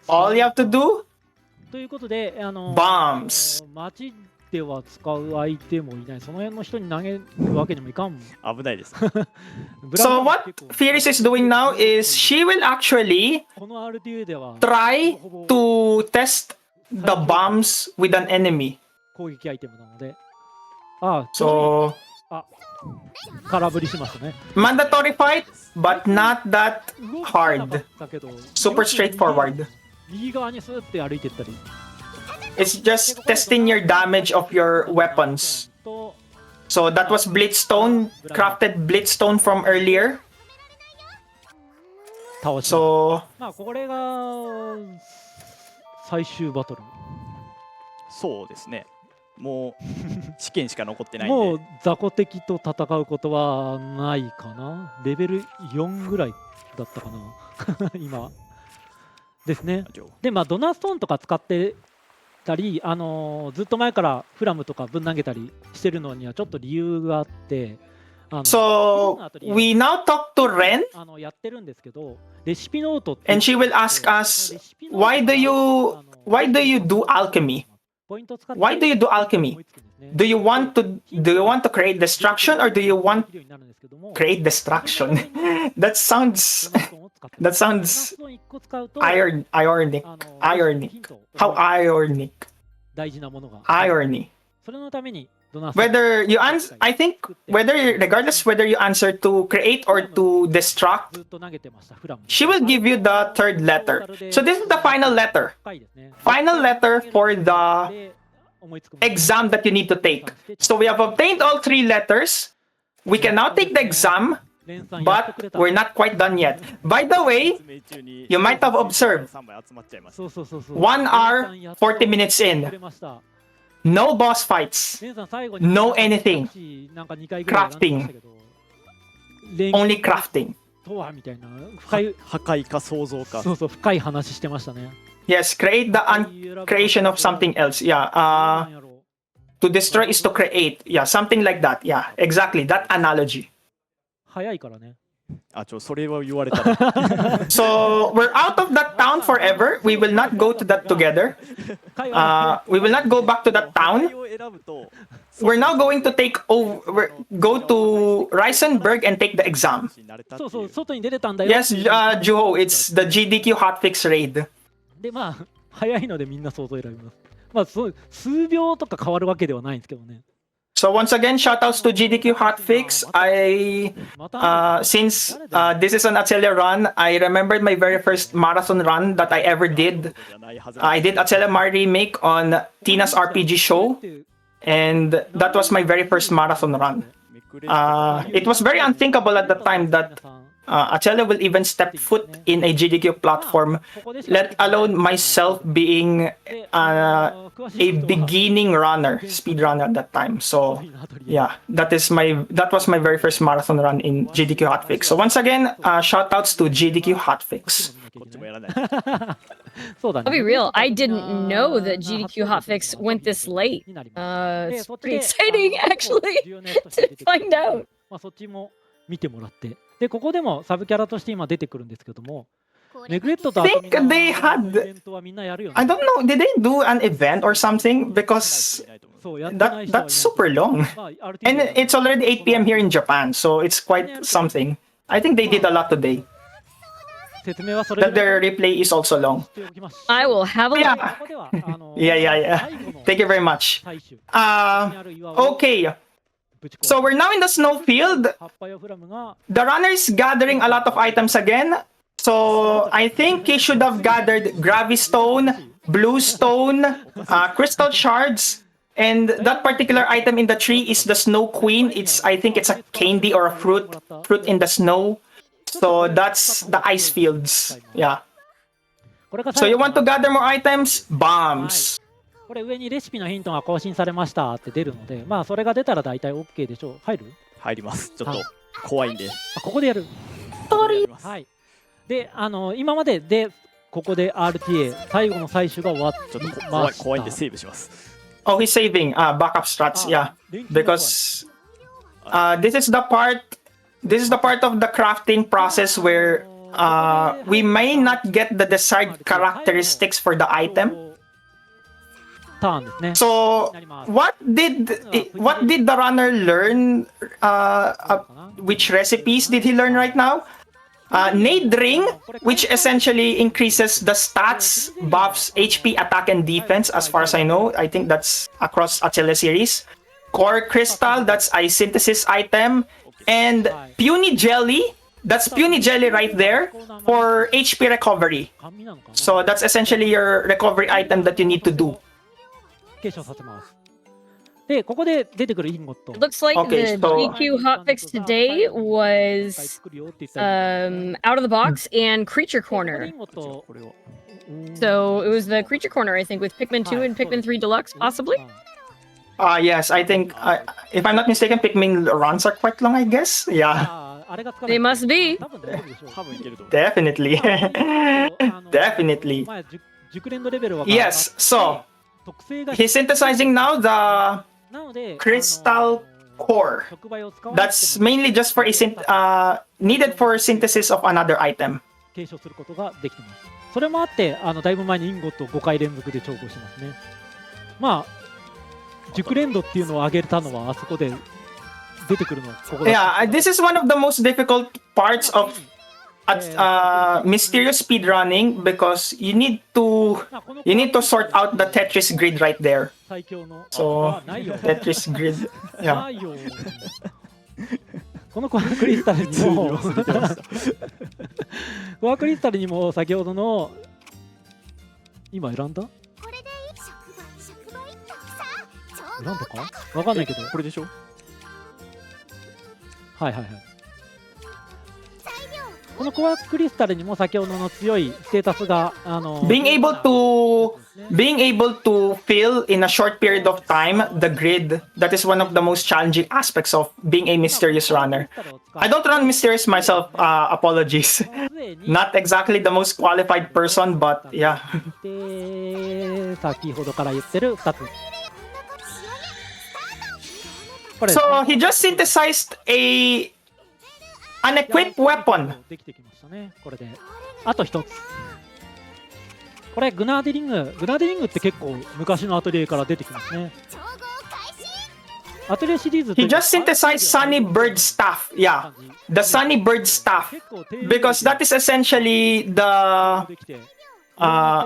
all you have to do ということでbombs. 街では使う相手もいないその辺の人に投げるわけにもいかん危ないです。ブラウフ So ラム what 結構 Firis is doing now is she will actually この RDU では try to test the bombs with an enemy. 攻撃アイテムなのであ So 空振りしましたね mandatory fight, but not that 動かなか hard. ったけど Super straightforward. 右側にスーって歩いてったり It's just testing your damage of your weapons. と So that was Blitzstone, crafted Blitzstone from earlier. 倒し So まあこれが最終バトルそうですね。もう試験しか残ってないんで。もう雑魚敵と戦うことはないかなレベル4ぐらいだったかな今ですねでまあドナーストーンとか使ってたり、ずっと前からフラムとかぶん投げたりしてるのにはちょっと理由があって、So we now talk to Ren, やってるんですけど、レシピノートって and she will ask us, why do you do alchemy? Why do you do alchemy? Do you want to create destruction, or do you want create destruction? that sounds ironic. How ironic. 大事なものが Irony. それのためにどな Whether you answer, I think regardless whether you answer to create or to destruct, ずっと投げてましたフラム she will give you the third letter. So this is the final letter. 深いですね Final letter for the で思いつくもの exam that you need to take. So we have obtained all 3 letters. We can now take the exam, 連さんやってくれ but た we're not quite done yet. By the way, you might have observed 3枚集まっちゃいます。そうそうそうそう 1 hour, 40 minutes く in. れました No boss fights. 連さん最後に No anything. なんか2回ぐらい選んでましたけど連 Only crafting. とはみたいな深い破壊か創造か。そうそう深い話してましたね Yes, create the creation of something else. Yeah. なんやろう To destroy is to create. Yeah, something like that. Yeah, exactly. That analogy. 早いからねあ、それは言われたら。 So we're out of that town forever. We will not go to that together. We will not go back to that 破 town. 壊を選ぶと We're now going to take over. Go to Reisenberg and take the exam. になれたってそうそういう。外に出れたんだよ Yes, Juho. It's the GDQ hotfix raid. でまあ早いのでみんな想像選びますまあそう数秒とか変わるわけではないんですけどね So once again, shoutouts to GDQ hotfix. Since this is an Atelier run, I remembered my very first marathon run that I ever did. じゃないはずな I did Atelier Mar remake on Tina's RPG show, and that was my very first marathon run. めくれる It was very unthinkable at the time that Atelier will even step foot in a GDQ platform, let alone myself being a beginning runner, speedrunner at that time. So yeah, that was my very first marathon run in GDQ hotfix. So once again, shoutouts to GDQ hotfix. こっちもやらない。そうだ I'll be ね real. I didn't know that GDQ hotfix went this late. になります It's pretty exciting, actually, to find out. まあそっちも見てもらってでここでもサブキャラとして今出てくるんですけどもネグレットと I think they had- イベントはみんなやるよね I don't know, did they do an event or something? Because そうやってない人はいない that's super long. まあある And 程度 it's already 8 p.m. here in Japan, so it's quite something. I think they did a lot today. 説明はそれ That their replay is also long. しておきます I will have a Yeah. look. ここではYeah. 最後の Thank you very much. 最終 Okay, so we're now in the snowfield. 葉っぱやフラムが The runner is gathering a lot of items again. So I think he should have gathered Gravistone, Bluestone, Crystal Shards. And that particular item in the tree is the Snow Queen. I think it's a candy or a fruit in the snow. So that's the ice fields. Yeah. これが So 最 you 後 want to gather more items? Bombs. これ上にレシピのヒントが更新されましたって出るのでまあそれが出たら大体 OK でしょう入る入ります。ちょっと怖いんで。あここでやるやります。はいで今まででここで RTA 最後の最終が終わっちょっとました怖いんでセーブします。 Oh, he's saving backup strats. Yeah. Because this is the part of the crafting process where we may not get the desired characteristics for the item. ターンですね So what did the runner learn? Which recipes did he learn right now? Nade Ring, which essentially increases the stats, buffs, HP, attack, and defense, as far as I know. I think that's across Atelier series. Core Crystal, that's a synthesis item. And Puny Jelly, that's Puny Jelly right there for HP recovery. 紙なのかな So that's essentially your recovery item that you need to do. 継承させますでここで出てくるインゴット Looks like Okay, the so- GQ hotfix today was 作るよって言ったら out of the box and creature ここで corner. インゴット これを So it was the creature corner, I think, with Pikmin 2 and Pikmin 3 Deluxe, possibly. Yes, I think, if I'm not mistaken, Pikmin runs are quite long, I guess. Yeah, あれが使われ They must be. 多分大丈夫でしょう多分いけると思う。 definitely. Definitely. 前熟練度レベルは Yes, so 特性が He's synthesizing now the なので crystal core. 触媒を使わなくて That's も mainly just for needed for synthesis of another item. 継承することができてます。それもあってだいぶ前にインゴットを5回連続で調合してますね。まあ熟練度っていうのを上げたのはあそこで出てくるのはここだ。 Yeah, this is one of the most difficult parts of mysterious speedrunning because you need to sort out the Tetris grid right there. 最強の So ないよ Tetris grid. な Yeah. いよこのコアクリスタルにもコアクリスタルにも先ほどの今選んだ選んだかわかんないけどこれでしょ。はいはいはい。このコアクリスタルにも先ほどの強いステータスがBeing able to fill in a short period of time the grid, that is one of the most challenging aspects of being a mysterious runner. I don't run mysterious myself, apologies. Not exactly the most qualified person, but yeah. で先ほどから言ってる2つ。これ So he just synthesized an equipped weapon. できてきましたね。これであと1つ。これグナーデリングって結構昔のアトリエから出てきますね。アトリエシリーズ He just synthesized Sunny Bird Staff. Yeah, the Sunny Bird Staff. Because that is essentially the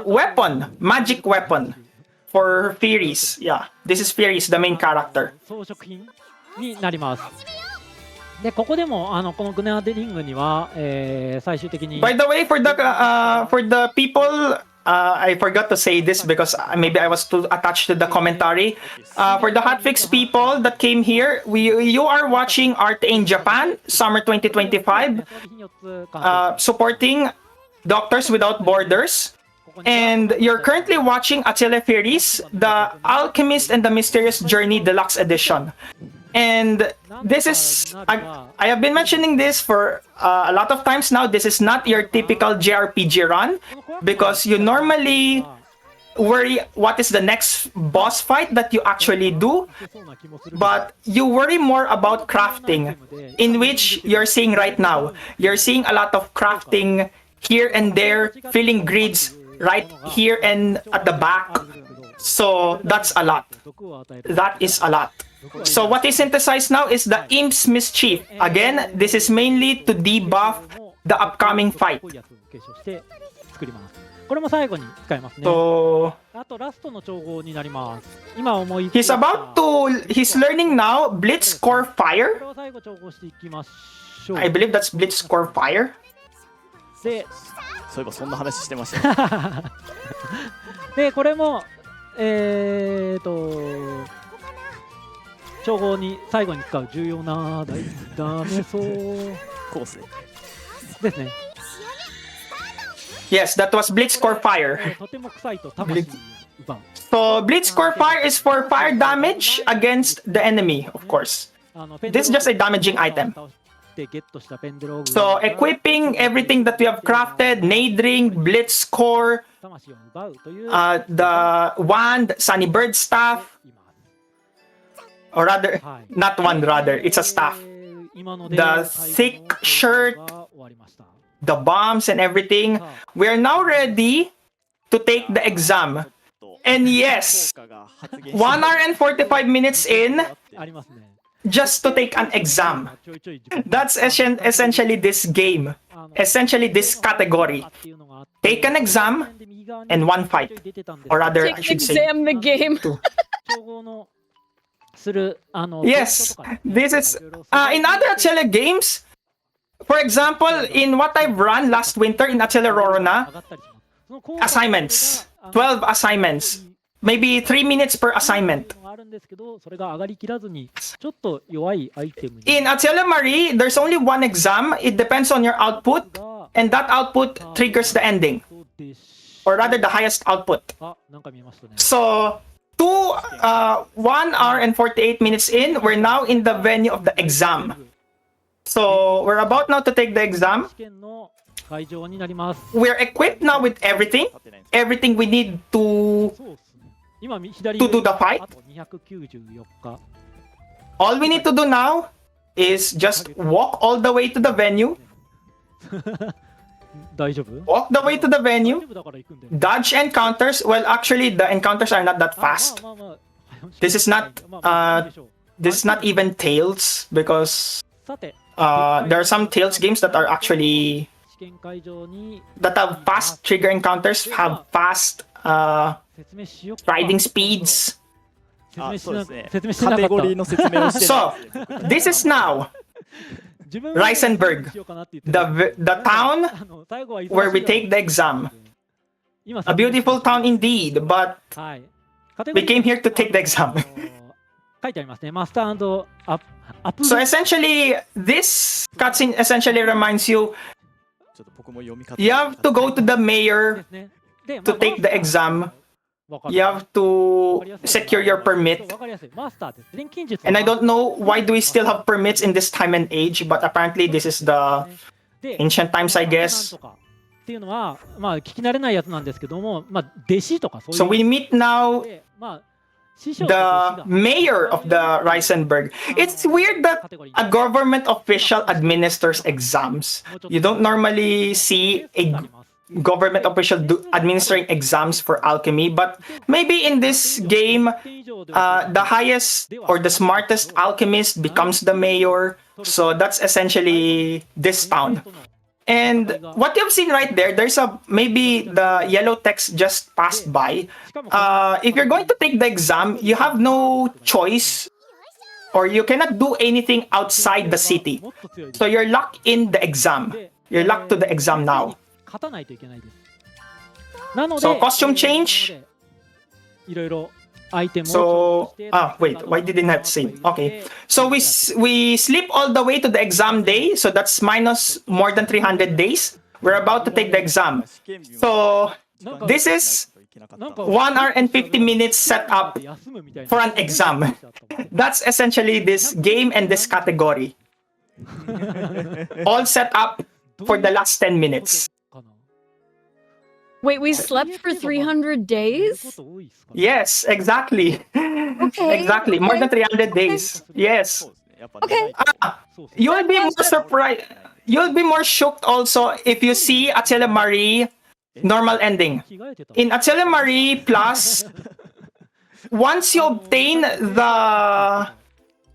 weapon, magic weapon for Firis. Yeah, this is Firis, the main character. 装飾品になります。でここでもこのグナーデリングには、最終的に By the way, for the people, I forgot to say this because maybe I was too attached to the commentary. For the hotfix people that came here, you are watching Art in Japan, Summer 2025, supporting Doctors Without Borders. And you're currently watching Atelier Firis, the Alchemist and the Mysterious Journey Deluxe Edition. And this is, I have been mentioning this for a lot of times now, this is not your typical JRPG run because you normally worry what is the next boss fight that you actually do, but you worry more about crafting, in which you're seeing right now. You're seeing a lot of crafting here and there, filling grids right here and at the back. So that's a lot. That is a lot. So what is synthesized now is the Imp's Mischief. Again, this is mainly to debuff the upcoming fight. 作ります。これも最後に使いますね。 So あとラストの調合になります。今思い he's learning now Blitz Core こ Fire. れを最後調合していきましょう。 I believe that's Blitz Core Fire. で、そういえばそんな話してましたね。でこれも調合に最後に使う重要なダメそうコースですね。 Yes, that was Blitz Core Fire. とても臭いと魂を奪う。 So Blitz Core Fire is for fire damage against the enemy, of course. This is just a damaging item. So equipping everything that we have crafted, Nade Ring, Blitz Core, the wand, Sunny Bird Staff, or rather, not wand, rather, it's a staff. The thick shirt, the bombs and everything. We are now ready to take the exam. And yes, 1 hour and 45 minutes in, just to take an exam. That's essentially this game. Essentially this category. Take an exam and one fight. Or rather, I should say, exam the game. two. Yes, this is in other Atelier games. For example, in what I've run last winter in Atelier Rorona, assignments, 12 assignments, maybe 3 minutes per assignment. In Atelier Marie, there's only one exam. It depends on your output, and that output triggers the ending, or rather the highest output. So 1 hour and 48 minutes in, we're now in the venue of the exam. So we're about now to take the exam. We're equipped now with everything we need to 今左 To do the fight? あと294日 All we need to do now is just walk all the way to the venue, 大丈夫 walk the way to the 大 venue, 丈夫だから行くんだよ dodge encounters. Well, actually, the encounters are not that まあ fast. まあまあまあ This is not, まあまあいいでしょう This is not even Tales because さて there are some Tales games that are actually 試験会場に that have fast trigger encounters, have fast 説明しようか riding speeds. 説明しなそうですね。説明してなかっカテゴリーたの説明をしてない So this is now 自分は Reisenberg, しようかなって言ってた the town あの最後は忙しい where we だろう take the exam. 今 A beautiful town indeed, but はいカテゴ we リー came here to take the exam. 書いてありますねマスターアップ So essentially, this cutscene essentially reminds you ちょっと僕も読み方 you have to go to the で mayor すねで to take the exam. You have to secure your permit. わかりやすいマスターです錬金術 And I don't know why do we still have permits in this time and age, but apparently this is the で ancient times, I guess. っていうのはまあ聞き慣れないやつなんですけどもまあ弟子とかそういう So we meet now でまあ師匠と弟 the 子が mayor of the Reisenberg. It's weird that a government official administers exams. You don't normally see a government official administering exams for alchemy, but maybe in this game, the highest or the smartest alchemist becomes the mayor. So that's essentially this town. And what you've seen right there, there's a maybe the yellow text just passed by. If you're going to take the exam, you have no choice or you cannot do anything outside the city. So you're locked in the exam. You're locked to the exam now. 勝たないといけないですなので So costume change. いろいろアイテムを So wait, why didn't that save? Okay. So we sleep all the way to the exam day. So that's minus more than 300 days. We're about to take the exam. So this is 1 hour and 50 minutes set up for an exam. That's essentially this game and this category. All set up for the last 10 minutes. Wait, we slept for 300 days? Yes, exactly. Okay. Exactly. More than 300 days. Yes. Okay. You'll be more surprised. You'll be more shocked also if you see Atelier Marie normal ending. In Atelier Marie Plus, once you obtain the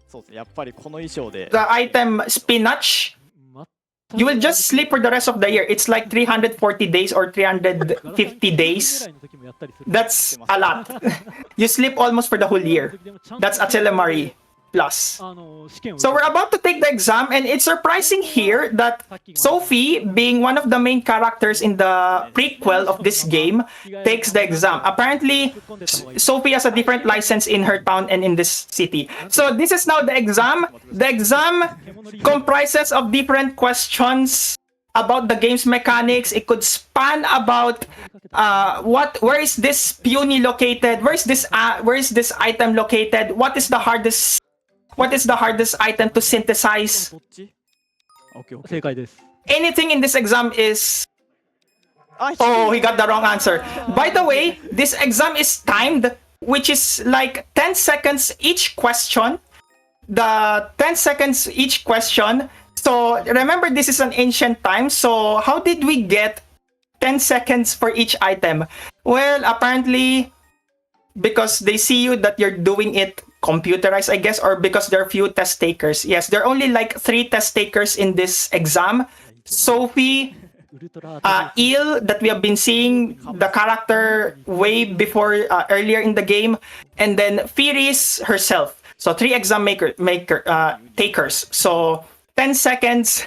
そうですねやっぱりこの衣装で the item spinach, you will just sleep for the rest of the year. It's like 340 days or 350 days. That's a lot. You sleep almost for the whole year. That's Atelier Marie Plus. So we're about to take the exam, and it's surprising here that Sophie, being one of the main characters in the prequel of this game, takes the exam. Apparently, Sophie has a different license in her town and in this city. So this is now the exam. The exam comprises of different questions about the game's mechanics. It could span about where is this peony located? Where is this item located? What is the hardest item to synthesize? どっち ?OK, 正 OK. 解です Anything in this exam is... あ Oh, he got the wrong answer. By the way, this exam is timed, which is like 10 seconds each question. The 10 seconds each question. So remember, this is an ancient time. So how did we get 10 seconds for each item? Well, apparently, because they see you that you're doing it computerized, I guess, or because there are few test takers. Yes, there are only like 3 test takers in this exam. Sophie, Il, that we have been seeing the character way before earlier in the game, and then Firis herself. So 3 exam takers. So 10 seconds.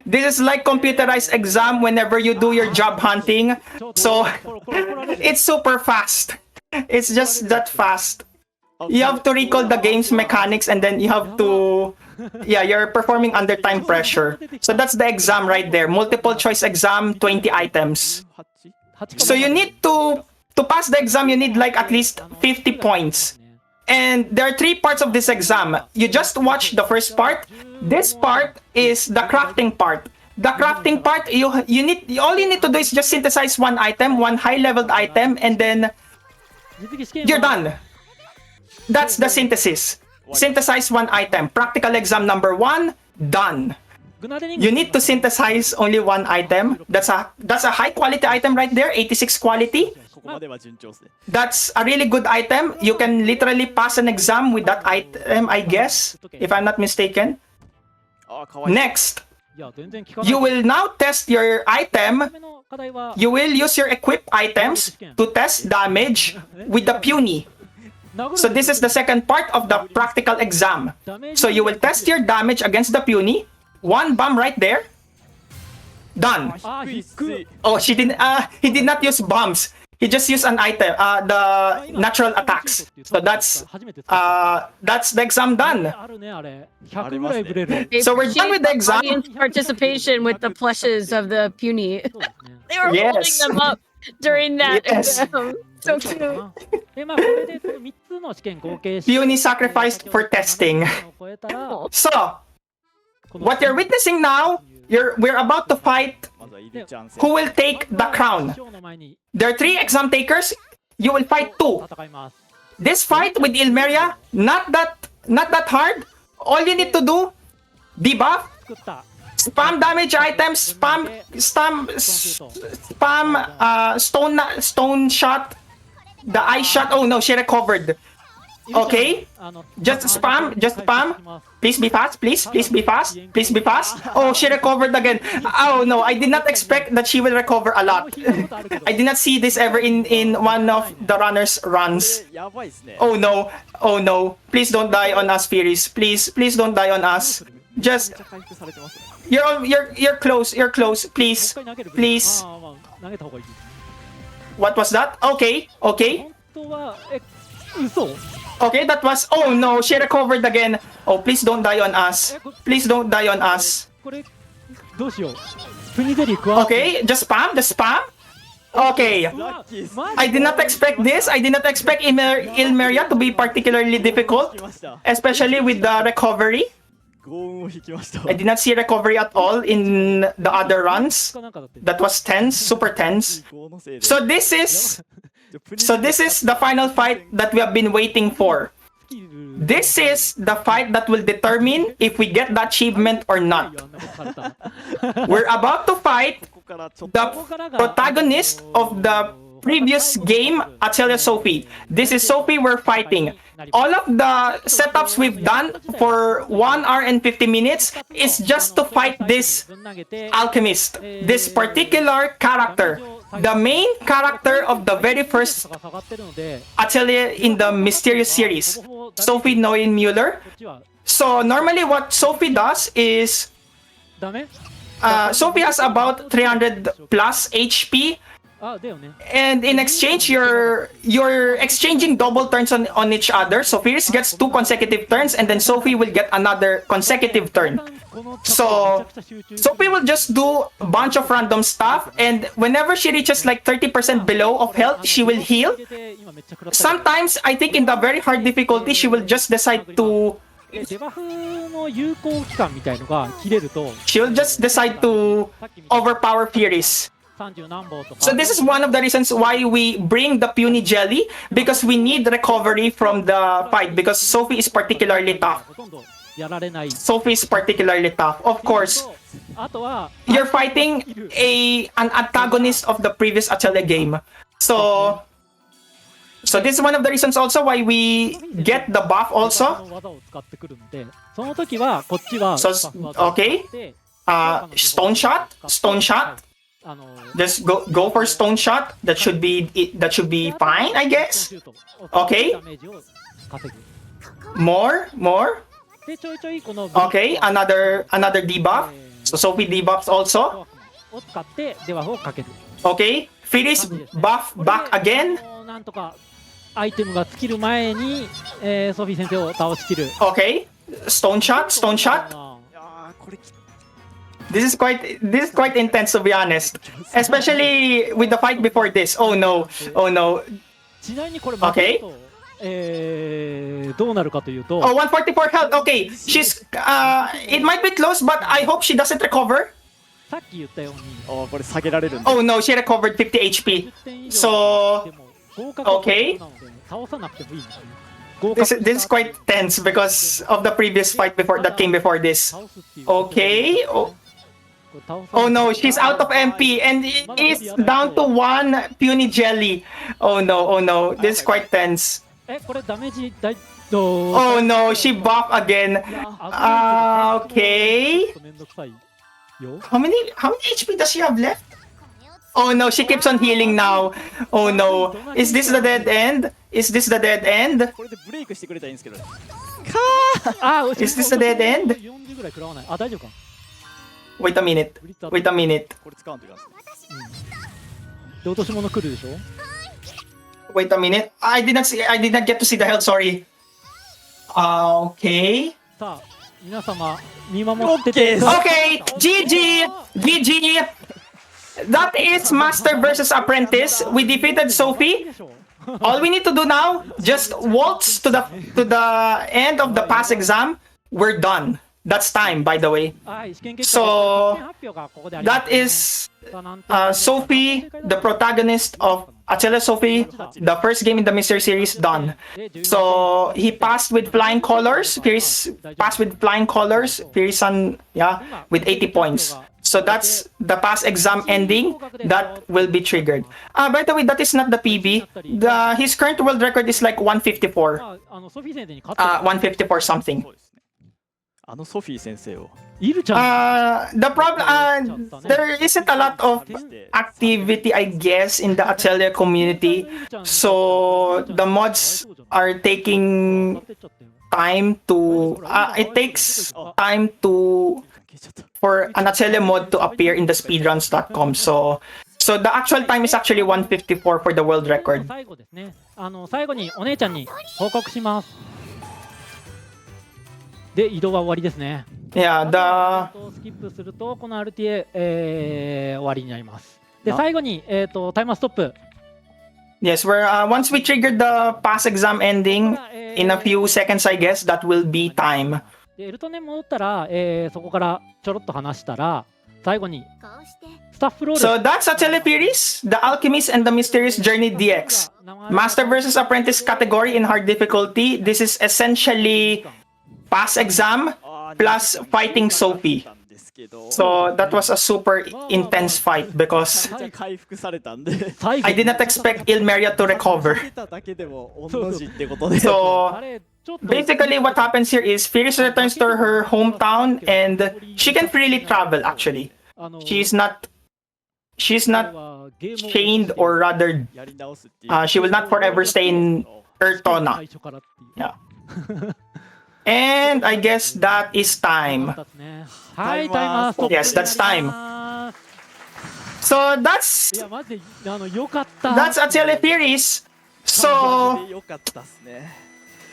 This is like computerized exam whenever you do your job hunting. So it's super fast. It's just that fast. You have to recall the game's mechanics, and then you have to... Yeah, you're performing under time pressure. So that's the exam right there. Multiple choice exam, 20 items. So you need to pass the exam, you need like at least 50 points. And there are 3 parts of this exam. You just watch the first part. This part is the crafting part. The crafting part, all you need to do is just synthesize one item, one high-leveled item, and then You're done. That's the synthesis. Synthesize one item. Practical exam number 1, done. You need to synthesize only one item. That's a high quality item right there, 86 quality. ここまでは順調ですね。 That's a really good item. You can literally pass an exam with that item, I guess, if I'm not mistaken. あー、かわいい。 Next, いや全然効かない you will now test your item. 目の課題は You will use your equip items to test damage with the puny. So this is the second part of the practical exam. So you will test your damage against the puny. One bomb right there. Done. あー低い低い Oh, he did not use bombs. He just used an item, the natural attacks. So that's 初めて使った the exam done. あるねあれ100ぐらいブレる They So we're done with the appreciate exam. audience participation with the plushes of the puny. そうですね They were Yes. holding them up during that Yes. exam. So cute. でまあこれでこの3つの試験合計して Puny sacrificed for testing. 超えたら So この what you're witnessing now, we're about to fight まずはイルちゃん戦。 who will take the crown. 賞の前に There are 3 exam takers. You will fight 2. 戦います This fight with Ilmeria, not that hard. All you need to do, debuff, 作った spam damage items, spam stone shot, the ice shot. Oh no, she recovered. Okay, あの just spam. Please be fast, please be fast. Oh, she recovered again. Oh no, I did not expect that she will recover a lot. I did not see this ever in one of the runners' runs. やばいですね。 Oh no, please don't die on us, Firis. Please don't die on us. め Just っちゃ回復されてますね。 you're close, please. もう一回投げる Please. あーまあ投げた方がいい What was that? Okay. 本当は嘘 Okay, that was. Oh no, she recovered again. Oh, please don't die on us. Please don't die on us. これどうしようプニゼリー食わ Okay, just spam. Okay. うわマジ I did not expect this. I did not expect Ilmeria to be particularly 引 difficult, きました。 especially with the recovery. 豪運を引きました。 I did not see recovery at all in the other runs. なんかだって That was tense, super tense. 豪のせいで。 So this is じゃあプリ so this is the final fight that we have been waiting for. スキル This is the fight that will determine if we get the achievement or い not. やあんなことされた We're about to fight ここからちょっと the protagonist of the previous game, Atelier Sophie. This is Sophie we're fighting. All of the setups we've done for 1 hour and 50 minutes is just to fight this ぶん投げて Alchemist, this particular character, the main character of the very first が下がってるので Atelier in the Mysterious series, Sophie Neuenmuller. こっちは So normally what Sophie does is ダメ Sophie has about 300 plus HP, あだよね and in exchange you're exchanging double turns on each other. So Firis gets 2 consecutive turns, and then Sophie will get another consecutive turn. この So めちゃくちゃ集中 Sophie will just do a bunch of random stuff, and whenever she reaches like 30% below of health, she will heal. 今めっちゃ食らったけど Sometimes I think in the very hard difficulty, she will just decide to でデバフの有効期間みたいのが切れると she'll just decide to さっきみたいに overpower Firis. 30何本とか So this is one of the reasons why we bring the puny jelly, because we need recovery from the fight, because Sophie is particularly tough. ほとんどやられない Sophie is particularly tough. Of course, あとは you're fighting an antagonist of the previous Atelier game. So this is one of the reasons also why we get the buff こ also. の技を使ってくるのでその時はこっちは So バフ技を使って stone shot. あの Just go for stone shot. That should be fine, I guess. Okay. ダメージを稼ぐ More. でちょいちょいこの Okay, another debuff. So Sophie debuffs also. を使ってデバフをかける Okay, Firis buff back again. なんとかアイテムが尽きる前に、ソフィー先生を倒しきる Okay, stone shot. いやーこれき This is quite intense, to be honest. Especially with the fight before this. Oh no. ちなみにこれ負けると、どうなるかというと Oh, 144 health. Okay, it might be close, but I hope she doesn't recover. さっき言ったようにあーこれ下げられるんで Oh no, she recovered 50 HP. 10点以上 So でも Okay. This is quite tense because of the previous fight before that came before this. Okay. Oh no, she's out of MP and is down to 1 puny jelly. Oh no, this is quite tense. Oh no, she buffed again. Okay. How many HP does she have left? Oh no, she keeps on healing now. Oh no. Is this the dead end? Is this the dead end? Is this the dead end? Wait a minute. Wait a minute. Wait a minute. I did not get to see the health, sorry. Okay. Okay, GG. That is Master versus Apprentice. We defeated Sophie. All we need to do now, just waltz to the end of the pass exam. We're done. That's time, by the way. So that is Sophie, the protagonist of Atelier Sophie, the first game in the Mystery Series, done. So he passed with flying colors. Firis passed with flying colors. Firis-san, yeah, with 80 points. So that's the pass exam ending that will be triggered. By the way, that is not the PB. His current world record is like 154. 154 something. The problem, there isn't a lot of activity, I guess, in the Atelier community. So the mods are taking time to. It takes time for an Atelier mod to appear in the speedruns.com. So the actual time is actually 154 for the world record. Yeah, Yes, we're once we trigger the pass exam ending in a few seconds, I guess that will be time. So that's Atelier Firis, the Alchemist and the Mysterious Journey DX. Master versus Apprentice category in hard difficulty. This is essentially pass exam plus fighting Sophie. So that was a super intense fight because I did not expect Ilmeria to recover. So basically what happens here is Firis returns to her hometown and she can freely travel actually. She's not chained, or rather she will not forever stay in Ertona. Yeah. And I guess that is time. Yes, that's time. So that's Atelier Firis. So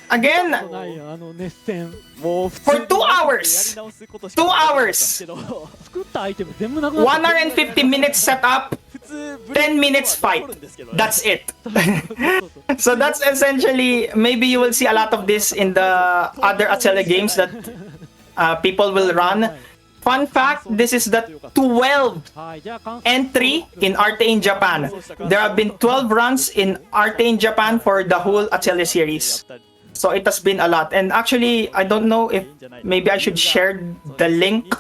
again, for 2 hours, 1 hour and 50 minutes setup, 10 minutes fight. That's it. So that's essentially, maybe you will see a lot of this in the other Atelier games that people will run. Fun fact, this is the 12th entry in Arte in Japan. There have been 12 runs in Arte in Japan for the whole Atelier series. So it has been a lot. And actually, I don't know if maybe I should share the link.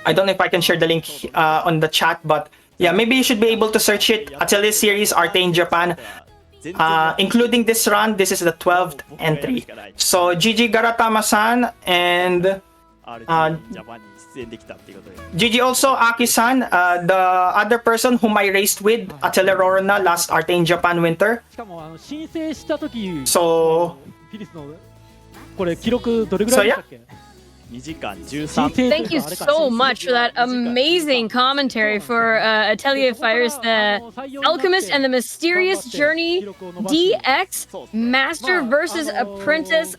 I don't know if I can share the link on the chat, but yeah, maybe you should be able to search it. Atelier series Arte in Japan. Including this run, this is the 12th entry. So GG Garatama-san and GG also Aki-san, the other person whom I raced with Atelier Rorona last Arte in Japan winter. So yeah. Thank you so much for that amazing commentary for Atelier Firis, the Alchemist and the Mysterious Journey DX Master versus Apprentice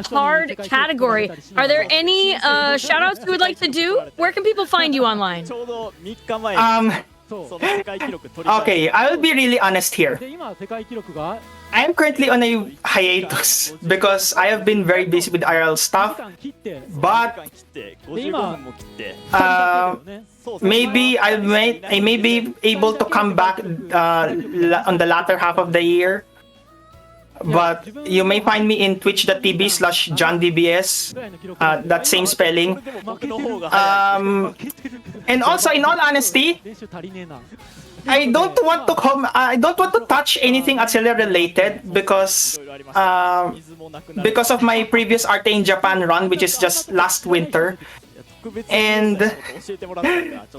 hard category. Are there any shoutouts you would like to do? Where can people find you online? Okay, I will be really honest here. I'm currently on a hiatus because I have been very busy with IRL stuff. But 55分も切って maybe I may be able to come back on the latter half of the year. But you may find me in twitch.tv/JonDBS, that same spelling. 僕の方が早い And also, in all honesty, I don't want to touch anything Atelier related because of my previous Arte in Japan run, which is just last winter. And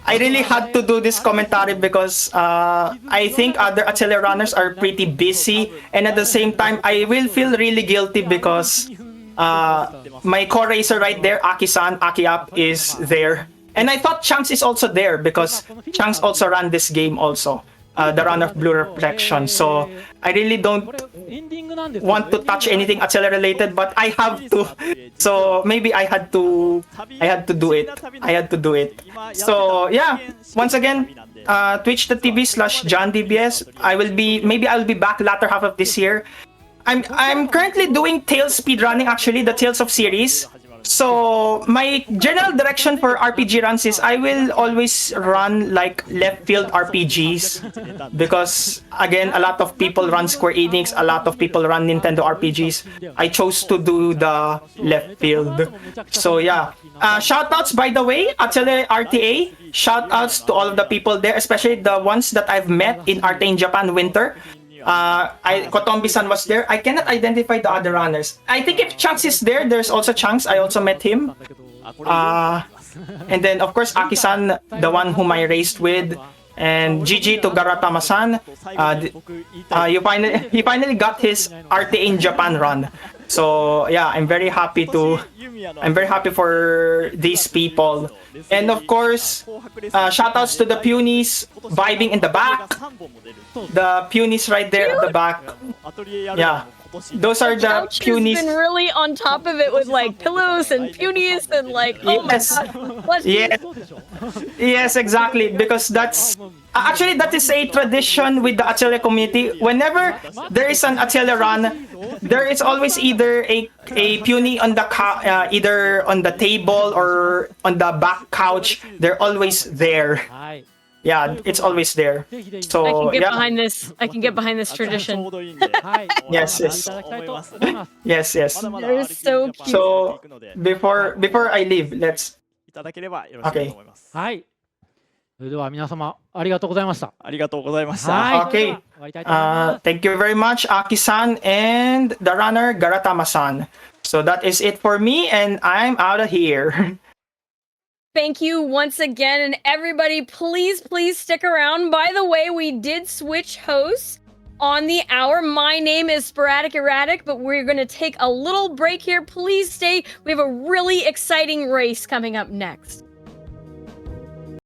I really had to do this commentary because I think other Atelier runners are pretty busy, and at the same time I will feel really guilty because my co-racer right there, Aki-san, Aki-up, is there. And I thought Chunks is also there because Chunks also ran this game also, the run of Blue Reflection. So I really don't want to touch anything Atelier related, but I have to. So maybe I had to do it. So yeah, once again, twitch.tv/JonDBS. I'll be back latter half of this year. I'm currently doing Tales speedrunning, actually, the Tales of series. So my general direction for RPG runs is I will always run like left field RPGs because again a lot of people run Square Enix, a lot of people run Nintendo RPGs. I chose to do the left field. So yeah, shoutouts by the way, Atelier RTA. Shoutouts to all of the people there, especially the ones that I've met in Arte in Japan Winter. Kotombi-san was there. I cannot identify the other runners. I think if Chunks is there, there's also Chunks. I also met him. And then of course Aki-san, the one whom I raced with, and GG to Garatama-san. He finally got his Arte in Japan run. So yeah, I'm very happy for these people. And of course, shoutouts to the Punies vibing in the back. The Punies right there at the back. Yeah. Those are the Couch has Punies. been really on top of it with like pillows and punies and like Yes. Yes, exactly. Because that's actually that is a tradition with the Atelier community. Whenever there is an Atelier run, there is always either a puny on the either on the table or on the back couch. They're always there. Yeah, it's always there. So I can get yeah. behind this. I can get behind this tradition. Yes. Yes. They're so cute. So before I leave, let's いただければよろしいと思います。はい。それでは皆様ありがとうございました。ありがとうございました。はい。 Okay. それでは終わりたいと思います。 Thank you very much, Aki-san and the runner Garatama-san. So that is it for me, and I'm out of here. Thank you once again, and everybody, please stick around. By the way, we did switch hosts on the hour. My name is Sporadic Erratic, but we're going to take a little break here. Please stay. We have a really exciting race coming up next.